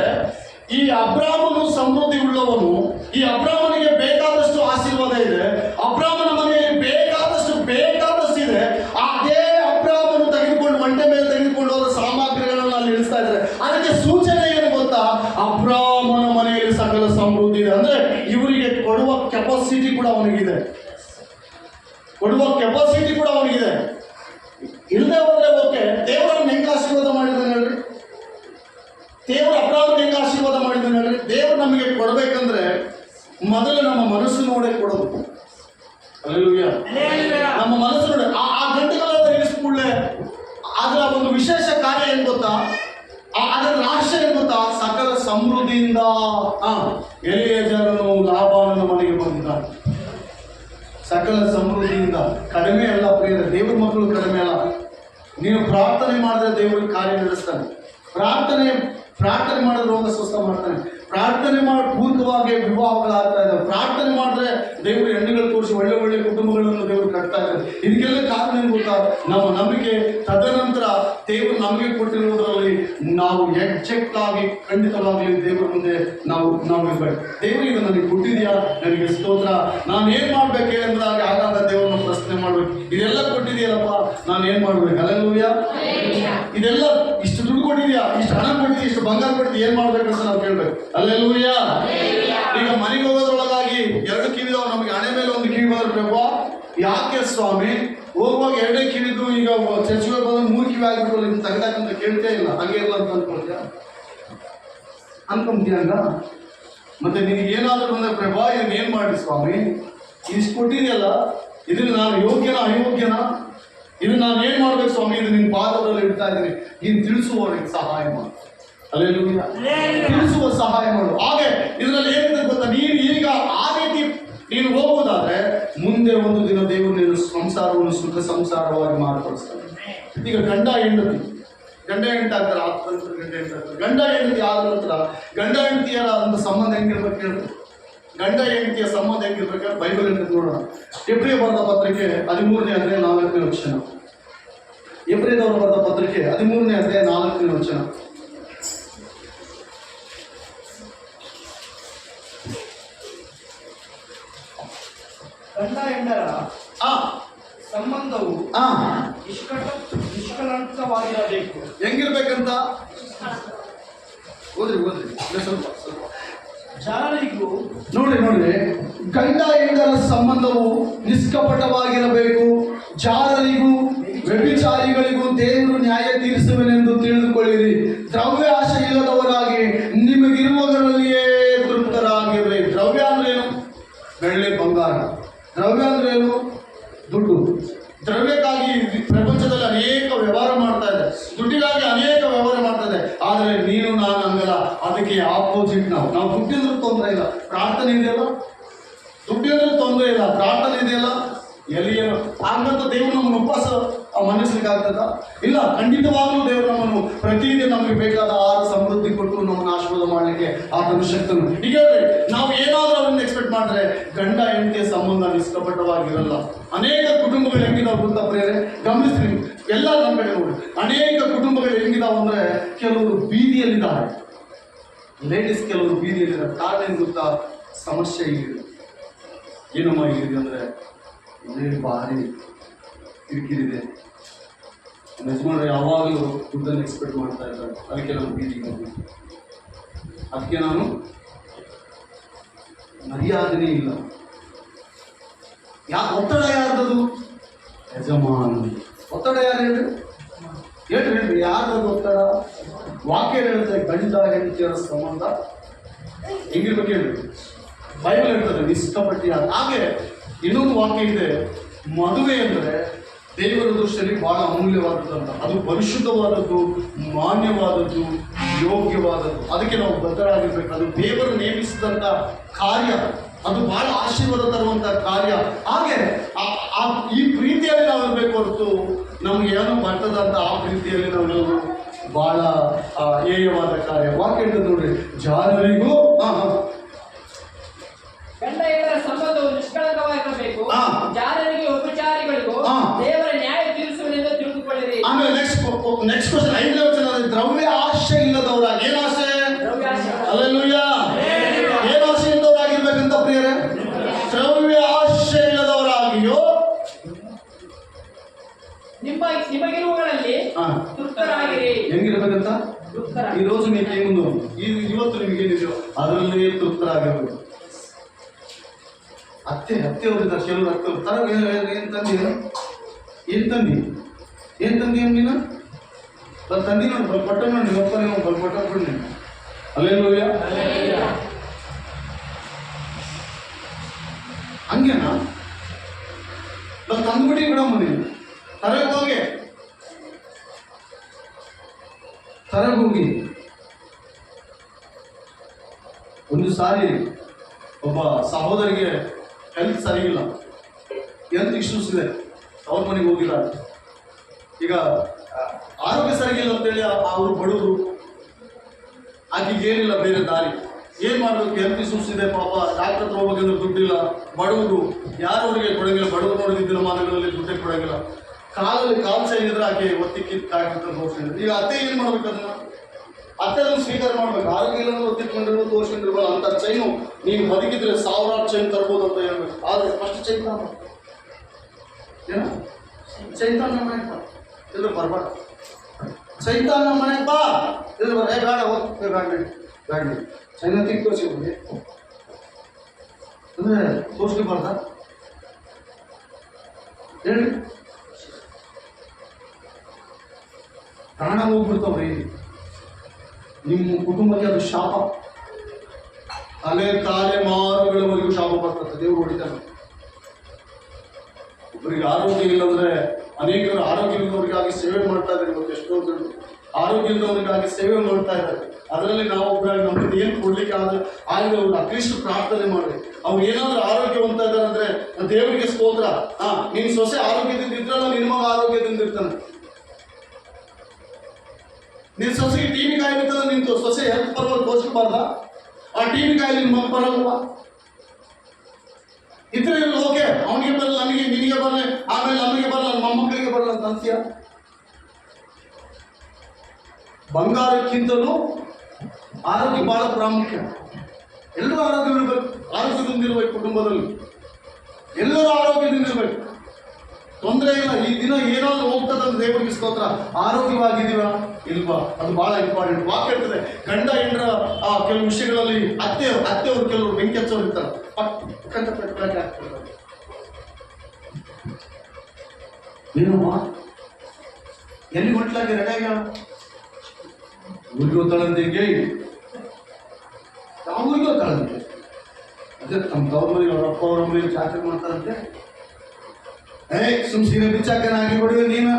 ಈ ಅಬ್ರಾಮನು ಸಮೃದ್ಧಿ ಉಳ್ಳವನು. ಈ ಅಬ್ರಾಮನಿಗೆ ಬೇಕಾದಷ್ಟು ಆಶೀರ್ವಾದ ಇದೆ, ಅಬ್ರಾಮನ ಮನೆಯಲ್ಲಿ ಬೇಕಾದಷ್ಟು ಇದೆ. ಅದೇ ಅಬ್ರಾಮನು ತೆಗೆದುಕೊಂಡು ಒಂಟೆ ಮೇಲೆ ತೆಗೆದುಕೊಂಡು ಹೋದ ಸಾಮಗ್ರಿಗಳನ್ನು ಅಲ್ಲಿ ಇಳಿಸ್ತಾ ಇದ್ದಾರೆ. ಅದಕ್ಕೆ ಸೂಚನೆ ಏನು ಗೊತ್ತಾ? ಅಬ್ರಾಮನ ಮನೆಯಲ್ಲಿ ಸಕಲ ಸಮೃದ್ಧಿ ಇದೆ. ಅಂದ್ರೆ ಇವರಿಗೆ ಕೊಡುವ ಕೆಪಾಸಿಟಿ ಕೂಡ ಅವನಿಗಿದೆ, ಇಲ್ಲದೆ ಹೋದ್ರೆ ಓಕೆ. ದೇವರನ್ನು ಹೆಂಗೆ ಆಶೀರ್ವಾದ ಮಾಡಿದ್ದಾನೆ ಹೇಳ್ರಿ? ದೇವರು ಅಬ್ರಾಮನಿಗೆ ಹೆಂಗೆ ಆಶೀರ್ವಾದ ಮಾಡಿದ್ದಾನೆ ಹೇಳ್ರಿ? ದೇವರು ನಮಗೆ ಕೊಡಬೇಕಂದ್ರೆ ಮೊದಲು ನಮ್ಮ ಮನಸ್ಸು ನೋಡೇ ಕೊಡೋದು. ಹಲ್ಲೆಲೂಯಾ. ನಮ್ಮ ಮನಸ್ಸು ನೋಡಿ ಆ ಗಂಟೆಗಳೆಲ್ಲ ಇಳಿಸ್ಕೊಳ್ಳೆ. ಅದರ ಒಂದು ವಿಶೇಷ ಕಾರ್ಯ ಏನು ಗೊತ್ತಾ? ಅದರ ರಹಸ್ಯ ಏನು ಗೊತ್ತಾ? ಸಕಲ ಸಮೃದ್ಧಿಯಿಂದ ಎಲಿಯೇಜರನು ಲಾಬಾನನ ಮನೆಗೆ ಬಂದಿದ್ದಾನೆ. ಸಕಲ ಸಮೃದ್ಧಿಯಿಂದ. ಕಡಿಮೆ ಅಲ್ಲ ಪ್ರಿಯರೇ, ದೇವ್ರ ಮಕ್ಕಳು ಕಡಿಮೆ ಅಲ್ಲ. ನೀವು ಪ್ರಾರ್ಥನೆ ಮಾಡಿದ್ರೆ ದೇವರು ಕಾರ್ಯ ನಡೆಸ್ತಾನೆ. ಪ್ರಾರ್ಥನೆ ಮಾಡಿದ್ರೆ ರೋಗ ಸ್ವಸ್ಥ ಮಾಡ್ತಾನೆ. ಪ್ರಾರ್ಥನೆ ಮಾಡಿ ಪೂರ್ವಕವಾಗಿ ವಿವಾಹಗಳಾಗ್ತಾ ಇದ್ದಾವೆ. ಪ್ರಾರ್ಥನೆ ಮಾಡಿದ್ರೆ ದೇವರು ಹೆಣ್ಣುಗಳು ತೋರಿಸಿ ಒಳ್ಳೆ ಕುಟುಂಬಗಳನ್ನು ದೇವರು ಕಟ್ತಾ ಇದ್ದಾರೆ. ಇದಕ್ಕೆಲ್ಲ ಕಾರಣ ಏನು ಗೊತ್ತಾ? ನಮ್ಮ ನಂಬಿಕೆ. ತದನಂತರ ದೇವರು ನಮಗೆ ಕೊಟ್ಟಿರುವುದರಲ್ಲಿ ನಾವು ಎಕ್ಸಾಕ್ಟ್ ಆಗಿ ಖಂಡಿತವಾಗಲಿ ದೇವರ ಮುಂದೆ ನಾವು ಇರಬೇಕು. ದೇವರು ಇದು ನನಗೆ ಕೊಟ್ಟಿದೆಯಾ, ನನಗೆ ಸ್ತೋತ್ರ, ನಾನು ಏನು ಮಾಡ್ಬೇಕು ಎಂಬುದಾಗಿ ಆಗಾಗ ದೇವರನ್ನ ಪ್ರಶ್ನೆ ಮಾಡ್ಬೇಕು. ಇದೆಲ್ಲ ಕೊಟ್ಟಿದೆಯಲ್ಲಪ್ಪ, ನಾನು ಏನು ಮಾಡ್ಬೇಕು? ಹಲ್ಲೆಲೂಯಾ. ಇದೆಲ್ಲ ಇಷ್ಟು ದುಡ್ಡು ಕೊಟ್ಟಿದ್ಯಾ, ಇಷ್ಟು ಹಣ ಕೊಟ್ಟಿದ್ಯಾ, ಇಷ್ಟು ಬಂಗಾರ ಕೊಟ್ಟಿದ್ಯಾ, ಏನು ಮಾಡ್ಬೇಕಂತ ನಾವು ಕೇಳ್ಬೇಕು. ಹಲ್ಲೆಲೂಯಾ. ಈಗ ಮನೆಗೆ ಹೋಗೋದ್ರೊಳಗಾಗಿ 2 ಕಿವಿದವ, ನಮಗೆ ಹಣೆ ಮೇಲೆ 1 ಕಿವಿ ಬರಬೇಕು. ಯಾಕೆ ಸ್ವಾಮಿ? ಹೋಗುವಾಗ 2 ಕಿವಿದು, ಈಗ ಚರ್ಚ್ಗೆ ಬಂದ್ರೆ 3 ಕಿವಿ ಆಗಿಬಿಟ್ಟು ನಿಮ್ಗೆ ತೆಗ್ದಾಕಂತ ಕೇಳ್ತೇ ಇಲ್ಲ. ಹಂಗೆ ಇಲ್ಲ ಅಂತ ಅನ್ಕೊಂತೀಯ ಹಂಗ? ಮತ್ತೆ ನಿನಗೆ ಏನಾದರೂ ಬಂದ್ರೆ ಪ್ರಭಾ ಇದನ್ನ ಏನ್ ಮಾಡಿ ಸ್ವಾಮಿ, ಇಷ್ಟು ಕೊಟ್ಟಿದೆಯಲ್ಲ, ಇದನ್ನ ನಾನು ಯೋಗ್ಯನಾ ಅಯೋಗ್ಯನಾ, ಇದನ್ನ ನಾನು ಏನ್ ಮಾಡ್ಬೇಕು ಸ್ವಾಮಿ, ಇದು ನಿನ್ನ ಪಾದದಲ್ಲಿ ಇಡ್ತಾ ಇದ್ದೀನಿ, ನೀನು ತಿಳಿಸುವವರಿಗೆ ಸಹಾಯ ಮಾಡು. ಹಲ್ಲೆಲೂಯಾ. ತಿಳಿಸುವ ಸಹಾಯ ಮಾಡು. ಹಾಗೆ ಇದರಲ್ಲಿ ಏನಿದೆ ಗೊತ್ತಾ? ನೀನು ಈಗ ಆ ರೀತಿ ನೀನು ಹೋಗುವುದಾದ್ರೆ ಮುಂದೆ ಒಂದು ದಿನ ದೇವರು ನೀನು ಸಂಸಾರವನ್ನು ಸುಖ ಸಂಸಾರವಾಗಿ ಮಾರ್ಪಡಿಸ್ತಾನೆ. ಈಗ ಗಂಡ ಹೆಂಡತಿ ಆಗ್ತಾರೆ, ಗಂಡ ಹೆಂಡತಿ ಆದ ನಂತರ ಗಂಡ ಹೆಂಡತಿಯರ ಒಂದು ಸಂಬಂಧ ಹೆಂಗಿರ್ಬೇಕು ಹೇಳ್ತಾರೆ? ಗಂಡ ಹೆಂಡತಿಯ ಸಂಬಂಧ ಹೆಂಗಿರ್ಬೇಕಾದ್ರೆ ಬೈಬಲ್ ಅಂತ ನೋಡೋಣ. ಎಬ್ರಿಯ ಬರೆದ ಪತ್ರಿಕೆ 13ನೇ ಅಧ್ಯಾಯ 4ನೇ ವಚನ. ಎಬ್ರಿಯದವರು ಬರೆದ ಪತ್ರಿಕೆ 13ನೇ ಅಧ್ಯಾಯ 4ನೇ ವಚನ. ಗಂಡ ಹೆಂಡರ ಸಂಬಂಧವು ನಿಷ್ಕಳಂಕವಾಗಿರಬೇಕು. ಹೆಂಗಿರ್ಬೇಕಂತ ಓದ್ರಿ ಸ್ವಲ್ಪ ಜನರಿಗೂ ನೋಡಿ. ಗಂಡ ಹೆಂಡರ ಸಂಬಂಧವು ನಿಷ್ಕಪಟವಾಗಿರಬೇಕು. ಜಾರರಿಗೂ ವ್ಯಭಿಚಾರಿಗಳಿಗೂ ದೇವರು ನ್ಯಾಯ ತೀರಿಸುವನೆಂದು ತಿಳಿದುಕೊಳ್ಳಿರಿ. ದ್ರವ್ಯ ಆಶೆ ಇಲ್ಲದವರಾಗಿ ನಿಮಗಿರುವುದರಲ್ಲಿಯೇ ತೃಪ್ತರಾಗಿರಬೇಕು. ದ್ರವ್ಯ ಅಂದ್ರೆ ಏನು? ಬೆಳ್ಳಿ ಬಂಗಾರ. ದ್ರವ್ಯ ಅಂದ್ರೆ ಏನು? ದುಡ್ಡು. ದ್ರವ್ಯಕ್ಕಾಗಿ ಪ್ರಪಂಚದಲ್ಲಿ ಅನೇಕ ವ್ಯವಹಾರ ಮಾಡ್ತಾ ಇದೆ, ದುಡ್ಡಿಗಾಗಿ ಅನೇಕ ವ್ಯವಹಾರ ಮಾಡ್ತಾ ಇದೆ. ಆದರೆ ನೀನು ನಾನು ಹಂಗಲ್ಲ, ಅದಕ್ಕೆ ಆಪೋಸಿಟ್. ನಾವು ದುಡ್ಡಿಂದ್ರೂ ತೊಂದರೆ ಇಲ್ಲ, ಪ್ರಾರ್ಥನೆ ಇದೆಯಲ್ಲ. ದುಡ್ಡಿಂದ್ರೂ ತೊಂದರೆ ಇಲ್ಲ, ಪ್ರಾರ್ಥನೆ ಇದೆಯಲ್ಲ. ಎಲ್ಲಿಯೇನು ಹಂಗಂತ ದೇವರು ನಮ್ಮನ್ನು ಉಪವಾಸ ಮನಸ್ಲಿಕ್ಕೆ ಆಗ್ತದ? ಇಲ್ಲ. ಖಂಡಿತವಾಗ್ಲೂ ದೇವರು ನಮ್ಮನ್ನು ಪ್ರತಿದಿನ ನಮಗೆ ಬೇಕಾದ ಆಹಾರ ಸಮೃದ್ಧಿ ಕೊಟ್ಟು ನಮ್ಮನ್ನು ಆಶೀರ್ವಾದ ಮಾಡಲಿಕ್ಕೆ ಆತನ ಶಕ್ತನು. ಈಗ ನಾವು ಏನಾದರೂ ಅವನ್ನ ಎಕ್ಸ್ಪೆಕ್ಟ್ ಮಾಡಿದ್ರೆ ಗಂಡ ಹೆಂಡತಿಯ ಸಂಬಂಧ ನಿಷ್ಕಪಟವಾಗಿರಲ್ಲ. ಅನೇಕ ಕುಟುಂಬಗಳು ಹೆಂಗಿದಾವೆ ಗೊತ್ತಾ ಪ್ರಿಯರೇ? ಗಮನಿಸ್ರಿ, ಎಲ್ಲ ನಮ್ಮ ಕಡೆ ನೋಡಿ. ಅನೇಕ ಕುಟುಂಬಗಳು ಹೆಂಗಿದಾವೆ ಅಂದ್ರೆ ಕೆಲವರು ಬೀದಿಯಲ್ಲಿದ್ದಾರೆ, ಲೇಡೀಸ್ ಕೆಲವರು ಬೀದಿಯಲ್ಲಿದ್ದಾರೆ. ಕಾರಣ ಏನು ಗೊತ್ತಾ? ಸಮಸ್ಯೆ ಇದೆ. ಏನಮ್ಮ ಇದೆ ಅಂದ್ರೆ ಮನೇಲಿ ಭಾರಿ ಕಿರಿಕಿರಿದೆ. ಯಜಮಾನರು ಯಾವಾಗಲೂ ದುಡ್ಡನ್ನು ಎಕ್ಸ್ಪೆಕ್ಟ್ ಮಾಡ್ತಾ ಇದ್ದಾರೆ. ಅದಕ್ಕೆ ನಾನು ಬೀದಿಗೆ ಹೋಗ್ಬೇಕು, ಅದಕ್ಕೆ ನಾನು ಮರ್ಯಾದೆನೇ ಇಲ್ಲ. ಒತ್ತಡ ಯಾರ್ದದು? ಯಜಮಾನ. ಒತ್ತಡ ಯಾರು ಹೇಳ್ರಿ ಯಾರ್ದದು ಒತ್ತಡ? ವಾಕ್ಯ ಹೇಳ್ತದೆ ಗಂಡ ಹೆಂಡತಿಯರ ಸಂಬಂಧ ಹೆಂಗಿರ್ಬೇಕು ಹೇಳ್ರಿ. ಬೈಬಲ್ ಹೇಳ್ತದೆ ನಿಷ್ಕಪಟಿಯಾದ. ಹಾಗೆ ಇನ್ನೊಂದು ವಾಕ್ಯ ಇದೆ, ಮದುವೆ ಅಂದರೆ ದೇವರ ದೃಷ್ಟಿಯಲ್ಲಿ ಬಹಳ ಅಮೂಲ್ಯವಾದದ್ದು ಅಂತ. ಅದು ಪರಿಶುದ್ಧವಾದದ್ದು, ಮಾನ್ಯವಾದದ್ದು, ಯೋಗ್ಯವಾದದ್ದು. ಅದಕ್ಕೆ ನಾವು ಬದ್ಧರಾಗಿರ್ಬೇಕು. ಅದು ದೇವರು ನೇಮಿಸಿದಂಥ ಕಾರ್ಯ, ಅದು ಬಹಳ ಆಶೀರ್ವಾದ ತರುವಂಥ ಕಾರ್ಯ. ಹಾಗೆ ಈ ಪ್ರೀತಿಯಲ್ಲಿ ನಾವು ಇರಬೇಕು ಹೊರತು ನಮ್ಗೆ ಏನೋ ಬರ್ತದಂತ ಆ ಪ್ರೀತಿಯಲ್ಲಿ ನಾವು ಬಹಳ ಹೇಯವಾದ ಕಾರ್ಯ. ವಾಕ್ಯ ನೋಡ್ರಿ, ಜಾನರಿಗೂ ಗಂಡ ಹೆಂಡರ ಸಂಬಂಧವು ನಿಷ್ಕಳಂಕವಾಗಿರಬೇಕು. ಜಾರರಿಗೆ ವ್ಯಭಿಚಾರಿಗಳಿಗೂ ದೇವರ ನ್ಯಾಯ ತೀರಿಸುವನೆಂದು ತಿಳಿದುಕೊಳ್ಳಿರಿ. ಆಮೇಲೆ ನೆಕ್ಸ್ಟ್ ಕ್ವಶನ್ 5ನೇ ವಚನ, ದ್ರವ್ಯ ಈ రోజు మీకేముందో ಇವತ್ತು ನಿಮಗೇನಿದೆಯೋ ಅದರಲ್ಲೇ ತೃಪ್ತರಾಗಿರ್ಬೇಕು. ಅತ್ತೆ ಅವರಿದ್ದಾರೆ ಕೆಲವರು ಅತ್ತೆ ತರ ಏನ್ ತಂದಿ ಏನ್ ನೀನು ತಂದಿ ನೋಡಿ ಬಲ್ಪಟ್ಟ ನೋಡಿ ನಿಮ್ಮಪ್ಪ ನೀವು ಬಲ್ಪಟ್ಟ ಕೊಡಿ ನೀನು ಅಲ್ಲೇನೋಯ್ಯ ಹಂಗೇನಾ ತಂದ್ಬಿಡಿ ಬಿಡಮ್ಮ ನೀನು ತರಗ ಹೋಗಿ ಒಂದು ಸಾರಿ ಒಬ್ಬ ಸಹೋದರಿಗೆ ಹೆಲ್ತ್ ಸರಿಗಿಲ್ಲ, ಹೆಲ್ತ್ ಇಶ್ಯೂಸ್ ಇದೆ, ಅವ್ರ ಮನೆಗೆ ಹೋಗಿಲ್ಲ. ಈಗ ಆರೋಗ್ಯ ಸರಿಗಿಲ್ಲ ಅಂತೇಳಿ ಅವರು ಬಡವರು, ಆಕೆಗೆ ಏನಿಲ್ಲ ಬೇರೆ ದಾರಿ, ಏನ್ ಮಾಡ್ಬೇಕು? ಹೆಲ್ತ್ ಇಶ್ಯೂಸ್ ಇದೆ ಪಾಪ, ಡಾಕ್ಟರ್ ಹತ್ರ ಹೋಗ್ಬೇಕಂದ್ರೆ ದುಡ್ಡಿಲ್ಲ, ಬಡವರು ಯಾರು ಅವರಿಗೆ ಕೊಡಂಗಿಲ್ಲ, ಬಡವರು ನೋಡಿದ ದಿನಮಾನಗಳಲ್ಲಿ ದುಡ್ಡೇ ಕೊಡಂಗಿಲ್ಲ. ಕಾಲಲ್ಲಿ ಕಾಲು ಸೈನಿದ್ರೆ ಆಕೆ ಒತ್ತಿ ಕಿತ್ತಾಗಿರ್ತಾರೆ ತೋರಿಸಿದ್ರೆ. ಈಗ ಅತ್ತೆ ಏನ್ ಮಾಡ್ಬೇಕು? ಅತ್ತೆ ಅದನ್ನು ಸ್ವೀಕಾರ ಮಾಡ್ಬೇಕು. ಆರೋಗ್ಯ ಇಲ್ಲ ಒತ್ತಿಟ್ಕೊಂಡಿರ್ಬೋದು, ತೋರಿಸ್ಕೊಂಡಿರ್ಬೋದು. ಅಂತ ಚೈನು ನೀನು ಬದುಕಿದ್ರೆ ಸಾವಿರಾರು ಚೈನ್ ತರ್ಬೋದು ಅಂತ ಹೇಳ್ಬೇಕು. ಆದ್ರೆ ಫಸ್ಟ್ ಚೈತಾನ ಏನ ಚೈತಾನ ಮನೆಗೆ ಬಾ, ಇದ್ರೆ ಬರ್ಬಾರ್ದು. ಚೈತಾನ ಮನೆಗೆ ಬಾ, ಇದ್ರೆ ಬೇಡ ಬೇಡ ಚೈನ ತಿಕ್ ತೋರಿಸಿದ್ವಿ ಅಂದ್ರೆ ತೋರಿಸ್ಲಿಬಾರ್ದ ಹೇಳಿ. ಪ್ರಾಣ ಹೋಗ್ಬಿಡ್ತಾವ್ರಿ. ನಿಮ್ಮ ಕುಟುಂಬಕ್ಕೆ ಅದು ಶಾಪ, ತಲೆಮಾರುಗಳವರೆಗೂ ಶಾಪ ಬರ್ತದೆ. ದೇವರು ಹೊಡಿತಾನೆ. ಒಬ್ಬರಿಗೆ ಆರೋಗ್ಯ ಇಲ್ಲಂದ್ರೆ ಅನೇಕರು ಆರೋಗ್ಯ ಇಲ್ಲದವರಿಗಾಗಿ ಸೇವೆ ಮಾಡ್ತಾ ಇದ್ದಾರೆ. ಇವತ್ತು ಎಷ್ಟೋ ಜನ ಆರೋಗ್ಯ ಇಲ್ಲದವರಿಗಾಗಿ ಸೇವೆ ಮಾಡ್ತಾ ಇದ್ದಾರೆ. ಅದರಲ್ಲಿ ನಾವೊಬ್ಬರಾಗಿ ನಮ್ಗೆ ಏನು ಕೊಡ್ಲಿಕ್ಕೆ ಆದ್ರೆ ಅವ್ರು ಅಟ್ಲೀಸ್ಟ್ ಪ್ರಾರ್ಥನೆ ಮಾಡಿ. ಅವ್ರು ಏನಾದ್ರೂ ಆರೋಗ್ಯವಂತ ಇದ್ದಾರೆ ಅಂದ್ರೆ ದೇವರಿಗೆ ಸ್ತೋತ್ರ. ನಿನ್ ಸೊಸೆ ಆರೋಗ್ಯದಿಂದ ಇದ್ರಲ್ಲ, ನಿನ್ ಮಗ ಆರೋಗ್ಯದಿಂದ ಇರ್ತಾನೆ. ನಿನ್ ಸೊಸೆಗೆ ಟಿವಿ ಕಾಯಿಲೆ ನಿಂತು ಸೊಸೆ ಹೆಲ್ತ್ ಪರವಾಗಿ ತೋರಿಸಬಾರ್ದ? ಆ ಟಿವಿ ಕಾಯಿಲೆ ನಿನ್ ಮಗ ಬರಲ್ವಾ? ಇದ್ರೆ ಓಕೆ, ಅವನಿಗೆ ಬರಲ್ಲ, ನನಗೆ ನಿನಗೆ ಬರಲ್ಲ, ಆಮೇಲೆ ನಮಗೆ ಬರಲ್ಲ, ನನ್ನ ಮೊಮ್ಮಕ್ಕಳಿಗೆ ಬರಲ್ಲ ಅಂತ ಅಂತೀಯ. ಬಂಗಾರಕ್ಕಿಂತಲೂ ಆರೋಗ್ಯ ಬಹಳ ಪ್ರಾಮುಖ್ಯ. ಎಲ್ಲರೂ ಆರೋಗ್ಯದಿಂದಿರ್ಬೇಕು. ಕುಟುಂಬದಲ್ಲಿ ಎಲ್ಲರೂ ಆರೋಗ್ಯದಿಂದಿರ್ಬೇಕು. ತೊಂದರೆ ಇಲ್ಲ. ಈ ದಿನ ಏನಾದ್ರು ಹೋಗ್ತದಂತ ದೇವರಿಗೆ ಸ್ತೋತ್ರ. ಆರೋಗ್ಯವಾಗಿದ್ದೀವ ಇಲ್ವಾ? ಅದು ಬಹಳ ಇಂಪಾರ್ಟೆಂಟ್. ವಾಕ್ಯ ಇರ್ತದೆ, ಗಂಡ ಹೆಂಡ್ರ ಕೆಲವು ವಿಷಯಗಳಲ್ಲಿ ಅತ್ತೆಯವರು ಕೆಲವರು ಬೆಂಕಿ ಹಚ್ಚೋರು ಇರ್ತಾರೆ. ಪಕ್ಕಂತ ಪೆಟ್ಟಾಗಿ ಹಾಕ್ತಿರ್ತಾರೆ. ಏನಮ್ಮ ಎಲ್ಲಿ ಹೊಂಟ್ಲಾಗಿ ರೆಡಿಯಾಗ ಊರಿಗೆ ಹೋಗ್ತಾಳಂತಿಗೆ. ಯಾವ ಊರಿಗೆ ಹೋಗ್ತಾಳಂತೆ? ಅದೇ ತಮ್ಮ ತವ್ರ ಮನೆಗೆ ಅವ್ರ ಅಪ್ಪ ಅವ್ರ ಮನೆಗೆ ಜಾತ್ರೆ ಮಾಡ್ತಾರಂತೆ. ಸುಮ್ ಸೀರೆ ಬಿಚ್ಚಾಕನ ಹಾಕಿ ಕೊಡುವೆ ನೀನು.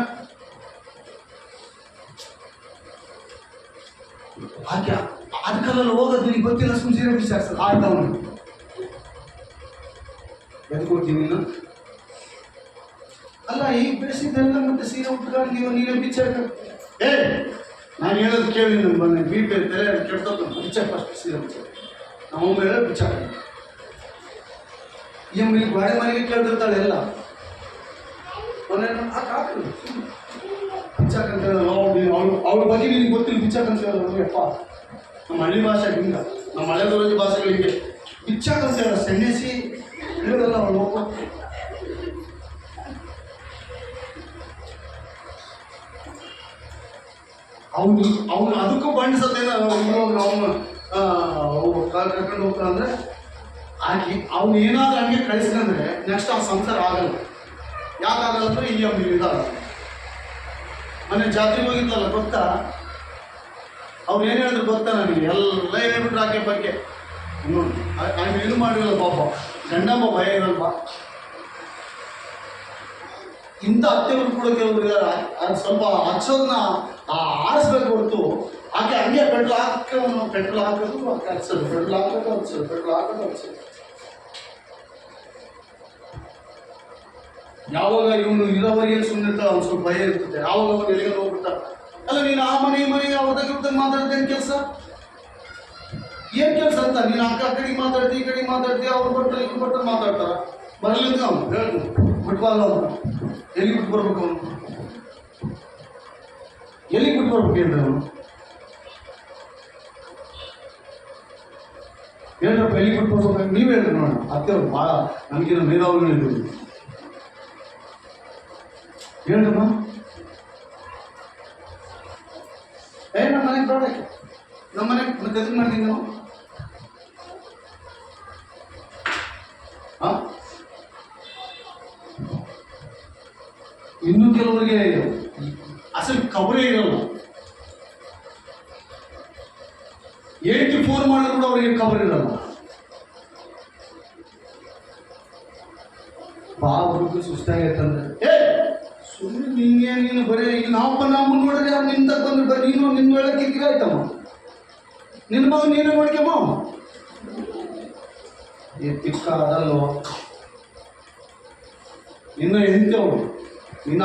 ಆಕೆ ಅದಕ್ಕೆಲ್ಲ ಹೋಗೋದು ನಿನಗೆ ಗೊತ್ತಿಲ್ಲ. ಸುಮ್ ಸೀರೆ ಬಿಚ್ಚಾಕ್ಸಲ್ಲ ಆಡ್ತಾವನು. ಎದ್ದು ಕೊಡ್ತೀನಿ ನೀನು. ಅಲ್ಲ ಈಗ ಬೆಳೆಸಿದ್ದೆಲ್ಲ ಮತ್ತೆ ಸೀರೆ ಉಟ್ಕೊಂಡು ನೀನೇ ಬಿಚ್ಚಾಕ. ನಾನು ಹೇಳೋದು ಕೇಳಿ ನನ್ನ ಬನ್ನಿ ಬಿ ಪಿ ತಲೆ ಕೆಡ್ತದ. ಬಿಚ್ಚಾಕ ಫಸ್ಟ್ ಸೀರೆ ಬಿಚ್ಚಾಕ. ನಮ್ಮ ಮೇಲೆ ಬಿಚ್ಚಾಕ. ಈ ಇಲ್ಲಿ ಗಾಡಿ ಮನೆಗೆ ಕೇಳ್ದಿರ್ತಾಳೆ ಎಲ್ಲ. ಬಿಚ್ಚಾಕಂತ ಅವ್ರ ಬಗ್ಗೆ ನಿನಗೆ ಗೊತ್ತಿಲ್ಲ. ಬಿಚ್ಚಾಕಂತ ಹೇಳಪ್ಪ, ನಮ್ಮ ಹಳ್ಳಿ ಭಾಷೆ ಹಿಂಗ, ನಮ್ಮ ಹಳೆದೊಳಗೆ ಭಾಷೆಗಳಿಗೆ ಬಿಚ್ಚಾಕಂತ ಹೇಳ. ಸೆಣ್ಣೆಸಿ ಹೇಳೋದಲ್ಲ ಅವಳು. ಹೋಗ ಅವನು ಅದಕ್ಕೂ ಬಂಡಿಸತ್ತೇನ. ಅವನು ಕರ್ಕೊಂಡು ಹೋಗ್ತಾನೆ ಅಂದ್ರೆ ಆಕಿ ಅವ್ನು ಏನಾದ್ರೂ ಹಂಗೆ ಕಳಿಸ್ಕೊಂಡ್ರೆ ನೆಕ್ಸ್ಟ್ ಆ ಸಂಸಾರ ಆಗಲ್ಲ. ಯಾಕಾಗಲ್ಲ ಅಂದ್ರೆ ಈ ಅಮ್ಮ ಇದಾರ. ಮನೆ ಜಾತ್ರೆಗೆ ಹೋಗಿದ್ದಲ್ಲ ಗೊತ್ತಾ? ಅವ್ರು ಏನು ಹೇಳಿದ್ರು ಗೊತ್ತಾ ನನಗೆ? ಎಲ್ಲ ಹೇಳ್ಬಿಟ್ರು ಆಕೆ ಬಗ್ಗೆ. ನೋಡಿ ನಾನು ಏನು ಮಾಡಿರಲ್ಲ ಪಾಪ. ಗಂಡಮ್ಮ ಭಯ ಇರಲ್ವಾ? ಇಂಥ ಅತ್ತೆಗಳು ಕೂಡ ಕೆಲವರು ಇದ್ದಾರೆ. ಅದು ಸ್ವಲ್ಪ ಹಚ್ಚೋದನ್ನ ಆರಿಸ್ಬೇಕು ಹೊರತು ಆಕೆ ಹಂಗೆ ಪೆಟ್ರೋಲ್ ಹಾಕೋದು ಹಚ್ಚೋದು, ಪೆಟ್ರೋಲ್ ಹಾಕೋದು ಹಚ್ಚೋದು, ಪೆಟ್ರೋಲ್ ಹಾಕೋದು ಹಚ್ಚೋದು. ಯಾವಾಗ ಇವನು ಇರೋವರೆಗೆ ಸುಮ್ಮನೆ ಇರ್ತಾವೆ, ಅವ್ನು ಸ್ವಲ್ಪ ಭಯ ಇರ್ತದೆ. ಯಾವಾಗ ಅವಾಗ ಎಲ್ಲಿಗೆ ಹೋಗ್ಬಿಟ್ಟ. ಅಲ್ಲ ನೀನು ಆ ಮನೆಗೆ ಅವ್ರದಾಗ ಇವ್ರದಾಗ ಮಾತಾಡ್ತೇನೆ ಕೆಲಸ ಏನ್ ಕೆಲಸ ಅಂತ? ನೀನು ಅಕ್ಕ ಕಡೆಗೆ ಮಾತಾಡ್ತಿ, ಈ ಕಡೆಗೆ ಮಾತಾಡ್ತಿ, ಅವ್ರು ಬಟ್ಟೆ ಇವ್ರು ಬಟ್ಟೆ ಮಾತಾಡ್ತಾರ. ಬರಲಿಂದ ಅವನು ಹೇಳ್ತು ಬಿಟ್ಬಾರ್ದು. ಅವನು ಎಲ್ಲಿಗೆ ಬಿಟ್ಟು ಬರ್ಬೇಕು? ಅವನು ಎಲ್ಲಿಗೆ ಬಿಟ್ಟು ಬರ್ಬೇಕು ಹೇಳ್ರಿ? ಅವನು ಹೇಳ್ರಪ್ಪ ಎಲ್ಲಿಗೆ ಬಿಟ್ಟು ಬರ್ಬೇಕು? ನೀವು ಹೇಳ್ರಿ ನೋಡೋಣ. ಅತ್ತೆಯವ್ರು ಭಾಳ ನಮಗಿನ ಮೇಧಾವಿಗಳು ಇದ್ದೀವಿ. ಹೇಳ್ರಮ್ಮ. ನಮ್ಮ ಮನೆ ಬೇಡ ನಮ್ಮನೆ ಮತ್ತೆ ಎದಕ್ಕೆ ಮಾಡ್ತೀನಿ ನಾವು ಇನ್ನು ಕೆಲವರಿಗೆ ಅಸಲು ಕವರೇ ಇರಲ್ಲ. ಫೋನ್ ಮಾಡಿದ್ರು ಕೂಡ ಅವರಿಗೆ ಕವರ್ ಇರಲ್ಲ. ಬಾಬು ಸುಸ್ತಾಗೈತಂದ್ರೆ ಸುಮ್ಮನೆ ನೀನು ಬರೀ ಈಗ ನಾವು ನೋಡಿದ್ರೆ ಅವ್ನು ನಿಂತ ಬಂದ್ರೆ ಬರೀ ನೀನು ನಿನ್ನ ಹೇಳಕ್ಕೆ ಗಿರಾಯ್ತಮ್ಮ ನಿನ್ನ ಮಗ ನೀನು ನೋಡ್ಕೆಮ್ಮ ತಿಕ್ಕ ಅದಲ್ಲೋ ನಿನ್ನ ಹೆಂಡತಿಯವರು ನಿನ್ನ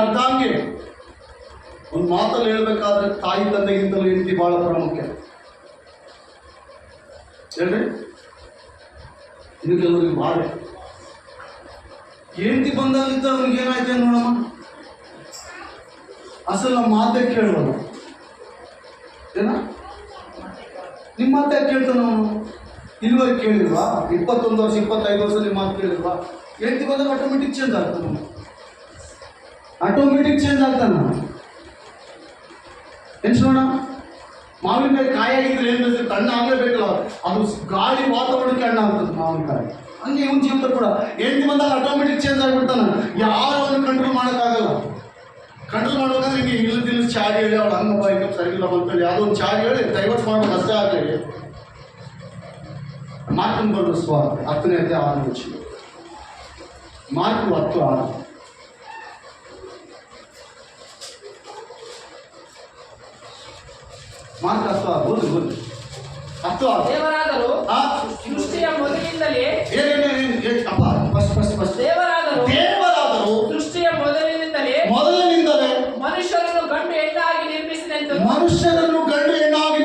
ಅರ್ಧಾಂಗಿ ಒಂದು ಮಾತಲ್ಲಿ ಹೇಳ್ಬೇಕಾದ್ರೆ ತಾಯಿ ತಂದೆಗಿಂತಲೂ ಹೆಂಡತಿ ಬಹಳ ಪ್ರಾಮುಖ್ಯ ಹೇಳ್ರಿ. ಇನ್ನು ಕೆಲವರಿಗೆ ಭಾಳ ಹೆಂಡತಿ ಬಂದಾಗಿದ್ದ ಅವ್ನಿಗೆ ಏನಾಯ್ತು ನೋಡಮ್ಮ ಅಸಲು ನಮ್ಮ ಮಾತೇ ಕೇಳೋದು ಏನ ನಿಮ್ಮ ಮಾತೇ ಕೇಳ್ತಾನ ಅವನು ಇಲ್ಲಿವರೆಗೆ ಕೇಳಿಲ್ವಾ 21 ವರ್ಷ 25 ವರ್ಷ ನಿಮ್ಮ ಮಾತು ಕೇಳಿಲ್ವಾ ಹೆಂಡತಿ ಬಂದಾಗ ಆಟೋಮೆಟಿಕ್ ಚೇಂಜ್ ಆಗ್ತಾನ ಎನ್ಸೋಣ ಮಾವಿನಕಾಯಿ ಕಾಯಿ ಆಗಿದ್ರೆ ಏನು ಬೇಕಿದ್ರೆ ಹಣ್ಣು ಆಗಲೇಬೇಕಲ್ಲ ಅದು ಗಾಳಿ ವಾತಾವರಣಕ್ಕೆ ಹಣ್ಣು ಆಗ್ತದೆ ಮಾವಿನಕಾಯಿ ಹಂಗೆ ಇವನ್ ಜೀವಿತ ಕೂಡ ಹೆಂಡತಿ ಬಂದಾಗ ಆಟೋಮೆಟಿಕ್ ಚೇಂಜ್ ಆಗಿಬಿಡ್ತಾನ ಯಾರು ಅವನು ಕಂಟ್ರೋಲ್ ಮಾಡೋಕ್ಕಾಗಲ್ಲ. ಕಂಟ್ರೋಲ್ ಮಾಡ್ಬೇಕಂದ್ರೆ ಹಿಂಗೆ ಇಲ್ಲದಿಲ್ಲ ಚಾಡಿ ಹೇಳಿ ಅವಳು ಹಂಗಪ್ಪ ಹಿಂಗೆ ಸರಿಗಿಲ್ಲ ಅಂತೇಳಿ ಯಾವುದೋ ಒಂದು ಚಾಡಿ ಹೇಳಿ ಡೈವರ್ಸ್ ಮಾಡ್ಬೇಕು ಅಷ್ಟೇ ಆಗಲಿ ಮಾರ್ಕ್ ಬರೋದು ಸ್ವಾರ್ಥ 10ನೇ ಅಧ್ಯಾಯ 6ನೇ ವಚನ ಮಾರ್ಕ್ 10:6 ಮಾರ್ಕ್ 10:6 ದೇವರಾದರೂ ಸೃಷ್ಟಿಯ ಮೊದಲಿನಿಂದಲೇ ಅಪ್ಪ ಫಸ್ಟ್ ದೇವರಾದರೂ ಸೃಷ್ಟಿಯ ಮೊದಲಿನಿಂದಲೇ ಮನುಷ್ಯರನ್ನು ಗಂಡು ಹೆಣ್ಣಾಗಿ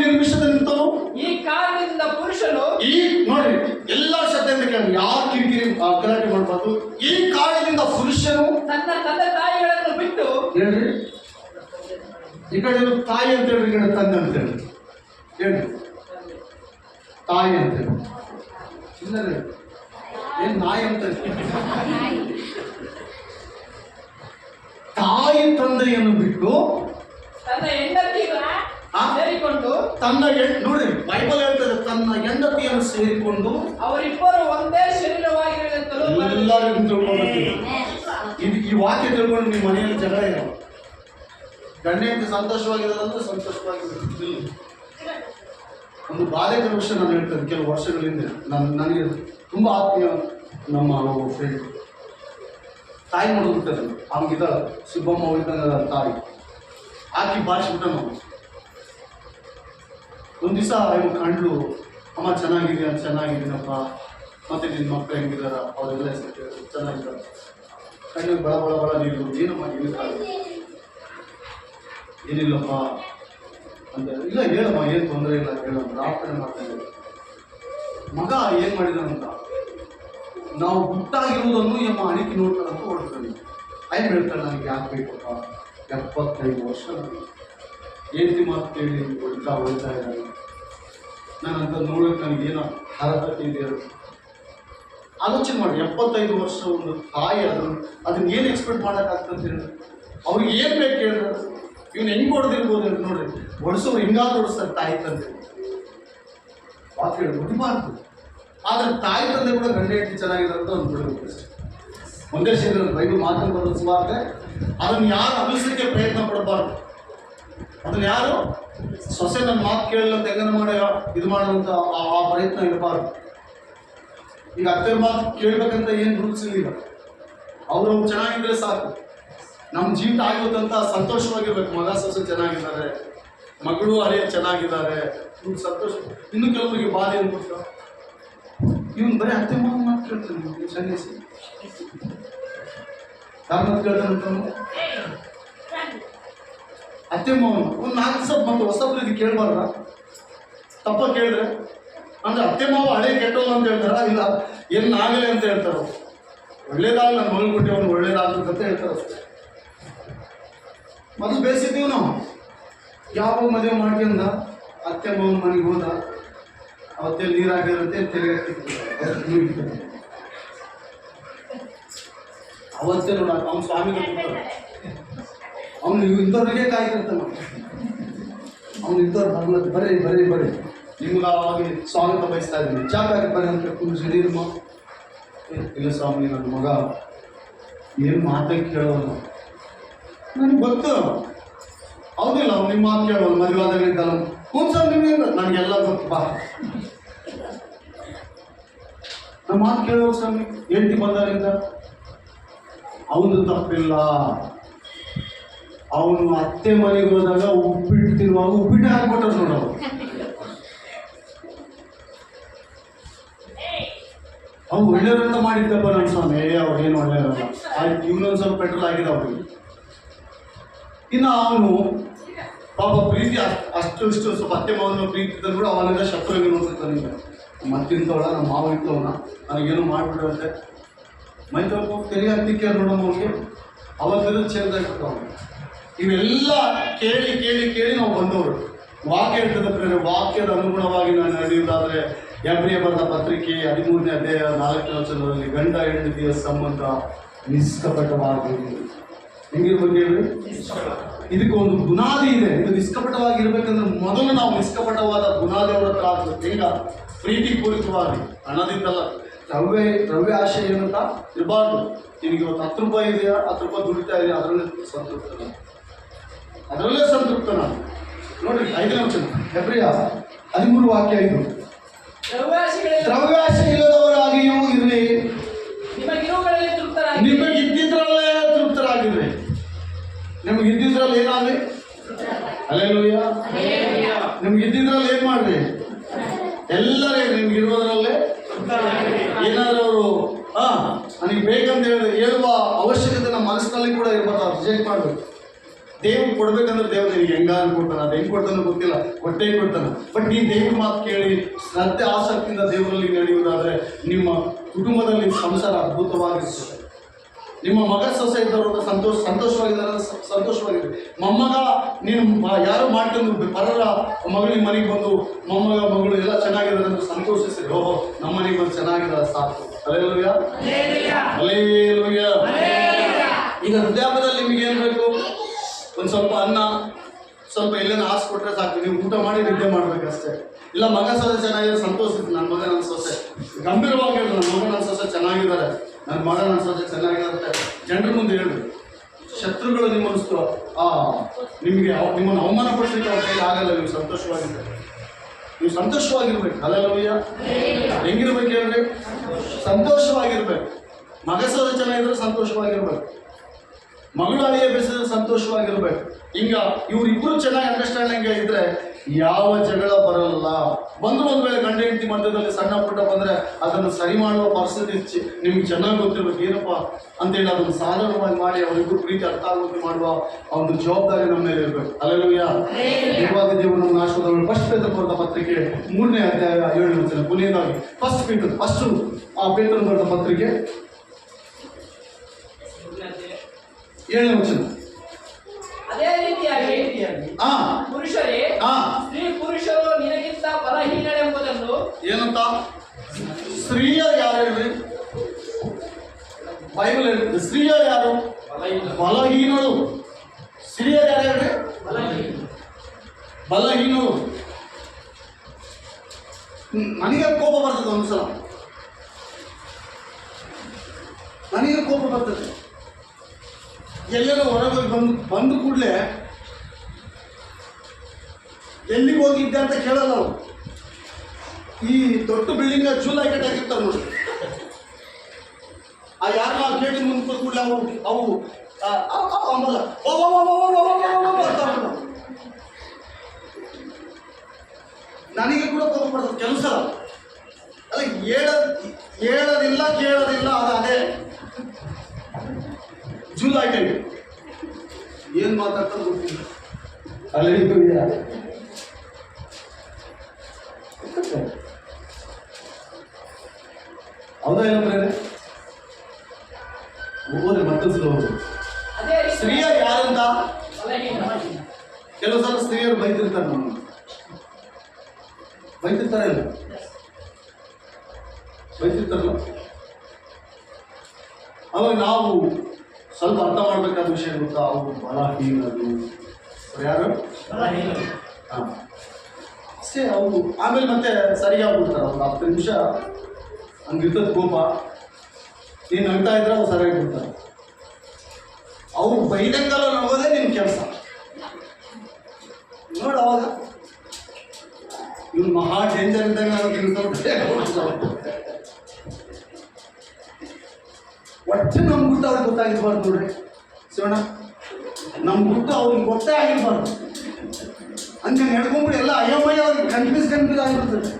ನಿರ್ಮಿಸಿದಂತನು ಈ ಕಾರಣದಿಂದ ಪುರುಷನು ಈ ನೋಡಿ ಎಲ್ಲ ಶ್ರದ್ಧೆಯಿಂದ ಕೇಳಿ ಯಾರು ಕಿರಿಕಿರಿ ಗಲಾಟೆ ಮಾಡಬಾರ್ದು. ಈ ಕಾರಣದಿಂದ ಪುರುಷನು ತನ್ನ ತಂದೆ ತಾಯಿಗಳನ್ನು ಬಿಟ್ಟು ಹೇಳ್ರಿ ಈ ಕಡೆ ತಾಯಿ ಅಂತ ಹೇಳಿ ಈ ಕಡೆ ತಂದೆ ಅಂತ ಹೇಳಿ ತಾಯಿ ಅಂತ ಹೇಳಿ ಇಲ್ಲದೆ ಏನ್ ನಾಯಿ ಅಂತ ತಾಯಿ ತಂದೆಯನ್ನು ಬಿಟ್ಟು ತನ್ನ ಹೆಂಡತಿಯನ್ನು ಸೇರಿಕೊಂಡು ನೋಡಿ ಬೈಬಲ್ ಹೇಳ್ತದೆ ತನ್ನ ಹೆಂಡತಿಯನ್ನು ಸೇರಿಕೊಂಡು ಅವರಿಬ್ಬರು ಒಂದೇ ಶರೀರವಾಗಿರಲೆಂತಲೂ ಎಲ್ಲರಿಗೂ ತಿಳ್ಕೊಬೇಕು. ಈ ವಾಕ್ಯ ತಿಳ್ಕೊಂಡು ನಿಮ್ಮ ಮನೆಯಲ್ಲಿ ಜಗಳ ಇಲ್ಲ. ಗಂಡ ಹೆಂಡತಿ ಸಂತೋಷವಾಗಿರೋದಂದ್ರೆ ಸಂತೋಷವಾಗಿಲ್ಲ. ಒಂದು ಬಾಲ್ಯದ ವಿಷಯ ನಾನು ಹೇಳ್ತೇನೆ. ಕೆಲವು ವರ್ಷಗಳಿಂದ ನನಗೆ ತುಂಬ ಆತ್ಮೀಯ ನಮ್ಮ ಫ್ರೆಂಡ್ ತಾಯಿ ನೋಡ್ಬಿಡ್ತಾರೆ ಅವ್ನಿಗಿದ ಸುಬ್ಬಮ್ಮ ಹೋಗಿದ್ದಂಗ ತಾಯಿ ಆಕಿ ಬಾರಿಸ್ಬಿಟ್ಟ ನಾವು ಒಂದು ದಿವಸ ಇವ್ರು ಕಂಡ್ಲು ಅಮ್ಮ ಚೆನ್ನಾಗಿದ್ದೀನಪ್ಪ ಮತ್ತೆ ನಿನ್ನ ಮಕ್ಕಳು ಹೆಂಗಿದಾರ ಅವರೆಲ್ಲ ಚೆನ್ನಾಗಿದ್ದಾರೆ ಕಣ್ಣಿಗೆ ಬಳ ನೀರು ಏನಮ್ಮ ಏನಿಲ್ಲಪ್ಪ ಅಂತ ಇಲ್ಲ ಹೇಳಮ್ಮ ಏನು ತೊಂದರೆ ಇಲ್ಲ ಹೇಳಮ್ಮ ಪ್ರಾರ್ಥನೆ ಮಾಡ್ತಾರೆ. ಮಗ ಏನು ಮಾಡಿದಾನಂತ ನಾವು ಗುಟ್ಟಾಗಿರುವುದನ್ನು ಎಮ್ಮ ಅಣಿಕೆ ನೋಡ್ತಾರಂತ ಹೊಡ್ತಾನೆ. ಐದು ಹೇಳ್ತಾಳೆ ನನಗೆ ಯಾಕೆ ಬೇಕಪ್ಪ 75 ವರ್ಷ ಹೆಂಡತಿ ಮಾತು ಕೇಳಿ ಹೊಡ್ತಾ ಇದ್ದಾರೆ. ನಾನಂತ ನೋಡೋಕೆ ನನಗೇನೋ ಹರಕತೆ ಇದೆ. ಆಲೋಚನೆ ಮಾಡಿ 75 ವರ್ಷ ಒಂದು ತಾಯಿ ಅದನ್ನ ಏನು ಎಕ್ಸ್ಪೆಕ್ಟ್ ಮಾಡೋಕ್ಕಾಗ್ತಂತ ಹೇಳಿ ಅವ್ರಿಗೆ ಏನು ಬೇಕು ಹೇಳಿದ್ರೆ ಇವ್ನು ಹೆಂಗೆ ಹೊಡೆದಿರ್ಬೋದು ಅಂತ ನೋಡ್ರಿ. ಹೊಡಿಸೋರು ಹಿಂಗಾದ್ರೂ ಹೊಡಿಸ್ತಾರೆ ತಾಯಿ ತಂದೆ ವಾಕ್ ಹೇಳಿ ಬಿಡಬಾರ್ದು. ಆದರೆ ತಾಯಿ ತಂದೆ ಕೂಡ ಗಂಡ ಹೆಂಡತಿ ಚೆನ್ನಾಗಿದೆ ಅಂತ ಒಂದು ಬಿಡಬೇಕು ಅಷ್ಟೇ. ಒಂದೇ ಶರೀರ ಬೈಬಲ್ ಮಾತನ್ನು ಬದಲಿಸಬಾರ್ದೆ. ಅದನ್ನು ಯಾರು ಅಗಲಿಸಲಿಕ್ಕೆ ಪ್ರಯತ್ನ ಪಡಬಾರ್ದು. ಅದನ್ನು ಯಾರು ಸೊಸೆ ನನ್ನ ಮಾತು ಕೇಳಲ್ಲ ತೆಂಗನ ಮಾಡಿ ಇದು ಮಾಡೋಂಥ ಆ ಪ್ರಯತ್ನ ಇರಬಾರ್ದು. ಈಗ ಅತ್ತೆ ಮಾತು ಕೇಳಬೇಕಂತ ಏನು ರೂಲ್ಸ್ ಇಲ್ಲ. ಅವರು ಚೆನ್ನಾಗಿದ್ರೆ ಸಾಕು. ನಮ್ಮ ಜೀವಿತ ಆಗಿರೋದಂತ ಸಂತೋಷವಾಗಿರ್ಬೇಕು. ಮಗ ಸೊಸೆ ಚೆನ್ನಾಗಿದ್ದಾರೆ, ಮಗಳು ಹಳೆಯ ಚೆನ್ನಾಗಿದ್ದಾರೆ, ಇವ್ನು ಸಂತೋಷ. ಇನ್ನು ಕೆಲವರಿಗೆ ಬಾಧೆ ಅನ್ಬಿಟ್ಟು ಇವನು ಬರೀ ಅತ್ತೆ ಮಾವ ಮಾತು ಕೇಳ್ತಾನೆ. ಸನ್ಯಾಸಿ ಯಾರು ಮಾತು ಕೇಳ್ತಾನಂತ ಅತ್ತೆ ಮಾವನ ಒಂದು 4 ದಿವಸ ಮತ್ತೆ ಹೊಸಬ್ರು ಇದು ಕೇಳಬಾರ್ದ? ತಪ್ಪ ಕೇಳಿದ್ರೆ ಅಂದ್ರೆ ಅತ್ತೆ ಮಾವ ಹಳೆ ಕೆಟ್ಟೋಲ್ಲ ಅಂತ ಹೇಳ್ತಾರ, ಇಲ್ಲ ಏನಾಗಲಿ ಅಂತ ಹೇಳ್ತಾರ. ಒಳ್ಳೇದಾಗಲಿ ನಾನು ಮಗಳು ಕೊಟ್ಟು ಅವ್ನು ಒಳ್ಳೇದಾಗ್ತದೆ ಅಂತ ಹೇಳ್ತಾರ ಅಷ್ಟೇ. ಮೊದಲು ಬೇಯಿಸಿದ್ದೀವಿ ನಾವು. ಯಾವಾಗ ಮದುವೆ ಮಾಡ್ಕೊಂಡ ಅತ್ತೆ ಮಾವನ ಮನೆಗೆ ಹೋದ ಅವತ್ತೇ ನೀರಾಗಿರುತ್ತೆ ತೆರಿಗೆ ಅವತ್ತೇ ನೋಡ ಅವ್ನ ಸ್ವಾಮಿ ಅವನು ಇಂಥವ್ರಿಗೆ ಕಾಯ್ತಿರ್ತಾನೆ. ಅವನು ಇಂಥವ್ರು ಬರ್ರಿ ಬರ್ರಿ ಬರ್ರಿ ನಿಮ್ಗಾಗಿ ಸ್ವಾಗತ ಬಯಸ್ತಾ ಇದ್ದೀನಿ, ಚಾ ಪ್ಯಾಕೆಟ್ ಬರ್ರಿ ಅಂತ ಕುಂದಿಸಿದೀರಮ್ಮ. ಇಲ್ಲ ಸ್ವಾಮಿ, ನನ್ನ ಮಗ ಏನು ಮಾತಾಗಿ ಕೇಳೋಲ್ಲ, ನನಗೆ ಗೊತ್ತು. ಹೌದಿಲ್ಲ, ಅವ್ನು ನಿಮ್ಮ ಮಾತು ಕೇಳೋಲ್ಲ, ಮದುವೆ ಆದಾಗಲಿದ್ದಲ್ಲ. ಹ್ಞೂ ಸರ್, ನಿಮಗೆ ನನಗೆಲ್ಲ ಗೊತ್ತು, ಬಾ ನಮ್ಮ ಮಾತು ಕೇಳೋ ಸ್ವಾಮಿ. ಹೆಂಡತಿ ಬಂದಾಗಿಂದ ಅವನು ತಪ್ಪಿಲ್ಲ. ಅವನು ಅತ್ತೆ ಮನೆಗೆ ಹೋದಾಗ ಉಪ್ಪಿಟ್ಟು ತಿನ್ನುವಾಗ ಉಪ್ಪಿಟ್ಟೆ ಹಾಕ್ಬಿಟ್ಟ ನೋಡೋರು. ಅವ್ನು ಒಳ್ಳೆಯವರಿಂದ ಮಾಡಿದ್ದಪ್ಪ ನನ್ನ ಸ್ವಾಮಿ. ಅವ್ರು ಏನು ಒಳ್ಳೆಯವರಲ್ಲ, ಆಯ್ತು ಇವನೊಂದು ಸ್ವಲ್ಪ ಪೆಟ್ರೋಲ್ ಆಗಿದೆ ಅವ್ರಿಗೆ. ಇನ್ನು ಅವನು ಪಾಪ ಪ್ರೀತಿ ಅಷ್ಟು ಇಷ್ಟು ಸ್ವಲ್ಪ ಅತ್ತೆ ಮಾವನ ಪ್ರೀತಿ ಇದ್ದರೂ ಕೂಡ ಅವನಿಂದ ಶತ್ರುವಿಗೆ ನೋಡ್ತಿರ್ತಾನೆ. ಮತ್ತಿಂತವಳ ನಮ್ಮ ಮಾವ ಇರ್ತವನ ನನಗೇನು ಮಾಡಿಬಿಟ್ಟಿರುತ್ತೆ, ಮೈ ತೊಳ್ಕೊ ತೆರಿಗೆ ಹತ್ತಿಕ್ಕೆ ನೋಡೋ ಅವ್ನಿಗೆ ಅವತ್ತಿನ ಚೇಂಜ್ ಆಗಿಬಿಟ್ಟು ಅವನು. ಇವೆಲ್ಲ ಕೇಳಿ ಕೇಳಿ ಕೇಳಿ ನಾವು ಬಂದವರು. ವಾಕ್ಯ ಇರ್ತದೆ ಪ್ರೇರೆ, ವಾಕ್ಯದ ಅನುಗುಣವಾಗಿ ನಾನು ನಡೆಯುವುದಾದರೆ ಎಬ್ರಿಯ ಬರೆದ ಪತ್ರಿಕೆ 13ನೇ ಅಧ್ಯಾಯ 4ನೇ ವಚನದಲ್ಲಿ ಗಂಡ ಹೆಂಡತಿಯ ಸಂಬಂಧ ನಿಷ್ಕಪಟವಾಗಿ ಹೆಂಗಿರ್ಬೇಕು ಹೇಳ್ರಿ? ಇದಕ್ಕೆ ಒಂದು ಬುನಾದಿ ಇದೆ. ಇದು ನಿಷ್ಕಪಟವಾಗಿರ್ಬೇಕಂದ್ರೆ ಮೊದಲು ನಾವು ನಿಷ್ಕಪಟವಾದ ಬುನಾದಿ ಅವರ ಹತ್ರ ಆಗ್ಬೇಕು. ಈಗ ಪ್ರೀತಿ ಪೂರಿತವಾಗಿ, ಹಣದಿಂದಲ್ಲ. ದ್ರವ್ಯ ಆಶೆ ಏನಂತ ಇರಬಾರ್ದು. ನಿನಗೆ ಇವತ್ತು 10 ರೂಪಾಯಿ ಇದೆಯಾ, 10 ರೂಪಾಯಿ ದುಡಿತಾ ಇದೆಯಾ, ಅದರಲ್ಲೇ ಸಂತೃಪ್ತ ನಾನು. ನೋಡ್ರಿ 5ನೇ ವಚನ ಎಬ್ರಿಯ 13 ವಾಕ್ಯ 5. ದ್ರವ್ಯಾಶೆ ಇಲ್ಲದವರಾಗಿಯೂ ಇರಲಿ, ನಿಮಗಿರುವುಗಳಲ್ಲಿ ತೃಪ್ತರಾಗಿ, ನಿಮಗಿದ್ದಿದ್ರಲ್ಲೇ ತೃಪ್ತರಾಗಿರ್ರಿ. ನಿಮಗಿದ್ದಿದ್ರಲ್ಲಿ ಏನಾಗ್ರಿ? ಹಲ್ಲೆಲೂಯಾ. ನಿಮ್ಗಿದ್ದಿದ್ರಲ್ಲಿ ಏನ್ ಮಾಡ್ರಿ? ಎಲ್ಲರೇ ನಿಮ್ಗಿರುವುದರಲ್ಲೇ. ಏನಾದ್ರು ಅವರು ನನಗೆ ಬೇಕಂತ ಹೇಳುವ ಅವಶ್ಯಕತೆ ನಮ್ಮ ಮನಸ್ಸಿನಲ್ಲಿ ಕೂಡ ಇರ್ಬೋದು. ರಿಜೆಕ್ಟ್ ಮಾಡಬೇಕು. ದೇವ್ರು ಕೊಡ್ಬೇಕಂದ್ರೆ ದೇವ್ರು ನಿನಗೆ ಹೆಂಗ ಅನ್ಕೊಡ್ತಾನೆ, ಅದು ಹೆಂಗೆ ಕೊಡ್ತಾನೆ ಗೊತ್ತಿಲ್ಲ, ಕೊಟ್ಟೇ ಕೊಡ್ತಾನೆ. ಬಟ್ ನೀನು ದೇವ್ರ ಮಾತು ಕೇಳಿ ಶ್ರದ್ಧೆ ಆಸಕ್ತಿಯಿಂದ ದೇವರಲ್ಲಿ ನಡೆಯುವುದಾದರೆ ನಿಮ್ಮ ಕುಟುಂಬದಲ್ಲಿ ಸಂಸಾರ ಅದ್ಭುತವಾಗಿರ್ತದೆ. ನಿಮ್ಮ ಮಗ ಸೊಸೆ ಇದ್ದವರು ಸಂತೋಷವಾಗಿದ್ದಾರೆ, ಸಂತೋಷವಾಗಿದೆ. ಮೊಮ್ಮಗ ನೀನು ಯಾರೋ ಮಾಡ್ಕೊಂಡು ಪರರ ಮಗಳಿಗೆ ಮನೆಗೆ ಬಂದು ಮೊಮ್ಮಗ ಮಗಳು ಎಲ್ಲ ಚೆನ್ನಾಗಿದ್ದಾರೆ ಅಂತ ಸಂತೋಷಿಸಿರಿ. ಓಹೋ, ನಮ್ಮ ಮನೆಗೆ ಬಂದು ಚೆನ್ನಾಗಿದ್ದಾರೆ, ಸಾಕು. Hallelujah, hallelujah. ಈಗ ಹೃದಯದಲ್ಲಿ ನಿಮಗೆ ಏನು ಬೇಕು? ಒಂದು ಸ್ವಲ್ಪ ಅನ್ನ, ಸ್ವಲ್ಪ ಎಲ್ಲೇನೋ ಆಸೆ ಕೊಟ್ಟರೆ ಸಾಕು. ನೀವು ಊಟ ಮಾಡಿ ನಿದ್ದೆ ಮಾಡಬೇಕಷ್ಟೇ. ಇಲ್ಲ ಮಗ ಸೊಸೆ ಚೆನ್ನಾಗಿದೆ, ಸಂತೋಷಿಸಿ. ನನ್ನ ಮಗ ನನ್ನ ಸೊಸೆ ಗಂಭೀರವಾಗಿ ಹೇಳಿದ್ರು, ನನ್ನ ಮಗ ನನ್ನ ಸೊಸೆ ಚೆನ್ನಾಗಿದ್ದಾರೆ, ನನ್ನ ಮಗ ನನ್ನ ಸೊಸೆ ಚೆನ್ನಾಗಿರುತ್ತೆ ಜನರ ಮುಂದೆ ಹೇಳಿ. ಶತ್ರುಗಳು ನಿಮ್ಮನ್ನಿಸ್ತು ನಿಮಗೆ ನಿಮ್ಮನ್ನು ಅವಮಾನ ಪಡಿಸಲಿಕ್ಕೆ ಅವ್ರ ಕೈಲಿ ಆಗಲ್ಲ. ನೀವು ಸಂತೋಷವಾಗಿರ್ಬೇಕು, ನೀವು ಸಂತೋಷವಾಗಿರ್ಬೇಕು. ಹಲ್ಲೆಲೂಯಾ. ಹೆಂಗಿರ್ಬೇಕು ಹೇಳ್ರಿ? ಸಂತೋಷವಾಗಿರ್ಬೇಕು. ಮಗ ಸೊಸೆ ಚೆನ್ನಾಗಿದ್ರೆ ಸಂತೋಷವಾಗಿರ್ಬೇಕು, ಮಗಳು ಅಳಿಯ ಬೇಸಿದ್ರೆ ಸಂತೋಷವಾಗಿರ್ಬೇಕು. ಹಿಂಗ ಇವರಿಬ್ಬರು ಚೆನ್ನಾಗಿ ಅಂಡರ್ಸ್ಟ್ಯಾಂಡಿಂಗ್ ಇದ್ರೆ ಯಾವ ಜಗಳ ಬರಲ್ಲ. ಬಂದು ಒಂದು ವೇಳೆ ಗಂಡ ಹೆಂಡತಿ ಮಧ್ಯದಲ್ಲಿ ಸಣ್ಣ ಪುಟ್ಟ ಬಂದರೆ ಅದನ್ನು ಸರಿ ಮಾಡುವ ಪರಿಸ್ಥಿತಿ ನಿಮ್ಗೆ ಚೆನ್ನಾಗಿ ಗೊತ್ತಿರ್ಬೇಕು. ಏನಪ್ಪ ಅಂತೇಳಿ ಅದನ್ನು ಸಾಧಾರಣವಾಗಿ ಮಾಡಿ ಅವರಿಬ್ಬರು ಪ್ರೀತಿ ಅರ್ಥ ಆಗೋದು ಮಾಡುವ ಒಂದು ಜವಾಬ್ದಾರಿ ನಮ್ಮ ಮೇಲೆ ಇರಬೇಕು. ಹಲ್ಲೆಲೂಯಾ. ದೇವಾದಿ ದೇವರು ನಮ್ಮ ಆಶೀರ್ವಾದಗಳು. ಫಸ್ಟ್ ಪೇತ್ರ ಬರೆದ ಪತ್ರಿಕೆ 3ನೇ ಅಧ್ಯಾಯ 7ನೇ ವಚನ. ಕೊನೆಯದಾಗಿ ಫಸ್ಟ್ ಪೇತ್ರ ಬರೆದ ಪತ್ರಿಕೆ 7ನೇ ವಚನ. ಅದೇ ರೀತಿಯಾಗಿ ಪುರುಷರೇ, ಸ್ತ್ರೀ ಪುರುಷರು ನಿನಗಿಂತ ಬಲಹೀನಳೆಂಬುದನ್ನು. ಏನಂತ? ಸ್ತ್ರೀಯ ಯಾರು ಹೇಳ್ರಿ? ಬೈಬಲ್ ಹೇಳ್ರಿ. ಸ್ತ್ರೀಯ ಯಾರು? ಬಲಹೀನಳು. ಸ್ತ್ರೀಯ ಯಾರು ಹೇಳ್ರಿ? ಬಲಹೀನಳು. ನನಗೆ ಕೋಪ ಬರ್ತದೆ ಒಂದ್ಸಲ, ನನಗೆ ಕೋಪ ಬರ್ತದೆ. ಎಲ್ಲರೂ ಹೊರಗೆ ಬಂದು ಕೂಡಲೇ ಎಲ್ಲಿಗೆ ಹೋಗಿದ್ದೆ ಅಂತ ಕೇಳಲ್ಲ ಅವರು. ಈ ದೊಡ್ಡ ಬಿಲ್ಡಿಂಗ್ ಜೂಲಾಗಿ ಕಟ್ಟಾಗಿರ್ತಾರೆ ನೋಡಿ. ಆ ಯಾರು ನಾವು ಕೇಳಿ ಮುಂದೆ ಕೂಡಲೇ ಅವು ಅಂಬಲ್ಲ ನನಗೆ ಕೂಡ ಕೋಪ ಬರ್ತದೆ ಕೆಲಸ. ಅಲ್ಲ, ಹೇಳೋದಿಲ್ಲ ಕೇಳೋದಿಲ್ಲ, ಅದೇ ಜೂಲಾಗಿ ಟೈಮ್. ಏನು ಮಾತಾಡ್ತಾರೆ ಗೊತ್ತಿಲ್ಲ. ಹಲ್ಲೆಲೂಯಾ. ಹೌದಾ ಏನಂದ್ರೆ ಹೋಗೋದ್ರೆ ಮತ್ತೊಂದು ಸಲ ಹೋಗೋದು. ಸ್ತ್ರೀಯ ಯಾರಂತ ಕೆಲವು ಸಲ ಸ್ತ್ರೀಯರು ಬೈತಿರ್ತಾರೆ, ನಮ್ಮ ಬೈತಿರ್ತಾರೆ, ಇಲ್ಲ ಬೈತಿರ್ತಾರಲ್ಲ. ಅವಾಗ ನಾವು ಸ್ವಲ್ಪ ಅರ್ಥ ಮಾಡಬೇಕಾದ ವಿಷಯ ಗೊತ್ತಾ, ಅವರು ಬಲಹೀನರು. ಅವ್ರು ಯಾರು? ಹಾಂ, ಅಷ್ಟೇ. ಅವರು ಆಮೇಲೆ ಮತ್ತೆ ಸರಿಯಾಗ್ಬಿಡ್ತಾರೆ. ಒಂದು 10 ನಿಮಿಷ ಹಂಗಿರ್ತದ ಕೋಪ, ನೀನು ನಗ್ತಾ ಇದ್ರೆ ಅವ್ರು ಸರಿಯಾಗಿ ಬಿಡ್ತಾರೆ. ಅವ್ರು ಬೈದಂಗೆಲ್ಲ ನಗೋದೇ ನಿನ್ನ ಕೆಲಸ ನೋಡು. ಅವಾಗ ಇವ್ನು ಮಹಾ ಡೇಂಜರ್ ಇದ್ದಾಗ ಒಟ್ಟು ನಮ್ಮ ಗುಟ್ಟು ಅವ್ರಿಗೆ ಗೊತ್ತಾಗಿರ್ಬಾರ್ದು ನೋಡ್ರಿ ಶಿವಣ್ಣ. ನಮ್ಮ ಗುಟ್ಟು ಅವ್ರಿಗೆ ಗೊತ್ತೇ ಆಗಿರ್ಬಾರ್ದು. ಹಂಗೆ ನಡ್ಕೊಂಡ್ಬಿಟ್ಟು ಎಲ್ಲ ಅಯ್ಯಮ್ಮಯ್ಯ ಅವ್ರಿಗೆ ಕನ್ಫ್ಯೂಸ್ ಆಗಿರ್ತದೆ.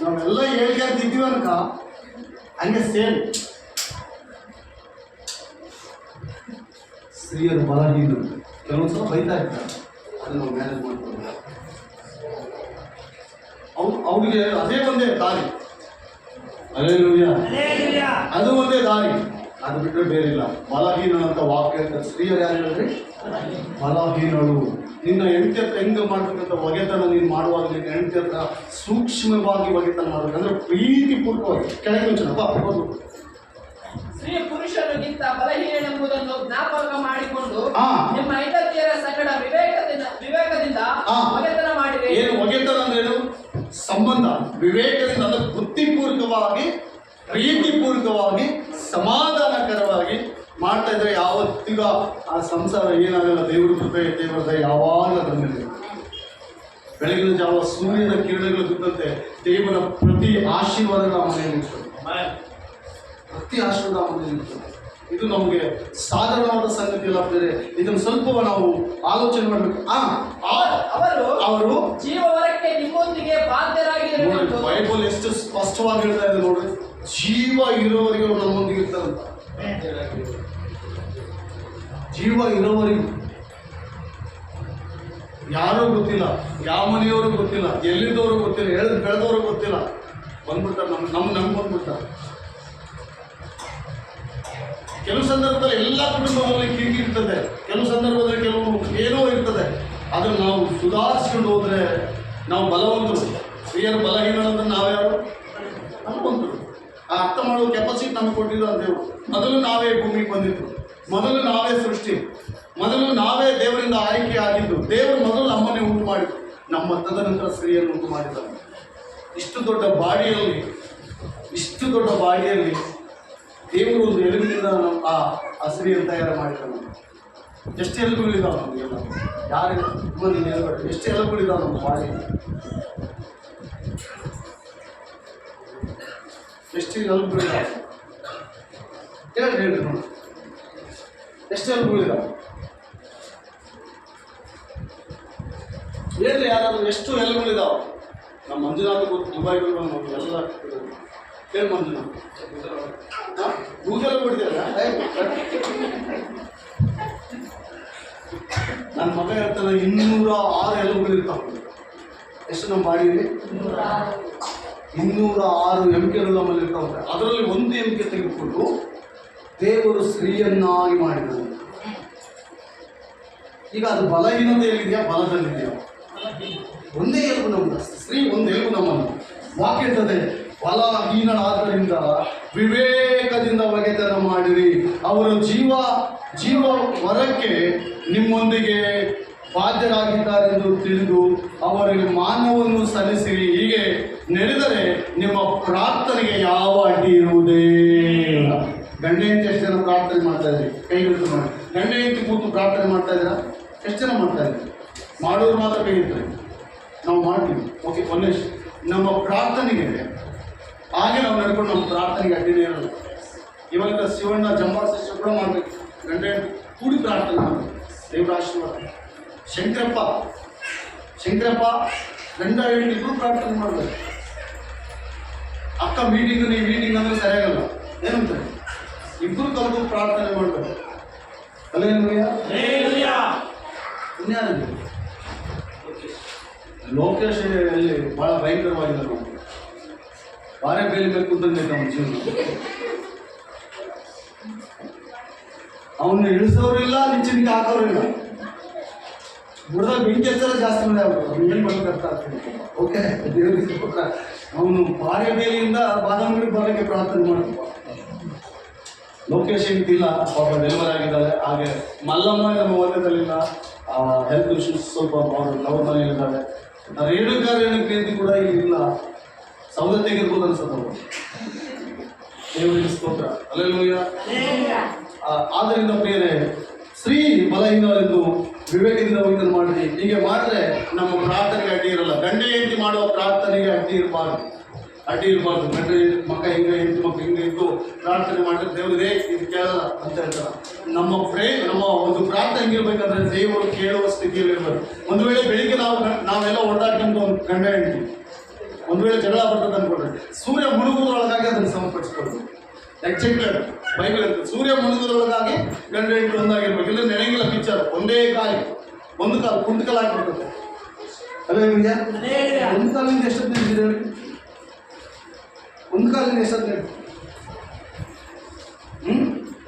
ನಾವೆಲ್ಲ ಹೇಳ್ತಿದ್ದೀವಿ ಅನ್ಕ ಹಂಗೆ ಸೇಮ್. ಸ್ತ್ರೀಯರು ಬಲಹೀನರು, ಕೆಲವೊಂದು ಸಲ ಬೈತಾ ಇರ್ತಾರೆ, ಅದನ್ನು ನಾವು ಮ್ಯಾನೇಜ್ ಮಾಡ್ತೀವಿ. ಅವ್ರಿಗೆ ಅದೇ ಒಂದೇ ದಾರಿ, ಅದು ಒಂದೇ ದಾರಿ, ಅದು ಬಿಟ್ಟರೆ ಬೇರಿಲ್ಲ. ಬಲಹೀನ ಅಂತ ವಾಕ್ಯ ಹೇಳ್ತಾರೆ. ಸ್ತ್ರೀಯರು ಯಾರು ಹೇಳಿದ್ರಿ? ಬಲಹೀನಳು. ನಿನ್ನ ಹೆಂಡತಿ ಹತ್ರ ಹೆಂಗೆ ಮಾಡ್ಬೇಕಂತ ಒಗೆತನ ನೀನು ಮಾಡುವಾಗ ನಿನ್ನ ಹೆಂಡತಿ ಹತ್ರ ಸೂಕ್ಷ್ಮವಾಗಿ ಒಗೆತನ ಮಾಡ್ಬೇಕು, ಅಂದ್ರೆ ಪ್ರೀತಿ ಪೂರ್ವಕವಾಗಿ. ಕೆಳಗೆ ಮುಂಚೆನಪ್ಪ ಸ್ತ್ರೀ ಪುರುಷನಿಗಿಂತ ಬಲಹೀನೆಂಬುದನ್ನು ಜ್ಞಾಪಕ ಮಾಡಿಕೊಂಡು ನಿಮ್ಮ ಹೆಂಡತಿಯರ ಸಂಗಡ ವಿವೇಕದಿಂದ ಒಗೆತನ ಮಾಡಿರಿ. ಏನು ಒಗೆತನ ಅಂದ್ರೇನು? ಸಂಬಂಧ. ವಿವೇಕದಿಂದ ಅಂದ್ರೆ ಬುದ್ಧಿಪೂರ್ವಕವಾಗಿ, ಪ್ರೀತಿಪೂರ್ವಕವಾಗಿ, ಸಮಾಧಾನಕರವಾಗಿ ಮಾಡ್ತಾ ಇದ್ರೆ ಯಾವತ್ತಿಗ ಆ ಸಂಸಾರ ಏನಾಗಲ್ಲ. ದೇವ್ರ ಕೃಪೆ, ದೇವರ ದಯೆ ಯಾವಾಗ ಅದರ ಮೇಲೆ. ಬೆಳಗಿನ ಜಾವ ಸೂರ್ಯನ ಕಿರಣಗಳು ಬಿದ್ದಂತೆ ದೇವರ ಪ್ರತಿ ಆಶೀರ್ವಾದ ಮನೆಯಲ್ಲಿ ಇರ್ತದೆ. ಪ್ರತಿ ಆಶೀರ್ವಾದ ಮನೆಯಲ್ಲಿ ಇರ್ತದೆ. ಇದು ನಮಗೆ ಸಾಧಾರಣವಾದ ಸಂಗತಿ ಅಲ್ಲ ಬೇರೆ. ಇದನ್ನು ಸ್ವಲ್ಪ ನಾವು ಆಲೋಚನೆ ಮಾಡಬೇಕು. ಅವರು ಜೀವವರಕ್ಕೆ ನಿಮ್ಮೊಂದಿಗೆ ಬಾಧ್ಯರಾಗಿರಬೇಕು. ಬೈಬಲ್ ಎಷ್ಟು ಸ್ಪಷ್ಟವಾಗಿ ಹೇಳ್ತಾ ಇದೆ ನೋಡ್ರಿ. ಜೀವ ಇರೋವರೆಗೆ ಅವ್ರು ನಮ್ಮೊಂದಿಗೆ ಇರ್ತಾರಂತ. ಜೀವ ಇರೋವರೆಗೂ ಯಾರೂ ಗೊತ್ತಿಲ್ಲ, ಯಾವ ಮನೆಯವರು ಗೊತ್ತಿಲ್ಲ, ಎಲ್ಲಿದ್ದವರು ಗೊತ್ತಿಲ್ಲ, ಬೆಳೆದವರು ಗೊತ್ತಿಲ್ಲ, ಬಂದ್ಬಿಡ್ತಾರೆ. ನಮ್ಗೆ ಬಂದ್ಬಿಡ್ತಾರೆ. ಕೆಲವು ಸಂದರ್ಭದಲ್ಲಿ ಎಲ್ಲ ಕುಟುಂಬಗಳಲ್ಲಿ ಕಿರಿಕಿ ಇರ್ತದೆ, ಕೆಲವು ಸಂದರ್ಭದಲ್ಲಿ ಕೆಲವು ಏನೋ ಇರ್ತದೆ. ಅದನ್ನು ನಾವು ಸುಧಾರಿಸ್ಕೊಂಡು ಹೋದರೆ ನಾವು ಬಲವಂತರು. ಸ್ತ್ರೀಯರು ಬಲಹೀನರಂದ್ರೆ ನಾವ್ಯಾರು? ಬಲವಂತರು. ಆ ಅರ್ಥ ಮಾಡುವ ಕೆಪಾಸಿಟಿ ನಮಗೆ ಕೊಟ್ಟಿದ್ದು ದೇವರು. ಮೊದಲು ನಾವೇ ಭೂಮಿಗೆ ಬಂದಿದ್ದು, ಮೊದಲು ನಾವೇ ಸೃಷ್ಟಿ, ಮೊದಲು ನಾವೇ ದೇವರಿಂದ ಆಯ್ಕೆ ಆಗಿದ್ದು. ದೇವರು ಮೊದಲು ನಮ್ಮನ್ನೇ ಉಂಟು ಮಾಡಿದ್ದು, ನಮ್ಮ ತದನಂತರ ಸ್ತ್ರೀಯನ್ನು ಉಂಟು ಮಾಡಿದ್ದಾನೆ. ಇಷ್ಟು ದೊಡ್ಡ ಬಾಡಿಯಲ್ಲಿ ದೇವರು ಒಂದು ಎಲುಬಿನಿಂದ ಆ ಸ್ತ್ರೀಯನ್ನು ತಯಾರು ಮಾಡಿದ್ದಾನೆ. ಎಷ್ಟು ಎಲುಬುಗಳಿದ್ದಾವೆ ನಮಗೆಲ್ಲ, ಯಾರು ಬಂದು ಹೇಳ್ಬೇಕು, ಎಷ್ಟು ಎಲುಬುಗಳಿದ್ದಾವೆ ನಮ್ಮ ಬಾಡಿ, ಎಷ್ಟು ಎಲುಬುಗಳಿದ್ದಾವೆ ಹೇಳ್ರಿ ನೋಡಿ. ಎಷ್ಟು ಎಲುಬುಗಳಿದ್ದಾವೆ ಹೇಳ್ರಿ ಯಾರಾದರೂ, ಎಷ್ಟು ಎಲುಬುಗಳಿದ್ದಾವೆ? ನಮ್ಮ ಮಂಜುನಾಥ ಗೊತ್ತು, ದುಬೈಗಳು ಬಂದು ಎಲ್ಲ ಹೇಳಿ ಮಂಜುನಾಥ್ ಗೂಗಲ್ ಕೊಡ್ತೀರಲ್ಲ. ನನ್ನ ಮಗ ಹೇಳ್ತಾನೆ 206 ಎಲುಬುಗಳಿರ್ತಾವೆ. ಎಷ್ಟು ನಮ್ಮ ಬಾಡಿಯಲ್ಲಿ? 206 ಎಮ್ಕೆಗಳು ನಮ್ಮಲ್ಲಿ ಇರ್ತಾವೆ. ಅದರಲ್ಲಿ ಒಂದು ಎಮ್ಕೆ ತೆಗೆದುಕೊಂಡು ದೇವರು ಸ್ತ್ರೀಯನ್ನಾಗಿ ಮಾಡಿದ್ದಾನೆ. ಈಗ ಅದು ಬಲಹೀನತೆ ಎಲ್ಲಿದೆಯಾ? ಬಲದಲ್ಲಿದೆಯಾ? ಒಂದೇ ಎಲುಬು ನಮ್ಮದು, ಸ್ತ್ರೀ ಒಂದು ಎಲುಬು ನಮ್ಮನ್ನು. ವಾಕ್ಯ ಇರ್ತದೆ, ಬಲಹೀನಳಾದ್ದರಿಂದ ವಿವೇಕದಿಂದ ಒಗೆತನ ಮಾಡಿರಿ. ಅವರು ಜೀವ ವರಕ್ಕೆ ನಿಮ್ಮೊಂದಿಗೆ ಬಾಧ್ಯರಾಗಿದ್ದಾರೆಂದು ತಿಳಿದು ಅವರಿಗೆ ಮಾನವನ್ನು ಸಲ್ಲಿಸಿರಿ. ಹೀಗೆ ನಡೆದರೆ ನಿಮ್ಮ ಪ್ರಾರ್ಥನೆಗೆ ಯಾವ ಅಡ್ಡಿ ಇರುವುದೇ ಇಲ್ಲ. ಗಂಡ ಹೆಂಡತಿ ಎಷ್ಟು ಜನ ಪ್ರಾರ್ಥನೆ ಮಾಡ್ತಾ ಇದ್ರಿ? ಕೈಗೆತ್ತು ಮಾಡಿ. ಗಂಡ ಹೆಂಡತಿ ಕೂತು ಪ್ರಾರ್ಥನೆ ಮಾಡ್ತಾ ಇದ್ದೀರಾ? ಎಷ್ಟು ಜನ ಮಾಡ್ತಾ ಇದ್ರಿ? ಮಾಡೋರು ಮಾತ್ರ ಕೈ ಇರ್ತಾರೆ, ನಾವು ಮಾಡ್ತೀವಿ. ಓಕೆ, ಒಂದೇ ನಮ್ಮ ಪ್ರಾರ್ಥನೆಗೆ ಹಾಗೆ ನಾವು ನಡ್ಕೊಂಡು ನಮ್ಮ ಪ್ರಾರ್ಥನೆಗೆ ಅಡ್ಡಿನೇ ಇರೋದು. ಇವಾಗ ಶಿವಣ್ಣ ಜಂಬಾ ಶಿಷ್ಯ ಕೂಡ ಮಾಡಬೇಕು, ಗಂಡ ಹೆಂಡತಿ ಕೂಡಿ ಪ್ರಾರ್ಥನೆ ಮಾಡಬೇಕು, ದೇವರ ಆಶೀರ್ವಾದ. ಶಂಕರಪ್ಪ ಗಂಡ ಹೆಂಡತಿ ಇಬ್ಬರು ಪ್ರಾರ್ಥನೆ ಮಾಡಬೇಕು. ಅಕ್ಕ ಮೀಟಿಂಗ್ ಅಂದ್ರೆ ಸರಿಯಾಗಲ್ಲ, ಏನಂತಾರೆ? ಇಬ್ಬರು ಕಲಿತು ಪ್ರಾರ್ಥನೆ ಮಾಡಬೇಕು. ಇನ್ಯಾರಿದೆ? ಲೋಕೇಶ್ ಅಲ್ಲಿ ಬಹಳ ಭಯಂಕರವಾಗಿದೆ. ನಾವು ಬಾರೆ ಬೇಲಿ ಮೇಲೆ ಕೂತಂಗೆ ನಮ್ಮ ಜೀವನ. ಅವನ್ನ ಇಳಿಸೋರಿಲ್ಲ, ನಿಚ್ಚನಿಗೆ ಹಾಕೋರಿಲ್ಲ. ಬುಡದಲ್ಲಿ ಬೆಂಕಿ ಹಚ್ಚರ ಜಾಸ್ತಿ ಮಂದಿ ಆಗ್ಬೋದು. ಏನು ಮಾಡ್ಬೇಕಂತ ಆಗ್ತದೆ. ಓಕೆ, ದೇವರಿಗೆ ಅವನು ಬಾರೆ ಬೇಲಿಯಿಂದ ಬಾದಾಮಿ ಬರಲಿಕ್ಕೆ ಪ್ರಾರ್ಥನೆ ಮಾಡ್ತೀವಿ. ಲೋಕೇಶ್ ಇಲ್ಲ, ಪಾಪ ಡೆಲಿವರಿ ಆಗಿದ್ದಾರೆ. ಹಾಗೆ ಮಲ್ಲಮ್ಮ ನಮ್ಮ ವಲಯದಲ್ಲಿಲ್ಲ, ಹೆಲ್ತ್ ಇಶ್ಯೂಸ್ ಸ್ವಲ್ಪ ಅವರು ತವ್ರ ಮನೆಯಲ್ಲಿದ್ದಾರೆ. ರೇಣುಕಾ ಕೂಡ ಇಲ್ಲಿ ಇಲ್ಲ, ಸೌದತ್ತೆಗಿರ್ಬೋದು ಅನ್ಸುತ್ತೆ ಅವರು. ದೇವರಿಗೆ ಸ್ತೋತ್ರ, ಅಲ್ಲೆಲ್ಲೂಯ್ಯ. ಆದ್ದರಿಂದ ಪ್ರಿಯರೇ, ಸ್ತ್ರೀ ಬಲಹೀನರೆಂದು ವಿವೇಕದಿಂದ ವೈದ್ಯರು ಮಾಡಿರಿ. ಹೀಗೆ ಮಾಡಿದ್ರೆ ನಮ್ಮ ಪ್ರಾರ್ಥನೆಗೆ ಅಡ್ಡಿ ಇರಲ್ಲ. ಗಂಡ ಹೆಂಡತಿ ಮಾಡುವ ಪ್ರಾರ್ಥನೆಗೆ ಅಡ್ಡಿ ಇರಬಾರ್ದು. ಗಂಡ ಮಕ್ಕ ಹಿಂಗೆ ಹೆಂಡತಿ ಮಕ್ಕ ಹಿಂಗೆ ಇದ್ದು ಪ್ರಾರ್ಥನೆ ಮಾಡಿದ್ರೆ ದೇವರೇ ಇದು ಕೇಳಲ್ಲ ಅಂತ ಹೇಳ್ತಾರೆ. ನಮ್ಮ ಒಂದು ಪ್ರಾರ್ಥನೆ ಹೆಂಗಿರ್ಬೇಕಂದ್ರೆ ದೇವರು ಕೇಳುವ ಸ್ಥಿತಿಯಲ್ಲಿ ಇರಬೇಕು. ಒಂದು ವೇಳೆ ಬೆಳಿಗ್ಗೆ ನಾವೆಲ್ಲ ಹೊಡೆದಾಡ್ಕೊಂಡು ಒಂದು ಗಂಡ ಹೆಂಡತಿ ಒಂದು ವೇಳೆ ಜಗಳ ಬರ್ತದೆ ಅನ್ಕೊಂಡ್ರೆ ಸೂರ್ಯ ಮುಳುಗುವುದರೊಳಗಾಗಿ ಅದನ್ನು ಸಮರ್ಪಡಿಸ್ಕೊಳ್ಬೇಕು. ಎಕ್ಸಾಕ್ಟ್ ಬೈಬಲ್ ಅಂತ ಸೂರ್ಯ ಮುಳುಗುವುದರೊಳಗಾಗಿ ಗಂಡ ಹೆಂಡತಿ ಒಂದಾಗಿರ್ಬೇಕು. ಇಲ್ಲ ನೆನೆಗಿಲ್ಲ ಪಿಕ್ಚರ್ ಒಂದೇ ಒಂದು ಕಾಲು ಕುಂಟು ಹಾಕ್ಬಿಡ್ತದೆ. ಅದೇ ನಿಮಗೆ ಒಂದು ಕಾಲಿಂದ ಎಷ್ಟೊತ್ತು ನಿಂತಿದೆ ಹೇಳಿ? ಒಂದು ಕಾಲಿಂದ ಎಷ್ಟೊತ್ತು ನಿಂತು?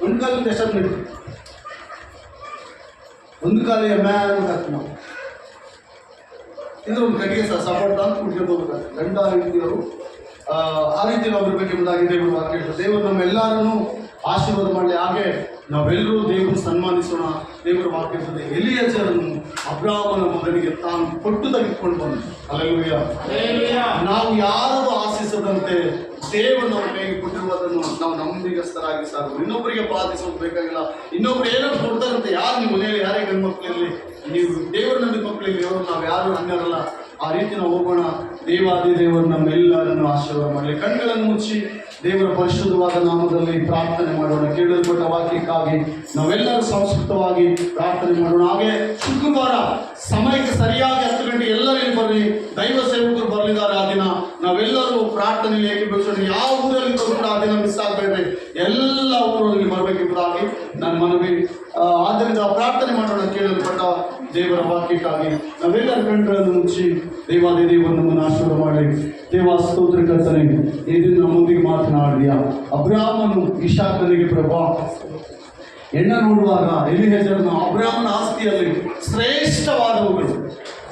ಒಂದು ಕಾಲಿಂದ ಎಷ್ಟೊತ್ತು ನಿಂತು? ಒಂದು ಕಾಲಿಗೆ ಮ್ಯಾನ್ ಹಾಕಿ ನಾವು ಇದ್ರ ಒಂದು ಕಡೆಗೆ ಸಪೋರ್ಟ್ ಅಂತ ಕುಟ್ಕೊಂಡು ಹೋಗ್ಬೇಕು. ಗಂಡ ಹೆಂಡತಿಯವರು ಆ ರೀತಿ ನಾವು ಇರಬೇಕೆಂಬುದಾಗಿ ದೇವರು ವಾಕ್ಯ ಹೇಳ್ತಾರೆ. ದೇವರು ನಮ್ಮೆಲ್ಲರನ್ನು ಆಶೀರ್ವಾದ ಮಾಡಲಿ. ಹಾಗೆ ನಾವೆಲ್ಲರೂ ದೇವರು ಸನ್ಮಾನಿಸೋಣ. ದೇವರ ವಾಕ್ಯ ಇರ್ತದೆ, ಎಲಿಯಾಜರನ್ನು ಅಬ್ರಾಮನ ಮಗನಿಗೆ ತಾನು ಕೊಟ್ಟು ತೆಗೆದುಕೊಂಡು ಬಂದು. ಹಲ್ಲೆಲೂಯಾ. ನಾವು ಯಾರದು ಆಶಿಸದಂತೆ ದೇವರು ನಮ್ಮ ಕೈಗೆ ಕೊಟ್ಟಿರುವುದನ್ನು ನಾವು ನಂಬಿಗಸ್ತರಾಗಿ ಸಾಕು. ಇನ್ನೊಬ್ಬರಿಗೆ ಬಾಧಿಸೋದು ಬೇಕಾಗಿಲ್ಲ. ಇನ್ನೊಬ್ರು ಏನಾದ್ರು ಕೊಡ್ತಾರಂತೆ, ಯಾರು ನಿಮ್ಮ ಮನೆಯಲ್ಲಿ ಯಾರೇ ಗಂಡು ಮಕ್ಕಳಲ್ಲಿ ನೀವು ದೇವರು ನಂಬಿದ ಮಕ್ಕಳಿಗೆ ಅವರು ನಾವು ಯಾರು ಅನ್ಯರಲ್ಲ. ಆ ರೀತಿ ನಾವು ಹೋಗೋಣ. ದೇವಾದಿ ದೇವರು ನಮ್ಮೆಲ್ಲರನ್ನು ಆಶೀರ್ವಾದ ಮಾಡಲಿ. ಕಣ್ಗಳನ್ನು ಮುಚ್ಚಿ ದೇವರ ಪರಿಶುದ್ಧವಾದ ನಾಮದಲ್ಲಿ ಪ್ರಾರ್ಥನೆ ಮಾಡೋಣ. ಕೇಳಲ್ಪಟ್ಟ ವಾಕ್ಯಕ್ಕಾಗಿ ನಾವೆಲ್ಲರೂ ಸಂಸ್ಕೃತವಾಗಿ ಪ್ರಾರ್ಥನೆ ಮಾಡೋಣ. ಹಾಗೆ ಶುಕ್ರವಾರ ಸಮಯಕ್ಕೆ ಸರಿಯಾಗಿ 10 ಗಂಟೆ ಎಲ್ಲರೂ ಬರ್ರಿ. ದೈವ ಸೇವಕರು ಬರಲಿದ್ದಾರೆ. ಆ ದಿನ ನಾವೆಲ್ಲರೂ ಪ್ರಾರ್ಥನೆಯಲ್ಲಿ ಏಕೀಭವಿಸೋಣ. ಯಾವ ಊರಲ್ಲಿ ಕೂಡ ಆ ದಿನ ಮಿಸ್ ಆಗಬೇಡ್ರಿ. ಎಲ್ಲ ಊರಲ್ಲಿ ಬರಬೇಕೆಂಬುದಾಗಿ ನನ್ನ ಮನವಿ. ಆದ್ದರಿಂದ ಪ್ರಾರ್ಥನೆ ಮಾಡೋಣ. ಕೇಳಲ್ಪಟ್ಟ ದೇವರ ವಾಕ್ಯಕ್ಕಾಗಿ ನಾವೆಲ್ಲರ ಕಣ್ಗಳನ್ನು ಮುಚ್ಚಿ ದೇವಾದಿ ದೇವರು ನಮ್ಮನ್ನು ಆಶೀರ್ವಾದ ಮಾಡಿ. ದೇವ ಸ್ತೋತ್ರ ಕರ್ತನೆ, ಇದನ್ನು ನಮ್ಮೊಂದಿಗೆ ಮಾತನಾಡಿದ್ಯಾ. ಅಬ್ರಾಮನು ಇಸಾಕನಿಗೆ ಪ್ರಭಾ ಹೆಣ್ಣ ನೋಡುವಾಗ ಎಲಿಯೇಜರನ ಅಬ್ರಾಮನ ಆಸ್ತಿಯಲ್ಲಿ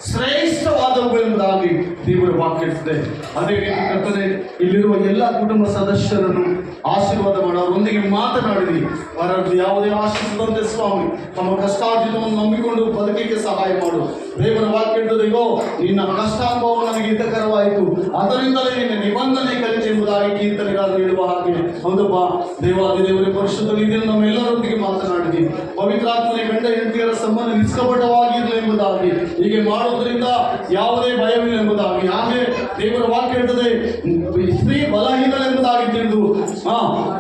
ಶ್ರೇಷ್ಠವಾದವುಗಳೆಂಬುದಾಗಿ ದೇವರ ವಾಕ್ಯ ಇರ್ತದೆ. ಅದೇ ರೀತಿ ಕರ್ತನೆ, ಇಲ್ಲಿರುವ ಎಲ್ಲ ಕುಟುಂಬ ಸದಸ್ಯರನ್ನು ಆಶೀರ್ವಾದ ಮಾಡಿ ಅವರೊಂದಿಗೆ ಮಾತನಾಡಿದಿ. ಅವರದ್ದು ಯಾವುದೇ ಆಶಿಸದಂತೆ ಸ್ವಾಮಿ ತಮ್ಮ ಕಷ್ಟಾರ್ಜಿತವನ್ನು ನಂಬಿಕೊಂಡು ಬದುಕಿಗೆ ಸಹಾಯ ಮಾಡು. ದೇವರ ವಾಕ್ಯ ಇರ್ತದೆಗೋ, ನಿನ್ನ ಕಷ್ಟಾನುಭವ ನನಗೆ ಹಿತಕರವಾಯಿತು, ಅದರಿಂದಲೇ ನಿನ್ನ ನಿಬಂಧನೆ ಕಲಿತೆ ಎಂಬುದಾಗಿ ಕೀರ್ತನೆಗಾರರು ಹೇಳುವ ಹಾಗೆ ಹೌದಪ್ಪ. ದೇವಾದಿ ದೇವರೇ ಪರಿಶುದ್ಧ ರೀತಿಯಲ್ಲಿ ನಮ್ಮೆಲ್ಲರೊಂದಿಗೆ ಮಾತನಾಡಿದಿ. ಪವಿತ್ರಾತ್ಮನೆ ಗಂಡ ಹೆಂಡತಿಯರ ಸಂಬಂಧ ನಿಷ್ಕಪಟವಾಗಿರಲಿ ಎಂಬುದಾಗಿ, ಹೀಗೆ ಮಾಡೋದ್ರಿಂದ ಯಾವುದೇ ಭಯವಿಲ್ಲ ಎಂಬುದಾಗಿ. ಹಾಗೆ ದೇವರ ವಾಕ್ಯ ಹೇಳ್ತದೆ, ಸ್ತ್ರೀ ಬಲಹೀನಳೆಂಬುದಾಗಿ ತಿಳಿದು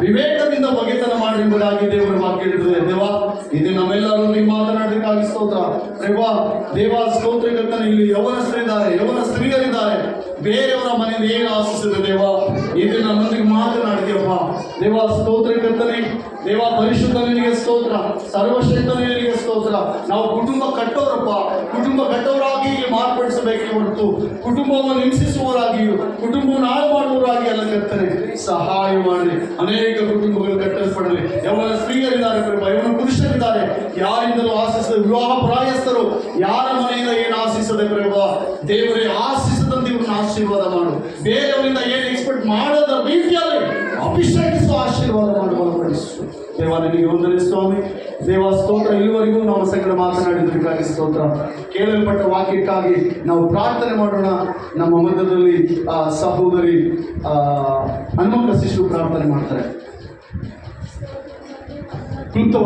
ವಿವೇಕದಿಂದ ಬಗೆತನ ಮಾಡಿ ಎಂಬುದಾಗಿ ದೇವರ ವಾಕ್ಯ ಹೇಳ್ತದೆ. ದೇವ, ಇದು ನಮ್ಮೆಲ್ಲರೊಂದಿಗೆ ಮಾತನಾಡಲಿಕ್ಕಾಗಿ ಸ್ತೋತ್ರ. ದೇವ ಸ್ತೋತ್ರ ಕರ್ತನೆ. ಇಲ್ಲಿ ಯೌವನ ಸ್ತ್ರೀಯರಿದ್ದಾರೆ. ಬೇರೆಯವರ ಮನೆಯಿಂದ ಏನು ಆಶಿಸಿದೆ ದೇವ, ಇದು ನಮ್ಮೊಂದಿಗೆ ಮಾತನಾಡಿದೆಯಪ್ಪ. ದೇವ ಸ್ತೋತ್ರ ಕರ್ತನೆ. ದೇವ ಪರಿಶುದ್ಧ ನಿನಗೆ ಸ್ತೋತ್ರ, ಸರ್ವಶ್ರೇಷ್ಠ ನಿನಗೆ ಸ್ತೋತ್ರ. ನಾವು ಕುಟುಂಬ ಕಟ್ಟೋರಾಗಿ ಇಲ್ಲಿ ಮಾರ್ಪಡಿಸಬೇಕೆ ಹೊರತು ಕುಟುಂಬವನ್ನು ಹಿಂಸಿಸುವವರಾಗಿಯೂ ಕುಟುಂಬವನ್ನು ಹಾಳು ಮಾಡುವವರಾಗಿ ಅಲ್ಲ ಕರ್ತನೆ. ಸಹಾಯ ಮಾಡಿ. ಅನೇಕ ಕುಟುಂಬಗಳು ಕಟ್ಟಲ್ಪಡಲಿ. ಯೌವನ ಸ್ತ್ರೀಯರಿದ್ದಾರೆ, ಯೌವನ ಪುರುಷರಿದ್ದಾರೆ. ಯಾರಿಂದಲೂ ಆಶಿಸದೆ ವಿವಾಹ ಪ್ರಾಯಸ್ಥರು ಯಾರ ಮನೆಯಿಂದ ಏನು ಆಶಿಸದೆ ಪ್ರಭಾ ದೇವರೇ ಆಶಿಸದಂತೆ ಇವ್ರನ್ನ ಆಶೀರ್ವಾದ ಮಾಡು. ಬೇರೆಯವರಿಂದ ಏನು ಎಕ್ಸ್ಪೆಕ್ಟ್ ಮಾಡದ ರೀತಿಯಲ್ಲಿ ಅಭಿಷೇಕಿಸುವ ಆಶೀರ್ವಾದ ಮಾಡಿ ಬಲಪಡಿಸು. ದೇವ ನಿನಗೆ ವಂದನೆ ಸ್ವಾಮಿ. ದೇವ ಸ್ತೋತ್ರ. ಇಲ್ಲಿವರೆಗೂ ನಾವು ಸಂಗಡ ಮಾತನಾಡಿದ್ದಕ್ಕಾಗಿ ಸ್ತೋತ್ರ. ಕೇಳಲ್ಪಟ್ಟ ವಾಕ್ಯಕ್ಕಾಗಿ ನಾವು ಪ್ರಾರ್ಥನೆ ಮಾಡೋಣ. ನಮ್ಮ ಮಧ್ಯದಲ್ಲಿ ಸಹೋದರಿ ಹನುಮಂತ ಶಿಶು ಪ್ರಾರ್ಥನೆ ಮಾಡ್ತಾರೆ.